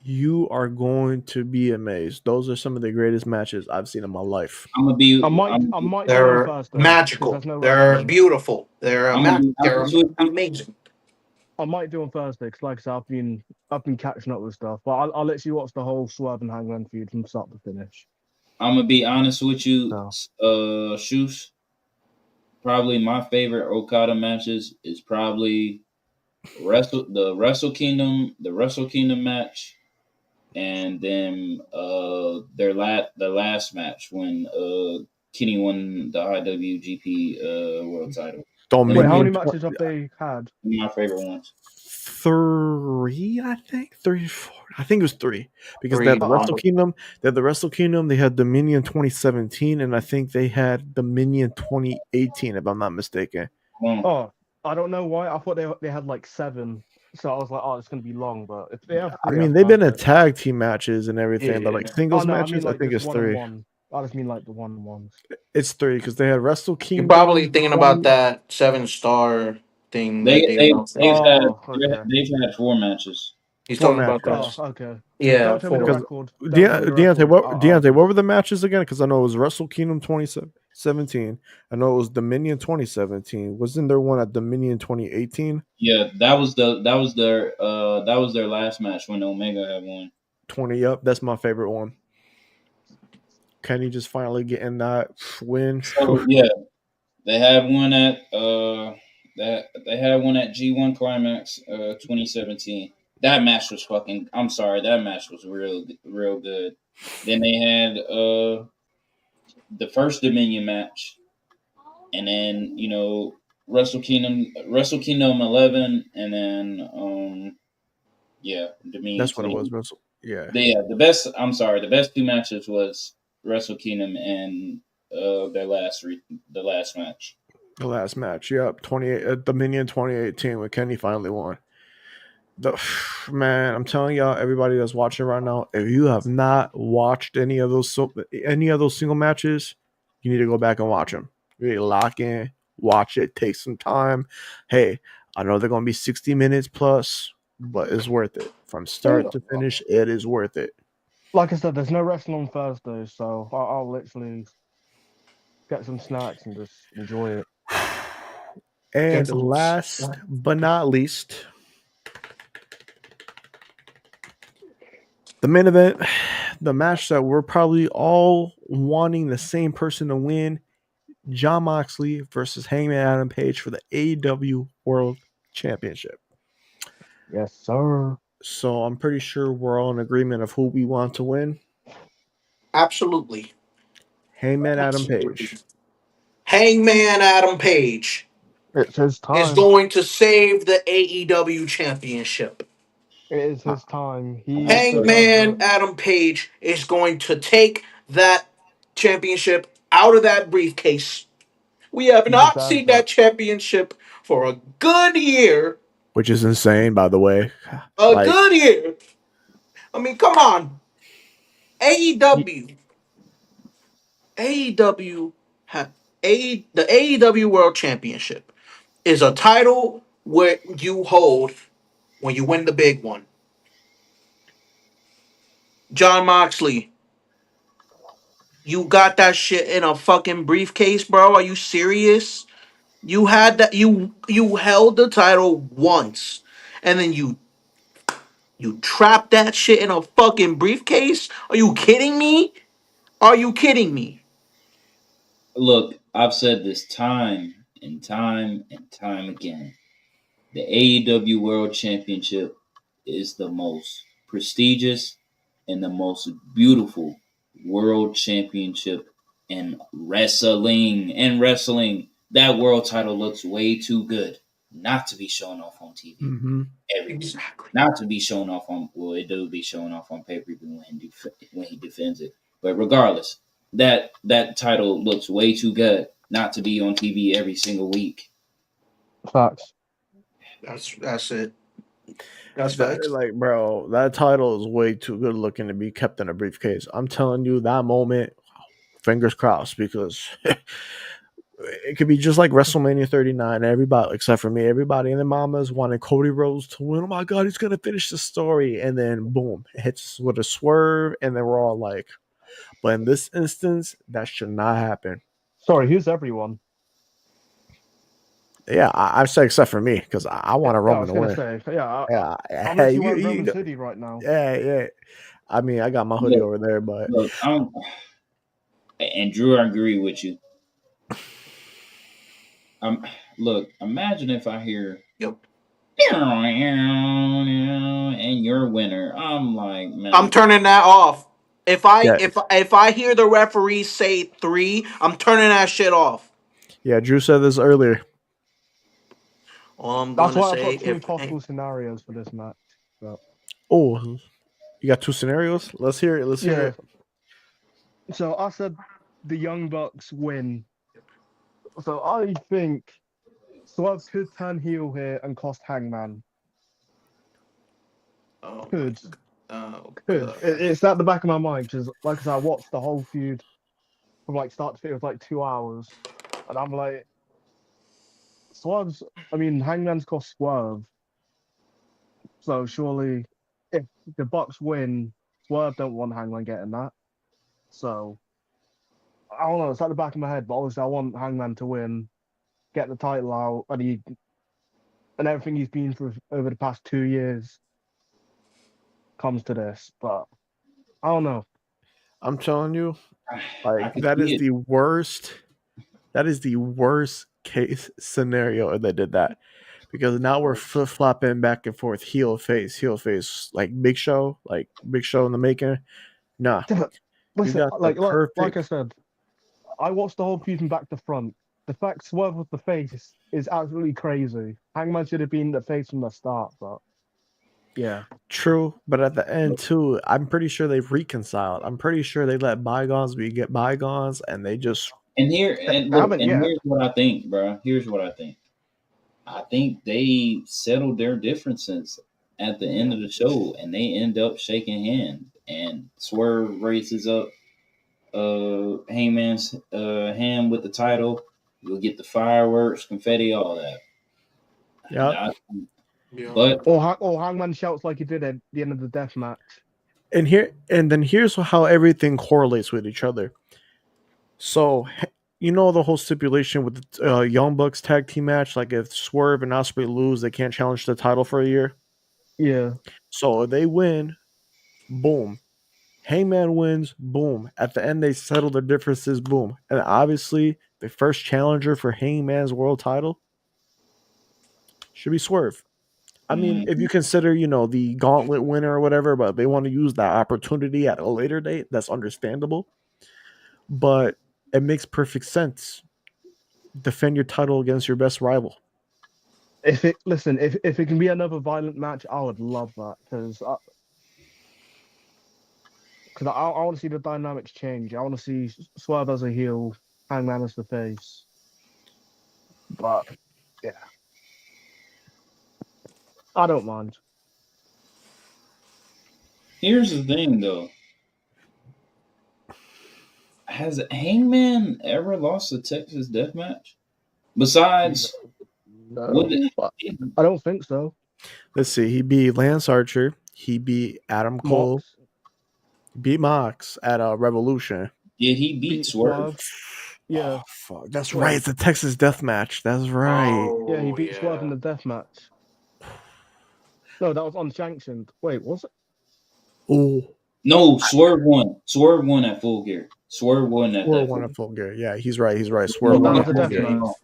you are going to be amazed. Those are some of the greatest matches I've seen in my life. I'm gonna be. I might do them They're first though, because magical. there's no They're wrestling. beautiful. They're I'm gonna be they're honest with you. amazing. I might do them Thursday because, like I said, I've been catching up with stuff. But I'll let you watch the whole Swerve and Hangman feud from start to finish. I'm gonna be honest with you. So Shoes. Probably my favorite Okada matches is probably the Wrestle Kingdom match, and then the last match when Kenny won the IWGP World Title. wait, how many Dominion matches have they had? My favorite ones. three, I think. Three, four. I think it was three. Because they had Three. the Wrestle Kingdom. They had the Wrestle Kingdom. They had Dominion 2017. And I think they had Dominion 2018, if I'm not mistaken. Um, Oh, I don't know why. I thought they had like 7. So I was like, oh, it's gonna be long, but if they have I three, mean, I'm they've been in perfect. tag team matches and everything, but like Yeah. Oh singles no, I mean matches, I like think just it's one on 3. one. I just mean like the one on ones. It's 3 because they had Wrestle You're probably Kingdom thinking about 20. that 7-star thing They that they they announced. they've had Oh, okay. they've had 4 matches. He's Four talking about Oh, that. matches. okay. Yeah, Don't tell me the 'Cause 4. record. Don't tell me the record. Deontay, what were the matches again? Because I know it was Wrestle Kingdom 2017. I know it was Dominion 2017. Wasn't there one at Dominion 2018? Yeah, that was their last match when Omega had won. 20 up. That's my favorite one. Kenny just finally getting that win. So yeah, they had one at they had one at G1 Climax 2017. That match was fucking. I'm sorry, that match was real good. Then they had the first Dominion match, and then Wrestle Kingdom 11, and then yeah, Dominion That's what it 20. was. Yeah, The best. I'm sorry, the best 2 matches was Wrestle Kingdom and the last match. the last match. Yep, 28 Dominion 2018 when Kenny finally won. The man, I'm telling y'all, everybody that's watching right now, if you have not watched any of those single matches, you need to go back and watch them. Really lock in, watch it, take some time. Hey, I know they're gonna be 60 minutes plus, but it's worth it from start to finish. It is worth it. Like I said, there's no wrestling on Thursday, so I'll literally get some snacks and just enjoy it. Get And some. last but not least, the main event, the match that we're probably all wanting the same person to win, John Moxley versus Hangman Adam Page for the AEW World Championship. Yes, sir. So I'm pretty sure we're all in agreement of who we want to win. Absolutely. Hangman Adam Absolutely. Page. Hangman Adam Page It's his is time. going to save the AEW championship. It is Uh, his time. He Look, deserves it. Hangman Adam Page is going to take that championship out of that briefcase. We have He not deserves seen it. that championship for a good year. Which is insane, by the way. A Like, good year. I mean, come on. He, AEW. AEW the AEW World Championship is a title where you hold when you win the big one. John Moxley, you got that shit in a fucking briefcase, bro. Are you serious? You had that you held the title once and then you trapped that shit in a fucking briefcase? Are you kidding me? Are you kidding me? look, I've said this time and time and time again. The AEW World Championship is the most prestigious and the most beautiful world championship in wrestling. In wrestling, that world title looks way too good not to be shown off on TV mhm. every week. Exactly. Not to be shown off on, well, it do be shown off on pay per view when he defends it. But regardless, that title looks way too good not to be on TV every single week. facts. That's it. That's That, facts. like, bro, that title is way too good looking to be kept in a briefcase. I'm telling you, that moment, fingers crossed, because it could be just like WrestleMania 39. Everybody, except for me, everybody and their mamas wanted Cody Rhodes to win. Oh my God, he's going to finish the story. And then, boom, it hits with a swerve. And then we're all like, but in this instance, that should not happen. Sorry, who's everyone? Yeah, I say except for me, because I want a Yeah, I Roman was to gonna win. say, Yeah, I'm hey, literally wearing Roman's hoodie right now. yeah. I mean, I got my hoodie Look, over there, but look, and Drew, I agree with you. Look, imagine if I hear Yep. and your winner. I'm like, I'm man, turning that off. If I yeah, if I hear the referee say 3, I'm turning that shit off. yeah. Drew said this earlier. All I'm That's gonna why I've say got two if possible scenarios for this match. But Oh, you got two scenarios. Let's hear it. Let's hear yeah, it. so I said the Young Bucks win. So I think Swerve could turn heel here and cost Hangman. Oh my. Could Oh could. god. It's at the back of my mind because, like I said, I watched the whole feud from like start to finish. It was like 2 hours, and I'm like, Swerve's. I mean, Hangman's cost Swerve, so surely if the Bucks win, Swerve don't want Hangman getting that. So I don't know. It's at the back of my head, but obviously I want Hangman to win, get the title out, and everything he's been through over the past 2 years comes to this. But I don't know. I'm telling you, I like can see it. that is the worst case scenario if they did that. Because now we're flip flopping back and forth, heel face, like Big Show in the making. Nah, Yeah, but you listen, got the like I perfect. said, I watched the whole feud from back to front. The fact Swerve with the face is absolutely crazy. Hangman should have been the face from the start, but yeah. True, but at the end too, I'm pretty sure they've reconciled. I'm pretty sure they let bygones be get bygones, and they just And here I and look, haven't and yet. here's what I think, bro. Here's what I think. I think they settled their differences at the end of the show, and they end up shaking hands. And Swerve races up Heyman's hand with the title. You'll get the fireworks, confetti, all that. And yeah. Yeah. but Or Hangman shouts like he did at the end of the death match. And then here's how everything correlates with each other. So you know the whole stipulation with the Young Bucks tag team match, like if Swerve and Osprey lose, they can't challenge the title for a year. Yeah. So if they win, boom. Hangman wins, boom. At the end, they settle their differences, boom. And obviously, the first challenger for Hangman's world title should be Swerve. I mean, if you mm, consider, the gauntlet winner or whatever, but they want to use that opportunity at a later date, that's understandable. But it makes perfect sense. Defend your title against your best rival. If it listen, if it can be another violent match, I would love that because I want to see the dynamics change. I want to see Swerve as a heel, Hangman as the face. But yeah, I don't mind. here's the thing, though. Has Hangman ever lost a Texas death match? Besides, would No, I don't think so. Let's see. He beat Lance Archer. He beat Adam Cole. Mox Beat Mox at Revolution. did he beat beat Swerve? Swerve. Oh Yeah. fuck! That's right. Wait. It's a Texas Death Match. That's right. Yeah, he Oh beat Swerve in yeah. the death match. No, that was unsanctioned. Wait, was it? Oh, No, Swerve won. Swerve won at Full Gear. Swerve won at Swerve that won Full a Gear. full gear. Yeah, he's right. He's right. He Swerve But that won won a was at a full Full death Gear. gear. match.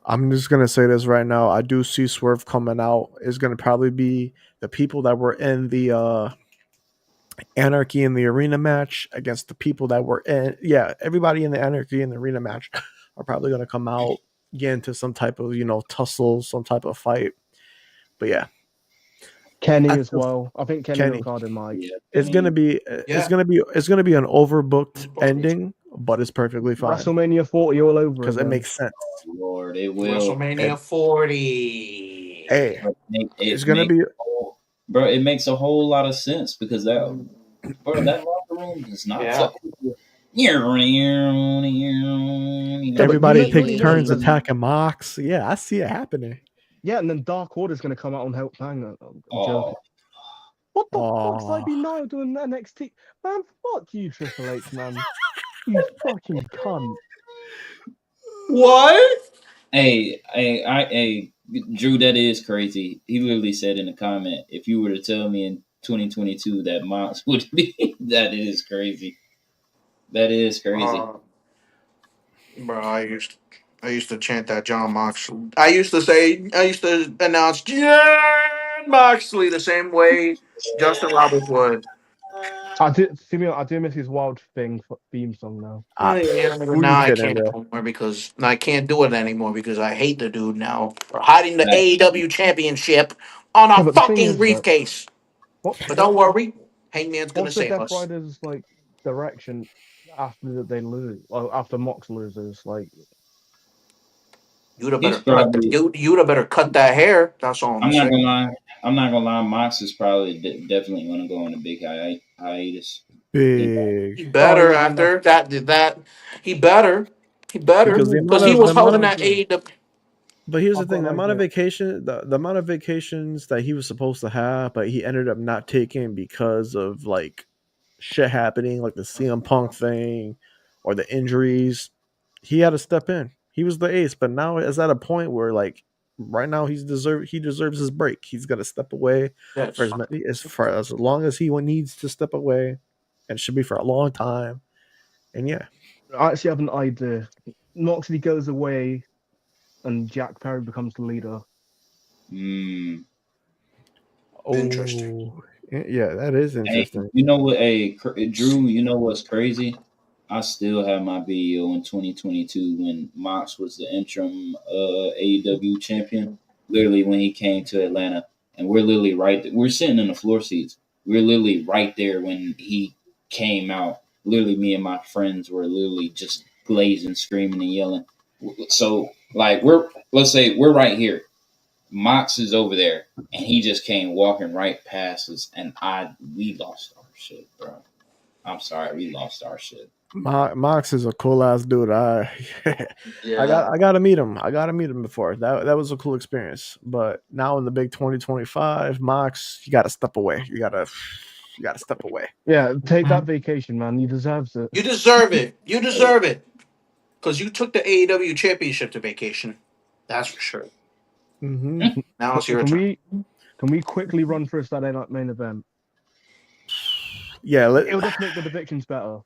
I'm just gonna say this right now. I do see Swerve coming out. Is gonna probably be the people that were in the Anarchy in the Arena match against the people that were in. Yeah, everybody in the Anarchy in the Arena match are probably gonna come out, get into some type of tussle, some type of fight. But yeah, Kenny I as feel well. I think Kenny Kenny. Okada might. Yeah, It's gonna Kenny. be Yeah. it's gonna be an overbooked ending, but it's perfectly fine WrestleMania 40 all over because it again. makes sense. Lord, it will. WrestleMania And 40. hey, It it's gonna makes be bro. It makes a whole lot of sense because that locker room does not Yeah. fuck with you. Yeah, but you everybody know, take you know, turns because attacking Mox. Yeah, I see it happening. yeah, and then Dark Order's going to come out and help Hangman. I'm Oh, joking. What the fuck's Oh, I be now doing NXT? Man, fuck you, Triple H, man. You fucking cunt. What? hey, Drew, that is crazy. He literally said in the comment, if you were to tell me in 2022 that Mox would be, that is crazy. That is crazy. Bro, I used to chant that John Moxley. I used to announce John Moxley the same way Justin Roberts would. I do miss his Wild theme song now. Yeah, but who you now I kidding, can't bro? anymore because I can't do it anymore because I hate the dude now for hiding the That, AEW championship on a Yeah, but the thing fucking is that briefcase. what But don't what's the worry, Hangman's gonna what's the save Death us. Riders like direction after they lose? Well, after Mox loses, like You'd have he's better cut. probably. You'd have better cut that hair. That's all I'm I'm not gonna saying. lie. I'm not gonna lie, Mox is probably definitely gonna go on a big hiatus. You know, He Big. Oh better yeah, after that did that. He better. He better. Because the Ooh, amount Because he of was the I've got amount an holding of that idea. AEW. but here's the I've got thing, an the amount of idea. vacation the amount of vacations that he was supposed to have, but he ended up not taking because of like shit happening, like the CM Punk thing or the injuries. He had to step in. He was the ace, but now it's at a point where like right now he deserves his break. He's got to step away for Yes. as long as he needs to step away, and it should be for a long time. And yeah, I actually have an idea. Moxley goes away, and Jack Perry becomes the leader. mm. Interesting. oh yeah, that is Hey, interesting. you know what? Hey, Drew, you know what's crazy? I still have my video in 2022 when Mox was the interim AEW champion. Literally, when he came to Atlanta, and we're literally we're sitting in the floor seats. We're literally right there when he came out. Literally, me and my friends were literally just blazing, screaming, and yelling. So, like, let's say we're right here. Mox is over there, and he just came walking right past us, and we lost our shit, bro. I'm sorry, we lost our shit. Mox is a cool ass dude. Yeah. I gotta meet him. I gotta meet him before. That was a cool experience. But now in the big 2025, Mox, you gotta step away. Yeah, take that Mhm. vacation, man. He deserves it. You deserve it. You Hey, deserve it. Because you took the AEW championship to vacation. That's for sure. Hmm. Now it's your Can turn. we quickly run through a Saturday night main event? Yeah, It'll just make the predictions better.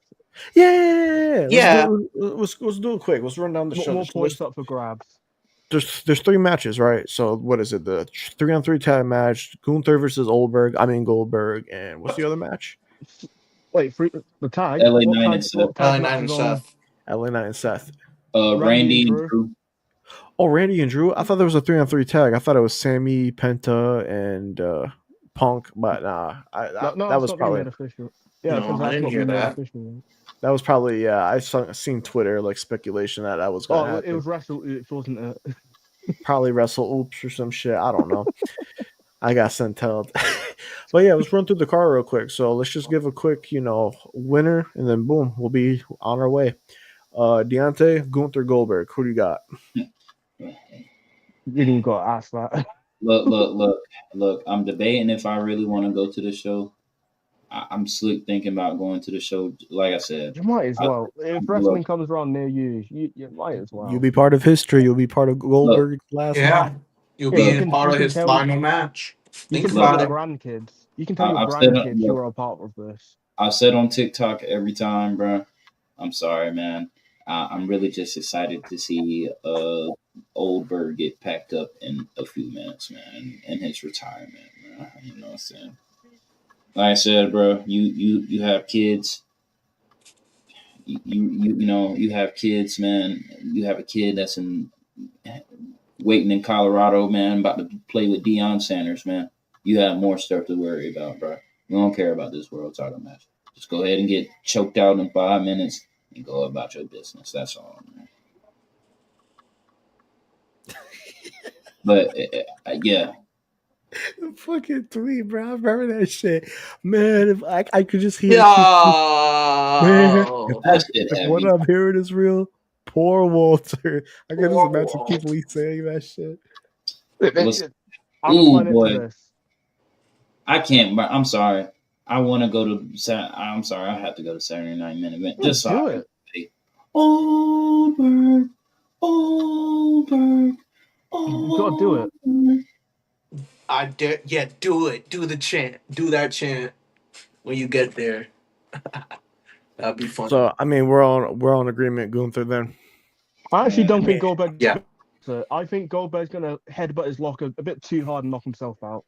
yeah. Yeah. Let's do it quick. Let's run down the show. More points up for grabs. There's three matches, right? So what is it? The 3-on-3 tag match, Gunther versus Oldberg. I mean Goldberg, and what's the other match? Wait, the tag. LA Knight and Seth, What tag LA Knight and matches on Seth. LA Knight and Seth. Randy and Randy and Drew? Drew. Oh, Randy and Drew. I thought there was a 3-on-3 tag. I thought it was Sammy, Penta, and Punk, but nah, No, that it's was not being probably made official. Yeah, No, because I that's didn't not hear being made that. official. yeah. Seen Twitter like speculation that was gonna Oh, it happen. was Wrestle Oops, wasn't it? Probably Wrestle Oops or some shit. I don't know. I got sent out. But yeah, let's run through the car real quick. So let's just give a quick, winner, and then boom, we'll be on our way. Deontay, Gunther, Goldberg. Who do you got? You didn't even got to ask that. Look. I'm debating if I really want to go to the show. I'm slick thinking about going to the show. Like I said, You might as I, well. If look, wrestling comes around near you, you might as You'll well. be part of history. You'll be part of look, Goldberg's last match. Yeah. You'll Yeah, be look, in part you of can his tell final match. you Think can tell look. about your it. grandkids. You can tell your I've said, grandkids you look, are a part of this. I've said on TikTok every time, bro. I'm sorry, man. I'm really just excited to see old Bird get packed up in a few minutes, man, in his retirement, bro. You know what I'm saying? Like I said, bro, you have kids. You have kids, man. You have a kid that's waiting in Colorado, man, about to play with Deion Sanders, man. You have more stuff to worry about, bro. We don't care about this world title match. Just go ahead and get choked out in 5 minutes and go about your business. That's all, man. But yeah, Fucking tweet, bro. I remember that shit. Man, if I could just hear Keith. Man, Yo. that shit if what heavy. I'm hearing is real, poor Walter. I can just Poor imagine Keith Walt. Lee saying that shit. Listen, I'm ooh applying it to boy, this. I can't. I'm sorry. I want to go to. I'm sorry. I have to go to Saturday Night Main Event No, just so I do can it. say, Oldberg, Oldberg, You got to do it. Oldberg. I dare. Yeah, do it. Do the chant. Do that chant when you get there. That'd be funny. So I mean, we're on agreement, Gunther. Then I actually don't think Yeah. Goldberg. Yeah. I think Goldberg's gonna headbutt his locker a bit too hard and knock himself out.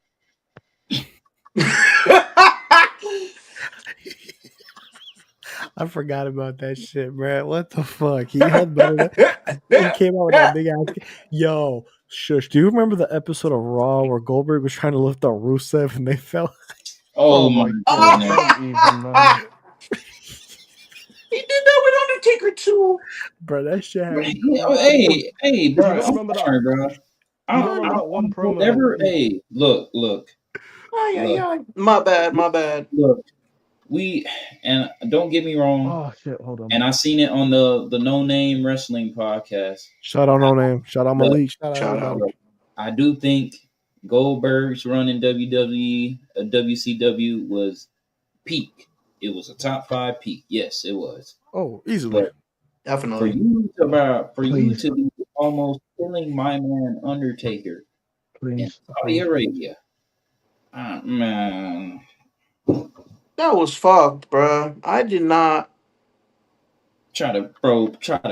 I forgot about that shit, bro. What the fuck? He had better. He came out with that big ass. Yo, shush. Do you remember the episode of Raw where Goldberg was trying to lift up Rusev and they fell? Oh Oh my my god! goodness. Don't even, man. He did that with Undertaker too. Bro, that shit had me Yeah, crying. hey, Do you bro. not I'm remember that? sorry, bro. You've only got one will promo. never. Hey, look. Ay, ay, ay. My bad. Look. We and don't get me wrong. Oh shit! Hold on. And I seen it on the No Name Wrestling podcast. Shout out No Name. Shout out Look, Malik. Shout out Shout everybody. out. I do think Goldberg's run in WWE, WCW was peak. It was a top 5 peak. Yes, it was. Oh, easily. But for Definitely. you Please. to be almost killing my man Undertaker in Please. Saudi Arabia, man, That was fucked, bruh. I did not. try to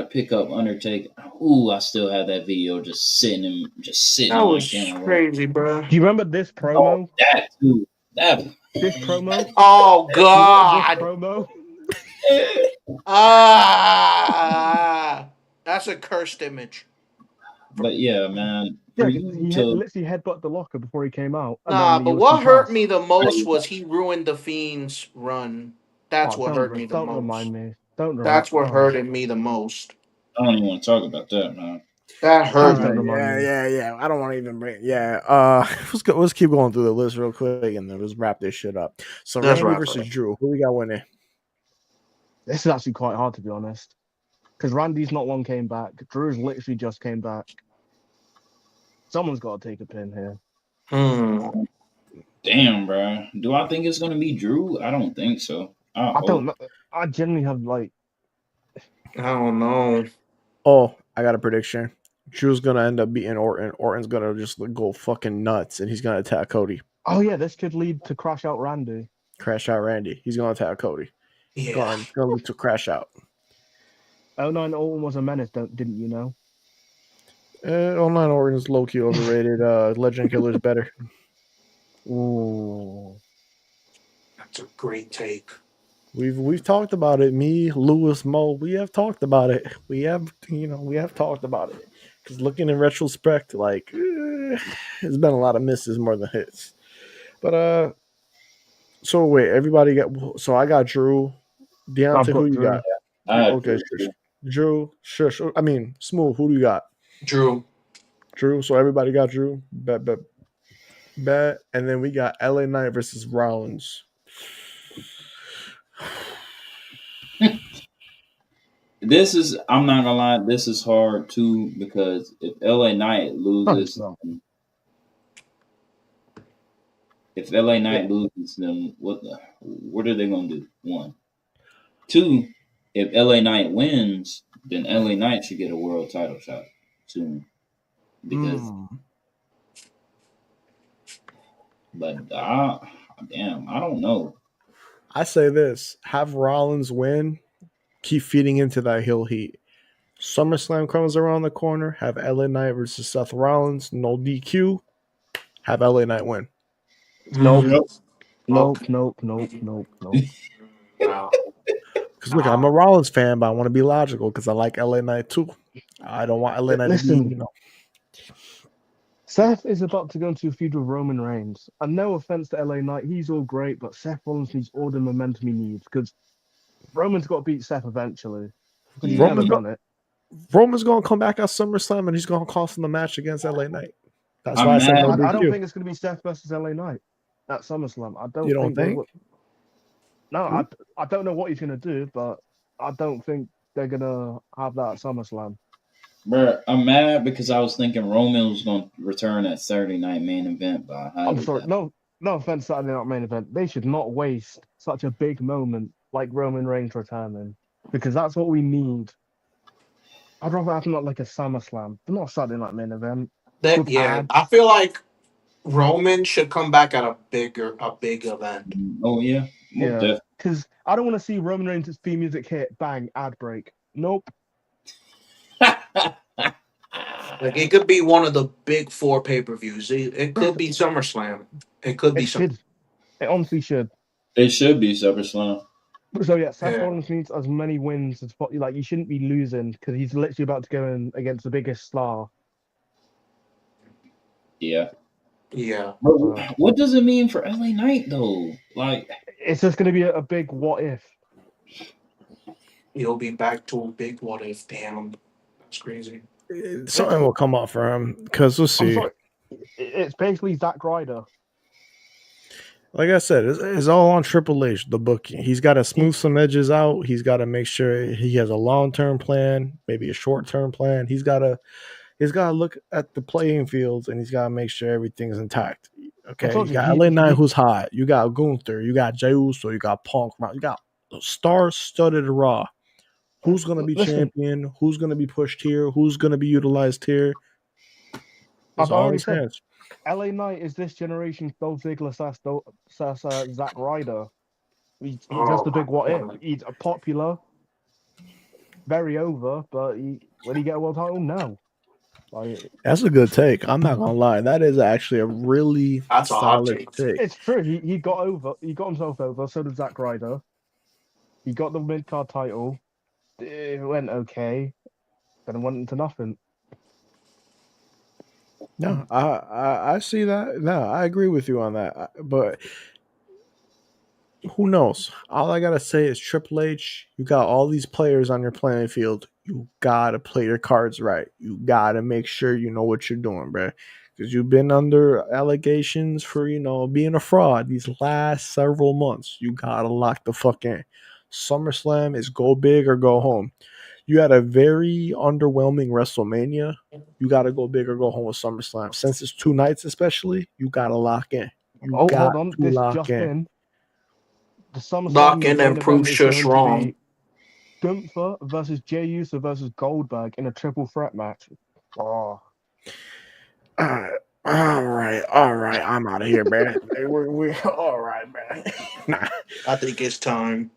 pick up Undertaker. Ooh, I still have that video just sitting That on my was camera. crazy, bruh. Do you remember this Oh, promo? that too. That. This promo? Oh Do you remember this God. promo? Ah, that's a cursed image. But yeah, man. Yeah, For 'cause you he to literally headbutt the locker before he came out. And Nah, then but he was what hurt concussed. me the most was he ruined the Fiend's run. That's what hurt me the Don't most. remind me. Don't remind That's what oh. hurted me the most. I don't even want to talk about that, man. That hurt Please don't me. remind me. Yeah. I don't want to even bring. Yeah. Let's keep going through the list real quick and then let's wrap this shit up. So That's Randy right. versus Drew. Who we got winning? This is actually quite hard to be honest. Because Randy's not long came back. Drew's literally just came back. Someone's got to take a pin here. Damn, bro. Do I think it's gonna be Drew? I don't think so. I don't know. I genuinely have like. I don't know. Oh, I got a prediction. Drew's gonna end up beating Orton. Orton's gonna just go fucking nuts, and he's gonna attack Cody. Oh yeah, this could lead to Crash Out Randy. Crash out Randy. He's gonna attack Cody. Yeah. Gonna lead to Crash Out. 09 Orton was a menace, didn't you know? Online Orton's low key overrated. Legend Killer's better. Ooh. That's a great take. We've talked about it. Me, Lewis, Mo. We have talked about it. We have talked about it. Because looking in retrospect, like it's been a lot of misses more than hits. But so wait, everybody got. So I got Drew. Deontay, who you Drew. got? Okay, Drew. Shush. I mean, Smooth. Who do you got? Drew. Drew. So everybody got Drew. Bet. And then we got LA Knight versus Rollins. This is, I'm not gonna lie, this is hard too because if LA Knight loses, then what are they gonna do? 1, 2. If LA Knight wins, then LA Knight should get a world title shot soon because. But damn, I don't know. I say this: have Rollins win. Keep feeding into that heel heat. SummerSlam comes around the corner. Have LA Knight versus Seth Rollins. No DQ. Have LA Knight win. Nope. Wow. Because look, I'm a Rollins fan, but I want to be logical because I like LA Knight too. I don't want LA Knight to be, Seth is about to go into a feud with Roman Reigns. And no offense to LA Knight, he's all great, but Seth Rollins needs all the momentum he needs because Roman's got to beat Seth eventually. He's never done it. Roman's going to come back at SummerSlam and he's going to cost him the match against LA Knight. That's I'm why mad. I said I don't think it's going to be Seth versus LA Knight at SummerSlam. You don't think? No, I don't know what he's going to do, but I don't think they're going to have that at SummerSlam. Bro, I'm mad because I was thinking Roman was going to return at Saturday Night Main Event. But I'm sorry, no offense, Saturday Night Main Event. They should not waste such a big moment like Roman Reigns returning because that's what we need. I'd rather have not like a SummerSlam, but not a Saturday Night Main Event. I feel like Roman should come back at a big event. Oh yeah. Because I don't want to see Roman Reigns' theme music hit, bang, ad break. Nope. Like it could be one of the big 4 pay-per-views. It could be SummerSlam. It could be It honestly should. It should be SummerSlam. So yeah, Seth Rollins needs as many wins as possible. Like you shouldn't be losing because he's literally about to go in against the biggest star. Yeah. Yeah. What does it mean for LA Knight though? Like it's just going to be a big what if. He'll be back to a big what if. Damn, that's crazy. something will come up for him because we'll I'm see. sorry. It's basically Zack Ryder. Like I said, it's all on Triple H, the booking. He's got to smooth some edges out. He's got to make sure he has a long-term plan, maybe a short-term plan. He's got to look at the playing fields, and he's got to make sure everything's intact. I Okay, told you you got he LA Knight, he. who's hot. You got Gunther. You got Jey Uso. You got Punk. You got star-studded Raw. Who's going to be Listen, champion? Who's going to be pushed here? Who's going to be utilized here? It's I've all in already his said hands. LA Knight is this generation's Dolph Ziggler slash Zack Ryder. He's just Oh a my big what if. god. He's a popular, very over, but will he get a world title? No. Like, That's a good take. I'm not gonna lie. That is actually a really That's a hot solid take. take. it's true. He got over. He got himself over. So did Zack Ryder. He got the mid card title. It went okay. Then it went into nothing. No, I see that. No, I agree with you on that. But who knows? All I gotta say is Triple H. You got all these players on your playing field. You gotta play your cards right. You gotta make sure you know what you're doing, bro. Because you've been under allegations for being a fraud these last several months. You gotta lock the fuck in. SummerSlam is go big or go home. You had a very underwhelming WrestleMania. You got to go big or go home with SummerSlam. Since it's 2 nights, especially, you got to lock in. You Oh, got hold on. to This lock just in. in. The Lock SummerSlam in main and prove event is shush going to wrong. be Gunther versus Jey Uso versus Goldberg in a triple threat match. Oh, All right. All right. I'm out of here, man. We're all right, man. Nah. I think it's time.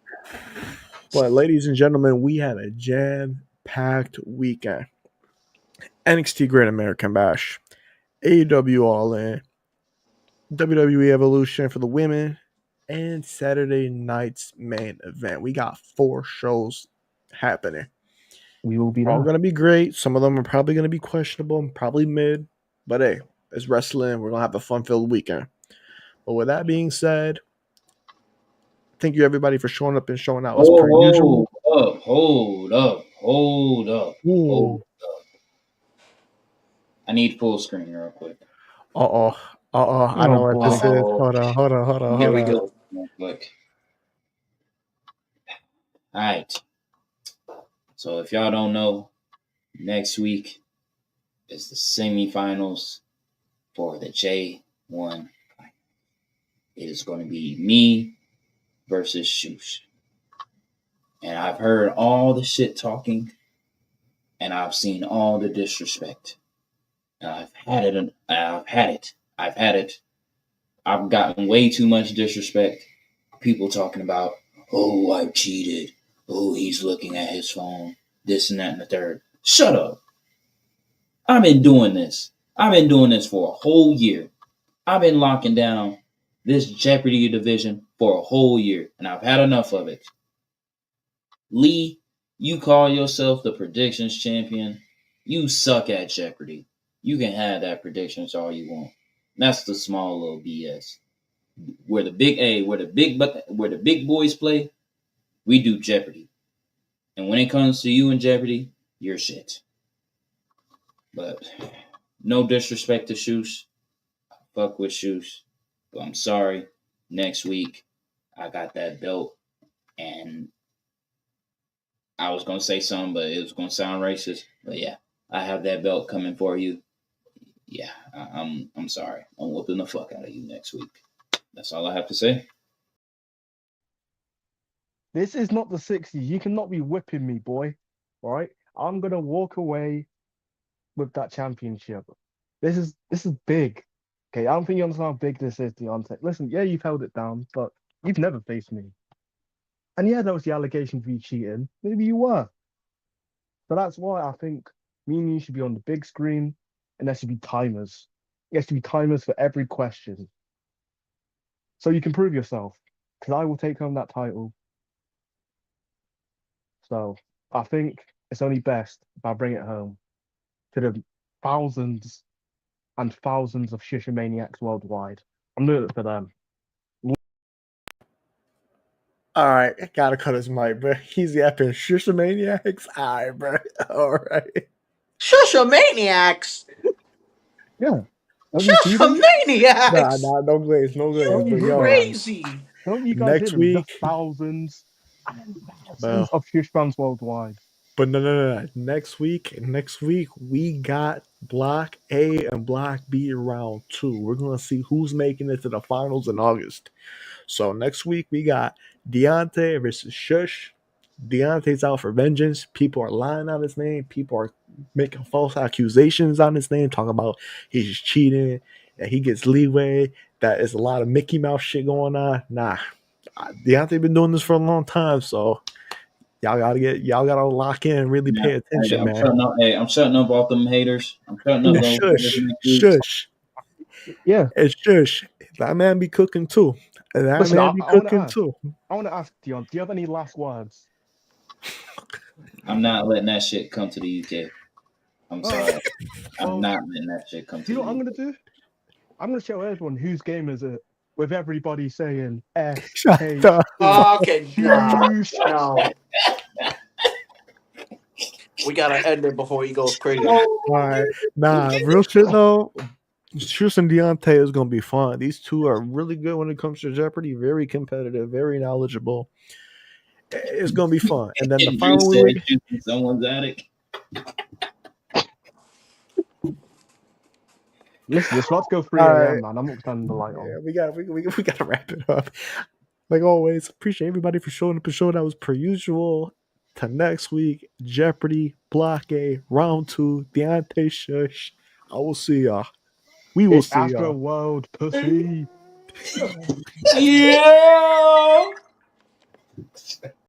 But, ladies and gentlemen, we had a jam-packed weekend. NXT Great American Bash, AEW All In, WWE Evolution for the women, and Saturday night's main event. We got 4 shows happening. we will be They're all there. going to be great. Some of them are probably going to be questionable and probably mid. But hey, it's wrestling. We're going to have a fun-filled weekend. But with that being said, thank you everybody for showing up and showing out as per usual. Hold up. Ooh. I need full screen real quick. Uh-oh. I Oh know what this boy. is. Uh-oh. Here Hold we on. go. Real quick. All right. So if y'all don't know, next week is the semifinals for the J1. It is going to be me versus Shoosh. And I've heard all the shit talking, and I've seen all the disrespect. And I've had it. I've had it. I've gotten way too much disrespect. People talking about, oh, I cheated. Oh, he's looking at his phone. This and that and the third. Shut up. I've been doing this. I've been doing this for a whole year. I've been locking down this Jeopardy division for a whole year, and I've had enough of it. Lee, you call yourself the predictions champion. You suck at Jeopardy. You can have that predictions all you want. That's the small little BS. Where the big boys play, we do Jeopardy. And when it comes to you and Jeopardy, you're shit. But no disrespect to Shoes. Fuck with Shoes. But I'm sorry. Next week, I got that belt, and I was gonna say something, but it was gonna sound racist. But yeah, I have that belt coming for you. Yeah, I'm sorry. I'm whooping the fuck out of you next week. That's all I have to say. This is not the 60s. You cannot be whipping me, boy. All right? I'm gonna walk away with that championship. This is big. Okay, I don't think you understand how big this is, Deontay. Listen, yeah, you've held it down, but you've never faced me. And yeah, that was the allegation for you cheating. Maybe you were. So that's why I think me and you should be on the big screen, and there should be timers. There should be timers for every question. So you can prove yourself. Because I will take home that title. So I think it's only best if I bring it home to the thousands and thousands of Shisha maniacs worldwide. I'm doing it for them. All right, gotta cut his mic, bro. He's yapping Shisha Maniacs. All right, bro. All right. Shusha Maniacs! Yeah. Have you seen Shusha them? Maniacs! no glaze, no glaze. Don't You you But yo, realize? crazy! Don't you guys hear next them? The week, thousands and well, thousands of Shush fans worldwide. but no. Next week we got Block A and Block B round 2. We're gonna see who's making it to the finals in August. So next week we got Deontay versus Shush. Deontay's out for vengeance. People are lying on his name. People are making false accusations on his name, talking about he's cheating, that he gets leeway, that is a lot of Mickey Mouse shit going on. Nah, Deontay been doing this for a long time, so y'all gotta lock in and really Yeah, pay attention, I'm man. shutting up. Hey, I'm shutting up off them haters. I'm shutting up And those haters shush, next week. shush, Yeah. and shush. That man be cooking too. That Listen, man I, be I want to cooking ask. too. I want to ask Dion. Do you have any last words? I'm not letting that shit come to the UK. I'm All right. sorry. I'm Well, not letting that shit come do to you know the what I'm UK. gonna do? I'm gonna show everyone whose game is it, with everybody saying S Shut H the U. Okay, nah, Shush. no. We gotta end it before he goes crazy. Oh, All right. Nah, real shit though. Shoes and Deontay is gonna be fun. These two are really good when it comes to Jeopardy. Very competitive, very knowledgeable. It's gonna be fun. And then the Drew final said week, shooting someone's attic. Listen, it's about to go 3 all right. a.m. man. I'm not turning the light on. Yeah, we gotta wrap it up. Like always, appreciate everybody for showing up and showing out as per usual. To next week, Jeopardy, Block A, Round 2, Deontay Shush. I will see y'all. We will It's see Astro y'all. World, pussy. Yeah!